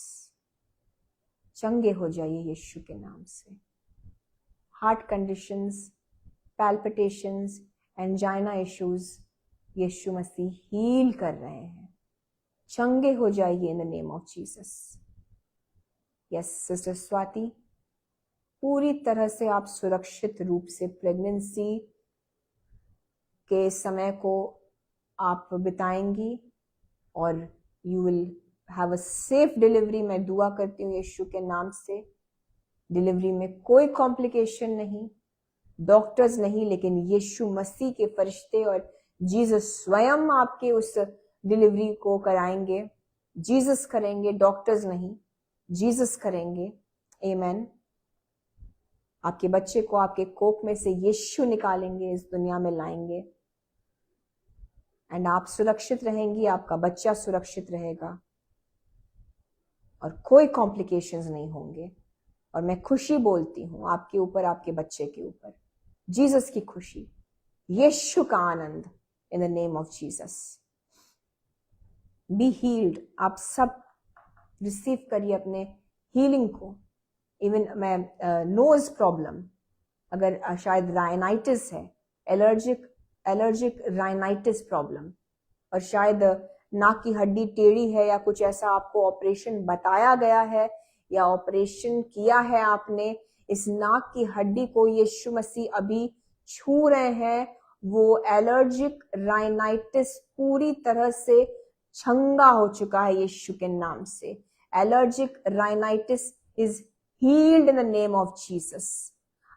चंगे हो जाइए यीशु के नाम से। Heart conditions, palpitations, angina issues Yeshu Masih heal कर रहे हैं। चंगे हो जाइए in the name of Jesus. Yes sister Swati, पूरी तरह से आप सुरक्षित रूप से प्रेगनेंसी के समय को आप बिताएंगी और you will have a safe delivery. मैं दुआ करती हूँ यीशु के नाम से। डिलीवरी में कोई कॉम्प्लिकेशन नहीं, डॉक्टर्स नहीं, लेकिन यीशु मसीह के फरिश्ते और जीसस स्वयं आपके उस डिलीवरी को कराएंगे। जीसस करेंगे, डॉक्टर्स नहीं, जीसस करेंगे। आमेन। आपके बच्चे को आपके कोख में से यीशु निकालेंगे, इस दुनिया में लाएंगे एंड आप सुरक्षित रहेंगी, आपका बच्चा सुरक्षित रहेगा और कोई कॉम्प्लिकेशंस नहीं होंगे। और मैं खुशी बोलती हूं आपके ऊपर, आपके बच्चे के ऊपर, जीसस की खुशी, यीशु का आनंद in the name of Jesus. Be healed. आप सब रिसीव करिए अपने हीलिंग को। इवन मैं नोज प्रॉब्लम, अगर शायद राइनाइटिस है, एलर्जिक राइनाइटिस प्रॉब्लम, और शायद नाक की हड्डी टेढ़ी है या कुछ ऐसा आपको ऑपरेशन बताया गया है या ऑपरेशन किया है आपने, इस नाक की हड्डी को यीशु मसीह अभी छू रहे हैं। वो एलर्जिक राइनाइटिस पूरी तरह से चंगा हो चुका है यीशु के नाम से। Allergic rhinitis is heeled in the name of Jesus.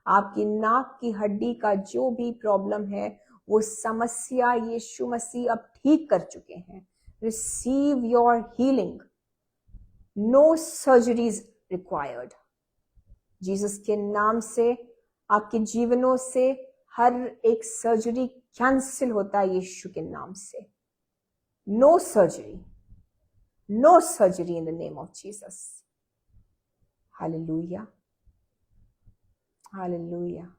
आपकी नाक की हड्डी का जो भी प्रॉब्लम है, वो समस्या यीशु मसीह अब ठीक कर चुके हैं। Receive your healing. No surgeries required. Jesus के नाम से आपके जीवनों से हर एक सर्जरी कैंसिल होता है यीशु के नाम से। No surgery, no surgery in the name of Jesus. Hallelujah, hallelujah.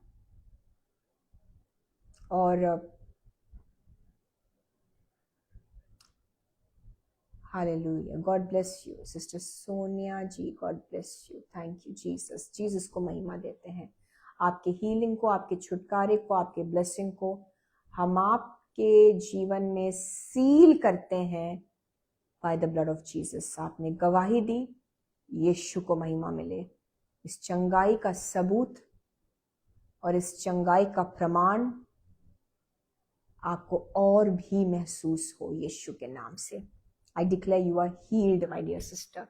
और hallelujah. God bless you sister Sonia ji, God bless you. Thank you Jesus. Jesus को महिमा देते हैं। आपके हीलिंग को, आपके छुटकारे को, आपके ब्लेसिंग को हम आपके जीवन में सील करते हैं bye the blood of Jesus. आपने गवाही दी, यीशु को महिमा मिले। इस चंगाई का सबूत और इस चंगाई का प्रमाण आपको और भी महसूस हो यीशु के नाम से। I declare you are healed my dear sister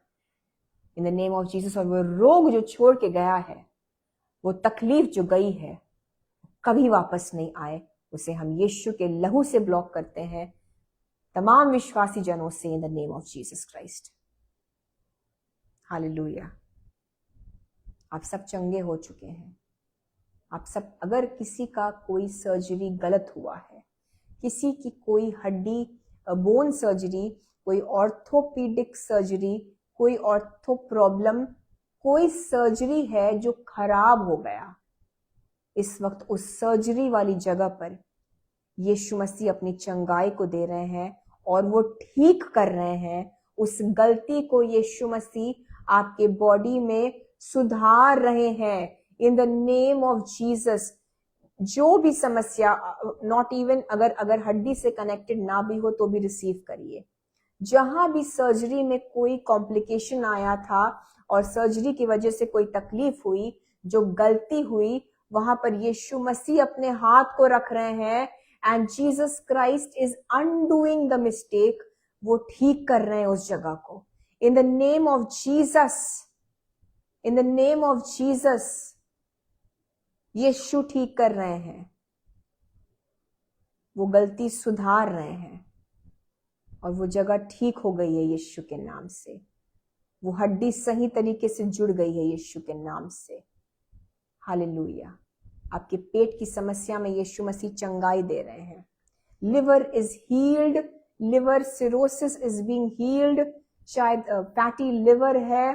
in the name of Jesus. और वो रोग जो छोड़ के गया है, वो तकलीफ जो गई है, कभी वापस नहीं आए, उसे हम यीशु के लहू से ब्लॉक करते हैं तमाम विश्वासी जनों से in the name of Jesus Christ. Hallelujah. आप सब चंगे हो चुके हैं। आप सब, अगर किसी का कोई सर्जरी गलत हुआ है, किसी की कोई हड्डी बोन सर्जरी, कोई ऑर्थोपीडिक सर्जरी, कोई ऑर्थो प्रॉब्लम, कोई सर्जरी है जो खराब हो गया, इस वक्त उस सर्जरी वाली जगह पर यीशु मसीह अपनी चंगाई को दे रहे हैं और वो ठीक कर रहे हैं। उस गलती को यीशु मसीह आपके बॉडी में सुधार रहे हैं in the name of Jesus. जो भी समस्या, नॉट इवन अगर हड्डी से कनेक्टेड ना भी हो तो भी रिसीव करिए। जहां भी सर्जरी में कोई कॉम्प्लिकेशन आया था और सर्जरी की वजह से कोई तकलीफ हुई, जो गलती हुई, वहां पर यीशु मसीह अपने हाथ को रख रहे हैं and Jesus Christ is undoing the mistake. वो ठीक कर रहे हैं उस जगह को in the name of Jesus. In the name of Jesus Yeshu ठीक कर रहे हैं, वो गलती सुधार रहे हैं और वो जगह ठीक हो गई है यीशु के नाम से। वो हड्डी सही तरीके से जुड़ गई है यीशु के नाम से। हालेलुया। आपके पेट की समस्या में यीशु मसीह चंगाई दे रहे हैं। Liver is healed, liver cirrhosis is being healed. शायद फैटी लिवर है।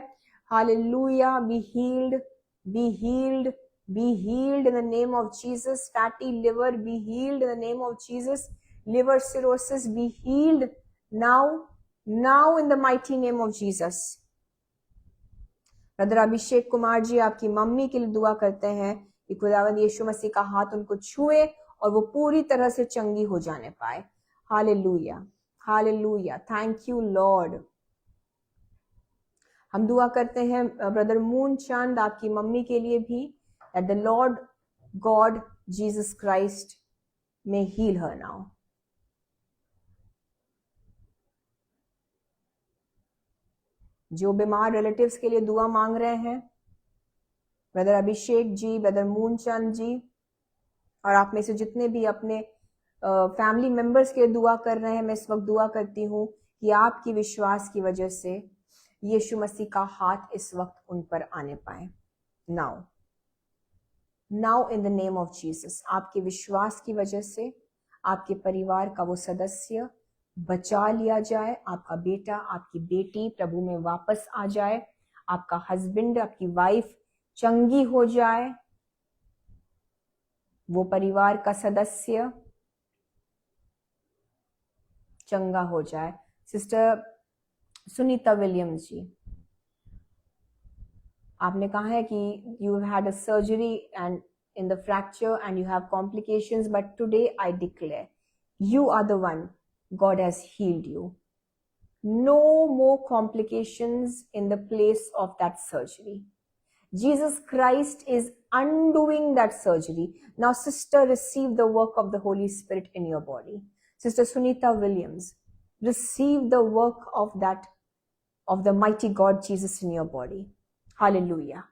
Hallelujah. Be healed, be healed, be healed in the name of Jesus. Fatty liver, be healed in the name of Jesus. Liver cirrhosis, be healed now in the mighty name of Jesus. Brother Abhishek Kumar ji आपकी mummy के लिए दुआ करते हैं कि खुदावंद यीशु मसीह का हाथ उनको छुए और वो पूरी तरह से चंगी हो जाने पाए। Hallelujah, hallelujah. Thank you Lord. हम दुआ करते हैं ब्रदर मून चंद आपकी मम्मी के लिए भी, that the Lord God Jesus Christ may heal her now. जो बीमार रिलेटिव्स के लिए दुआ मांग रहे हैं, ब्रदर अभिषेक जी, ब्रदर मूनचंद जी, और आप में से जितने भी अपने फैमिली मेंबर्स के लिए दुआ कर रहे हैं, मैं इस वक्त दुआ करती हूँ कि आपकी विश्वास की वजह से यीशु मसीह का हाथ इस वक्त उन पर आने पाए। Now in the name of Jesus, आपके विश्वास की वजह से आपके परिवार का वो सदस्य बचा लिया जाए। आपका बेटा, आपकी बेटी प्रभु में वापस आ जाए। आपका हस्बैंड, आपकी वाइफ चंगी हो जाए। वो परिवार का सदस्य चंगा हो जाए। सिस्टर सुनीता विलियम्स जी, आपने कहा है कि you have had a surgery and in the fracture and you have complications, but today I declare you are the one. God has healed you. No more complications in the place of that surgery. Jesus Christ is undoing that surgery. Now, sister, receive the work of the Holy Spirit in your body. Sister Sunita Williams, receive the work of the mighty God Jesus in your body. Hallelujah.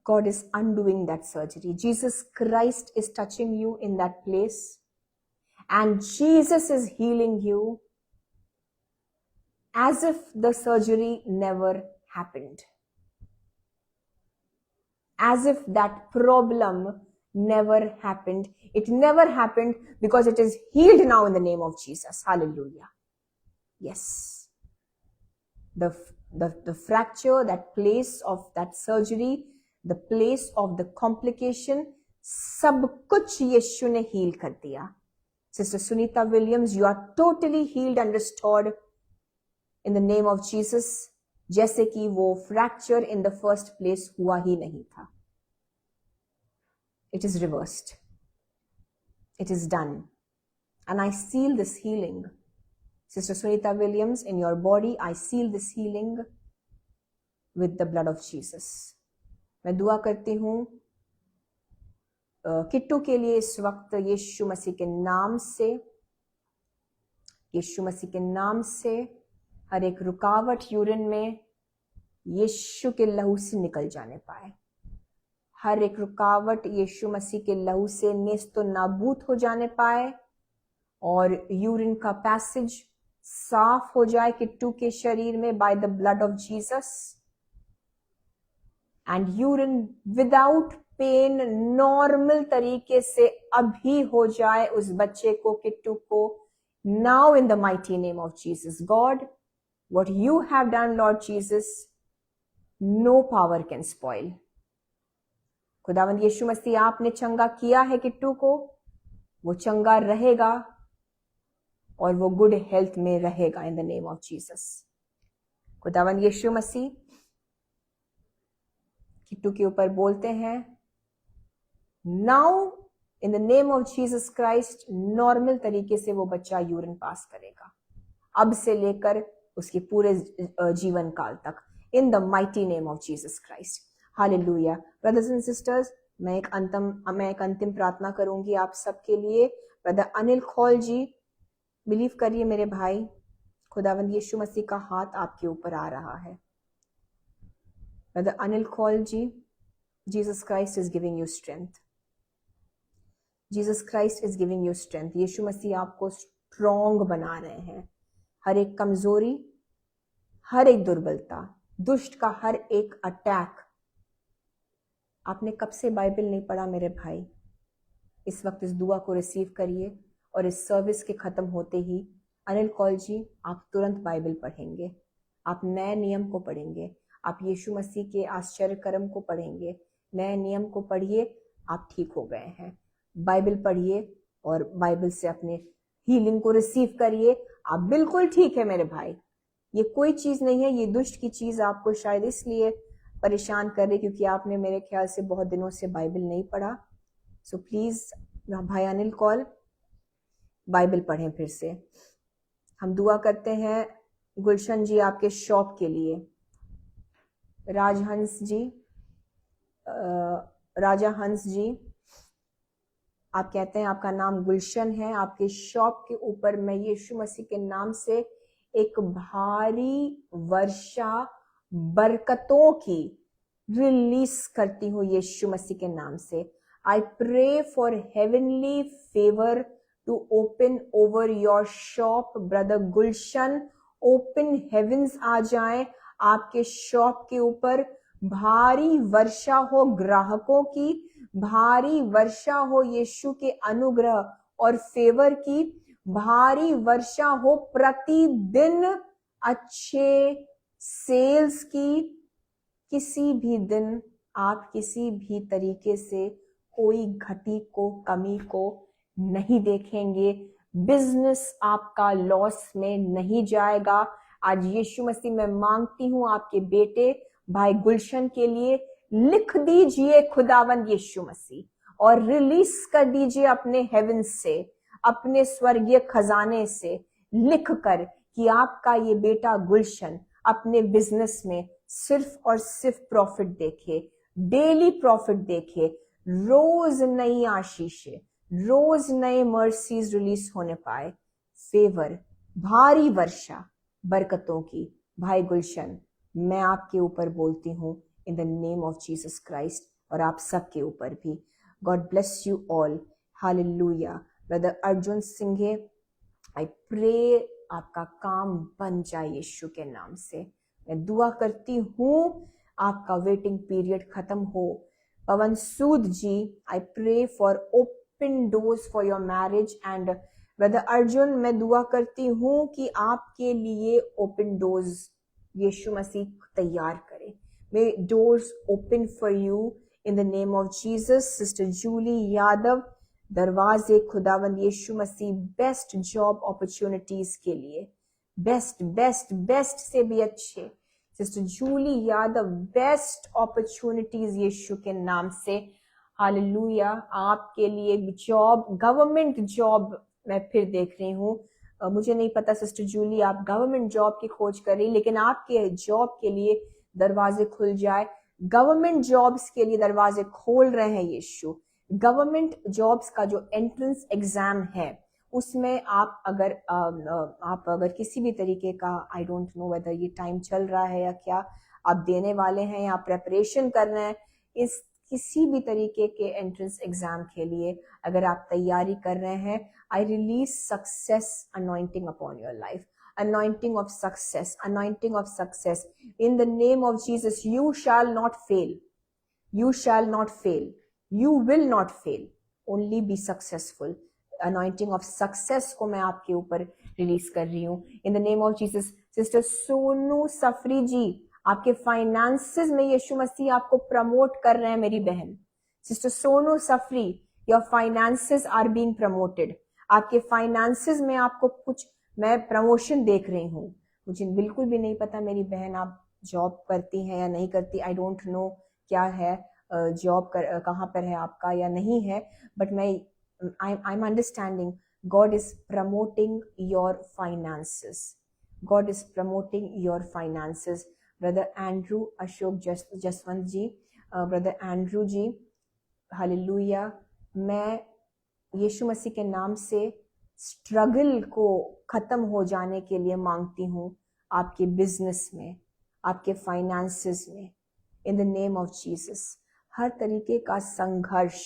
God is undoing that surgery. Jesus Christ is touching you in that place, and Jesus is healing you as if the surgery never happened. As if that problem never happened. It never happened because it is healed now in the name of Jesus. Hallelujah. Yes. The fracture, that place of that surgery, the place of the complication, सब कुछ यीशु ने heal कर दिया। Sister Sunita Williams, you are totally healed and restored in the name of Jesus, जैसे कि वो fracture in the first place हुआ ही नहीं था। It is reversed. It is done. And I seal this healing Sister Sunita Williams, in your body, I seal this healing with the blood of Jesus. मैं दुआ करती हूँ किट्टू के लिए इस वक्त यीशु मसीह के नाम से, यीशु मसीह के नाम से हर एक रुकावट यूरिन में यीशु के लहू से निकल जाने पाए। हर एक रुकावट यीशु मसीह के लहू से नेस्तो नाबूद हो जाने पाए और यूरिन का पैसेज साफ हो जाए किट्टू के शरीर में by the blood of Jesus. And urine without pain normal तरीके से अभी हो जाए उस बच्चे को, किट्टू को। Now in the mighty name of Jesus God, what you have done Lord Jesus, no power can spoil. खुदावंद यीशु मसीह, आपने चंगा किया है किट्टू को, वो चंगा रहेगा और वो गुड हेल्थ में रहेगा इन द नेम ऑफ जीसस। खुदावंद यीशु मसीह किट्टू के ऊपर बोलते हैं, now in the name of Jesus Christ, normal तरीके से वो बच्चा यूरिन पास करेगा अब से लेकर उसके पूरे जीवन काल तक, इन the mighty name of Jesus Christ. Hallelujah. Brothers and sisters, मैं एक अंतिम प्रार्थना करूंगी आप सबके लिए। ब्रदर अनिल खौल जी, बिलीव करिए मेरे भाई, खुदावंद यीशु मसीह का हाथ आपके ऊपर आ रहा है। Brother Anil Khaul ji, Jesus Christ is giving you strength, Jesus Christ is giving you strength. Yeshu Masih आपको स्ट्रॉन्ग बना रहे हैं। हर एक कमजोरी, हर एक दुर्बलता, दुष्ट का हर एक अटैक। आपने कब से बाइबल नहीं पढ़ा मेरे भाई, इस वक्त इस दुआ को रिसीव करिए और इस सर्विस के खत्म होते ही अनिल कौल जी आप तुरंत बाइबल पढ़ेंगे, आप नए नियम को पढ़ेंगे, आप यीशु मसीह के आश्चर्य कर्म को पढ़ेंगे। नए नियम को पढ़िए, आप ठीक हो गए हैं। बाइबल पढ़िए और बाइबल से अपने हीलिंग को रिसीव करिए। आप बिल्कुल ठीक है मेरे भाई, ये कोई चीज नहीं है, ये दुष्ट की चीज आपको शायद इसलिए परेशान कर रही क्योंकि आपने मेरे ख्याल से बहुत दिनों से बाइबल नहीं पढ़ा। सो प्लीज भाई अनिल कौल, बाइबल पढ़ें फिर से। हम दुआ करते हैं गुलशन जी आपके शॉप के लिए। राजहंस जी, राजा हंस जी, आप कहते हैं आपका नाम गुलशन है, आपके शॉप के ऊपर मैं यीशु मसीह के नाम से एक भारी वर्षा बरकतों की रिलीज करती हूँ यीशु मसीह के नाम से। I pray for heavenly favour to open over your shop brother Gulshan. Open heavens आ जाए आपके शॉप के ऊपर, भारी वर्षा हो ग्राहकों की, भारी वर्षा हो यीशु के अनुग्रह और फेवर की, भारी वर्षा हो प्रतिदिन अच्छे सेल्स की। किसी भी दिन आप किसी भी तरीके से कोई घटी को, कमी को नहीं देखेंगे। बिजनेस आपका लॉस में नहीं जाएगा। आज यीशु मसीह मैं मांगती हूं आपके बेटे भाई गुलशन के लिए, लिख दीजिए खुदावंद यीशु मसीह और रिलीज कर दीजिए अपने हेवन से, अपने स्वर्गीय खजाने से लिख कर कि आपका ये बेटा गुलशन अपने बिजनेस में सिर्फ और सिर्फ प्रॉफिट देखे, डेली प्रॉफिट देखे, रोज नई आशीषें, रोज नए मर्सीज रिलीज होने पाए। फेवर, भारी वर्षा बरकतों की भाई गुलशन मैं आपके ऊपर बोलती हूँ in the name of Jesus Christ, और आप सबके ऊपर भी। God bless you all. Hallelujah. Brother Arjun Singhe, I pray आपका काम बन जाए यीशु के नाम से। मैं दुआ करती हूँ आपका वेटिंग पीरियड खत्म हो। Pawan Sood ji, I pray for open doors for your marriage. And brother Arjun, मैं दुआ करती हूँ कि आपके लिए ओपन डोर्स यीशु मसीह तैयार करे। May doors open for you in the name of Jesus. Sister Julie Yadav, दरवाजे खुदावंद यीशु मसीह बेस्ट जॉब अपॉर्चुनिटीज के लिए, बेस्ट बेस्ट बेस्ट से भी अच्छे sister Julie Yadav, best opportunities Yeshu के नाम से। हालेलुया। आपके लिए जॉब, गवर्नमेंट जॉब मैं फिर देख रही हूँ, मुझे नहीं पता सिस्टर जूली आप गवर्नमेंट जॉब की खोज कर रही, लेकिन आपके जॉब के लिए दरवाजे खुल जाए। गवर्नमेंट जॉब्स के लिए दरवाजे खोल रहे हैं यीशु। गवर्नमेंट जॉब्स का जो एंट्रेंस एग्जाम है उसमें आप अगर किसी भी तरीके का, आई डोंट नो वेदर ये टाइम चल रहा है या क्या, आप देने वाले हैं या प्रेपरेशन कर रहे हैं, इस किसी भी तरीके के एंट्रेंस एग्जाम के लिए अगर आप तैयारी कर रहे हैं, I release success anointing upon your life, anointing of success, anointing of success in the name of Jesus. You shall not fail, you shall not fail, you will not fail, only be successful. anointing of success को मैं आपके ऊपर release कर रही हूँ in the name of Jesus. Sister Sonu सफरी जी, आपके finances में यीशु मसीह आपको प्रमोट कर रहे हैं मेरी बहन। Sister Sonu Safari, your finances are being promoted. आपके फाइनेंसेस में आपको कुछ मैं प्रमोशन देख रही हूँ। मुझे बिल्कुल भी नहीं पता मेरी बहन आप जॉब करती हैं या नहीं करती, आई डोंट नो क्या है जॉब कहाँ पर है आपका या नहीं है, बट मैं I am understanding God is promoting your finances, God is promoting your finances. Brother Andrew Ashok Jaswant ji, brother Andrew ji, hallelujah. मैं यीशु मसीह के नाम से स्ट्रगल को खत्म हो जाने के लिए मांगती हूँ आपके बिजनेस में, आपके फाइनेंसेस में, in the name of Jesus. हर तरीके का संघर्ष,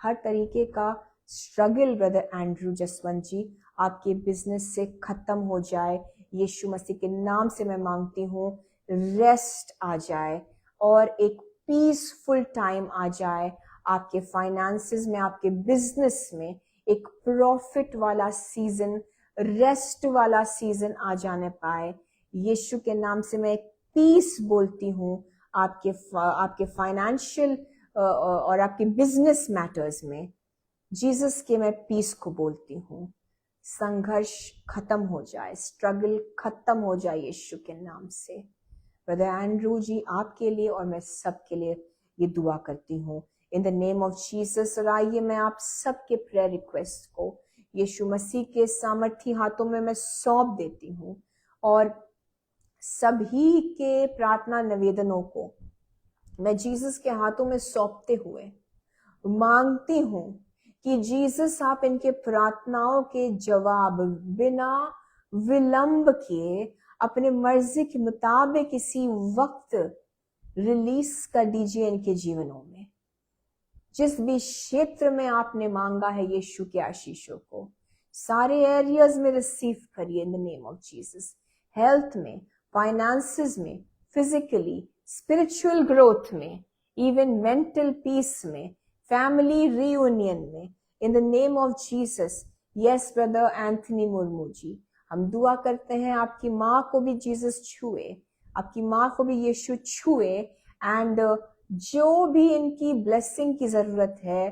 हर तरीके का struggle brother Andrew Jaswant ji आपके बिजनेस से खत्म हो जाए। यीशु मसीह के नाम से मैं मांगती हूँ रेस्ट आ जाए और एक पीसफुल टाइम आ जाए आपके फाइनेंसेस में, आपके बिजनेस में। एक प्रॉफिट वाला सीजन, रेस्ट वाला सीजन आ जाने पाए। यीशु के नाम से मैं पीस बोलती हूँ आपके फाइनेंशियल और आपके बिजनेस मैटर्स में। जीसस के मैं पीस को बोलती हूँ। संघर्ष खत्म हो जाए, स्ट्रगल खत्म हो जाए यीशु के नाम से। ब्रदर एंड्रू जी आपके लिए और मैं सबके लिए ये दुआ करती हूँ in the name of Jesus. और आइए मैं आप सबके प्रेयर रिक्वेस्ट को यीशु मसीह के सामर्थी हाथों में मैं सौंप देती हूँ और सभी के प्रार्थना निवेदनों को मैं जीसस के हाथों में सौंपते हुए मांगती हूँ कि जीसस आप इनके प्रार्थनाओं के जवाब बिना विलंब किए अपने मर्जी के मुताबिक इसी वक्त रिलीज कर दीजिए इनके जीवनों में। जिस भी क्षेत्र में आपने मांगा है यीशु के आशीषों को सारे एरियाज में रिसीव करिए in the name of Jesus. Health में, फाइनेंसेस में, फिजिकली, स्पिरिचुअल ग्रोथ में, इवन मेंटल पीस में, फैमिली रियूनियन में, in the name of Jesus. Yes brother Anthony Murmu ji, हम दुआ करते हैं आपकी माँ को भी जीसस छुए, आपकी माँ को भी यीशु छुए एंड जो भी इनकी ब्लेसिंग की जरूरत है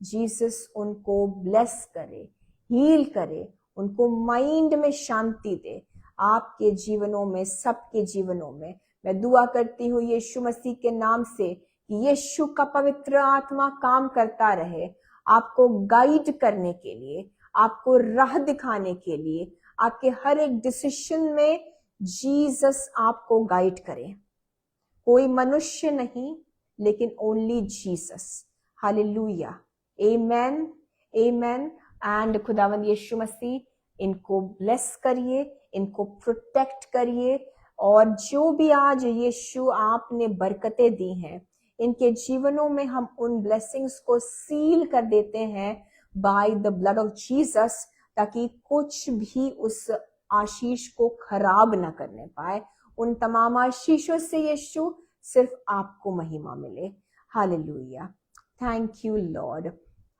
जीसस उनको ब्लेस करे, हील करे, उनको माइंड में शांति दे। आपके जीवनों में, सबके जीवनों में मैं दुआ करती हूँ यीशु मसीह के नाम से कि यीशु का पवित्र आत्मा काम करता रहे आपको गाइड करने के लिए, आपको राह दिखाने के लिए। आपके हर एक डिसीजन में जीसस आपको गाइड करे। कोई मनुष्य नहीं लेकिन only Jesus. Hallelujah, amen, amen. And खुदावंद यीशु मसीह इनको ब्लेस करिए, इनको प्रोटेक्ट करिए और जो भी आज यीशु आपने बरकतें दी हैं इनके जीवनों में हम उन ब्लेसिंग्स को सील कर देते हैं bye the blood of Jesus, ताकि कुछ भी उस आशीष को खराब ना करने पाए। उन तमाम आशीषों से यीशु सिर्फ आपको महिमा मिले। Hallelujah, thank you Lord,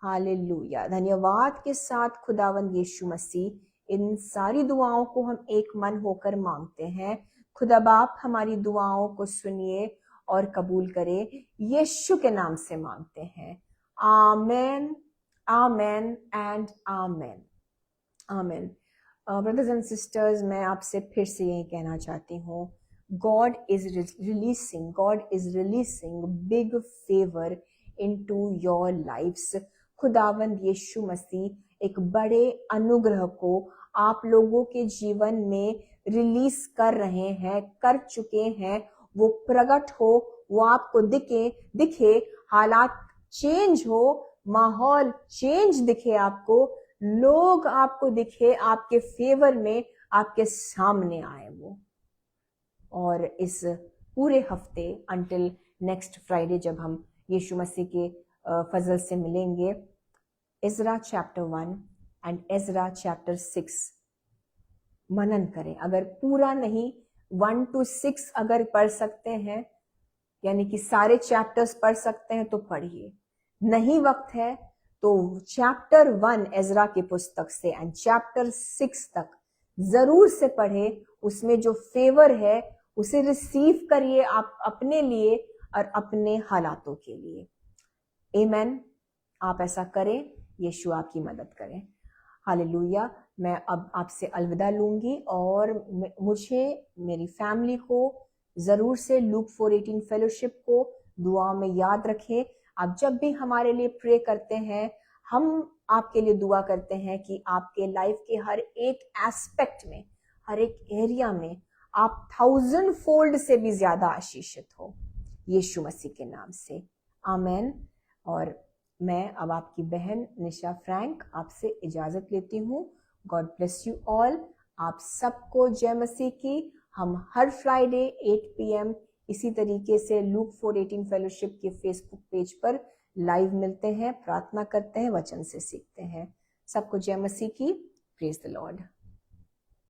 hallelujah. धन्यवाद के साथ खुदावंद यीशु मसीह इन सारी दुआओं को हम एक मन होकर मांगते हैं। खुदा बाप हमारी दुआओं को सुनिए और कबूल करे, यीशु के नाम से मांगते हैं। Amen, amen and amen, amen. Brothers and sisters, मैं आपसे फिर से यही कहना चाहती हूँ, God is releasing big favor into your lives। खुदावंद यीशु मसीह एक बड़े अनुग्रह को आप लोगों के जीवन में रिलीज कर रहे हैं, कर चुके हैं, वो प्रकट हो, वो आपको दिखे, हालात चेंज हो, माहौल चेंज दिखे आपको, लोग आपको दिखे, आपके फेवर में आपके सामने आए वो। और इस पूरे हफ्ते अंटिल नेक्स्ट फ्राइडे जब हम यीशु मसीह के फजल से मिलेंगे, इज़रा चैप्टर 1 एंड इज़रा चैप्टर 6 मनन करें। अगर पूरा नहीं 1 to 6 अगर पढ़ सकते हैं, यानी कि सारे चैप्टर्स पढ़ सकते हैं तो पढ़िए। नहीं वक्त है तो चैप्टर 1 इज़रा की पुस्तक से एंड चैप्टर 6 तक जरूर से पढ़े। उसमें जो फेवर है उसे रिसीव करिए आप अपने लिए और अपने हालातों के लिए। आमेन। आप ऐसा करें, यीशु आपकी मदद करें। हालेलुया। मैं अब आपसे अलविदा लूंगी और मुझे, मेरी फैमिली को जरूर से लूक 4:18 फेलोशिप को दुआ में याद रखें। आप जब भी हमारे लिए प्रे करते हैं, हम आपके लिए दुआ करते हैं कि आपके लाइफ के हर एक एस्पेक्ट में, हर एक एरिया में आप 1000 फोल्ड से भी ज्यादा आशीषित हो, यीशु मसीह के नाम से। आमेन। और मैं अब आपकी बहन निशा फ्रैंक आपसे इजाजत लेती हूँ। God bless you all. आप सबको जय मसीह की। हम हर फ्राइडे 8 PM इसी तरीके से लूक 4:18 फेलोशिप के फेसबुक पेज पर लाइव मिलते हैं, प्रार्थना करते हैं, वचन से सीखते हैं। सबको जय मसीह की। Praise the Lord.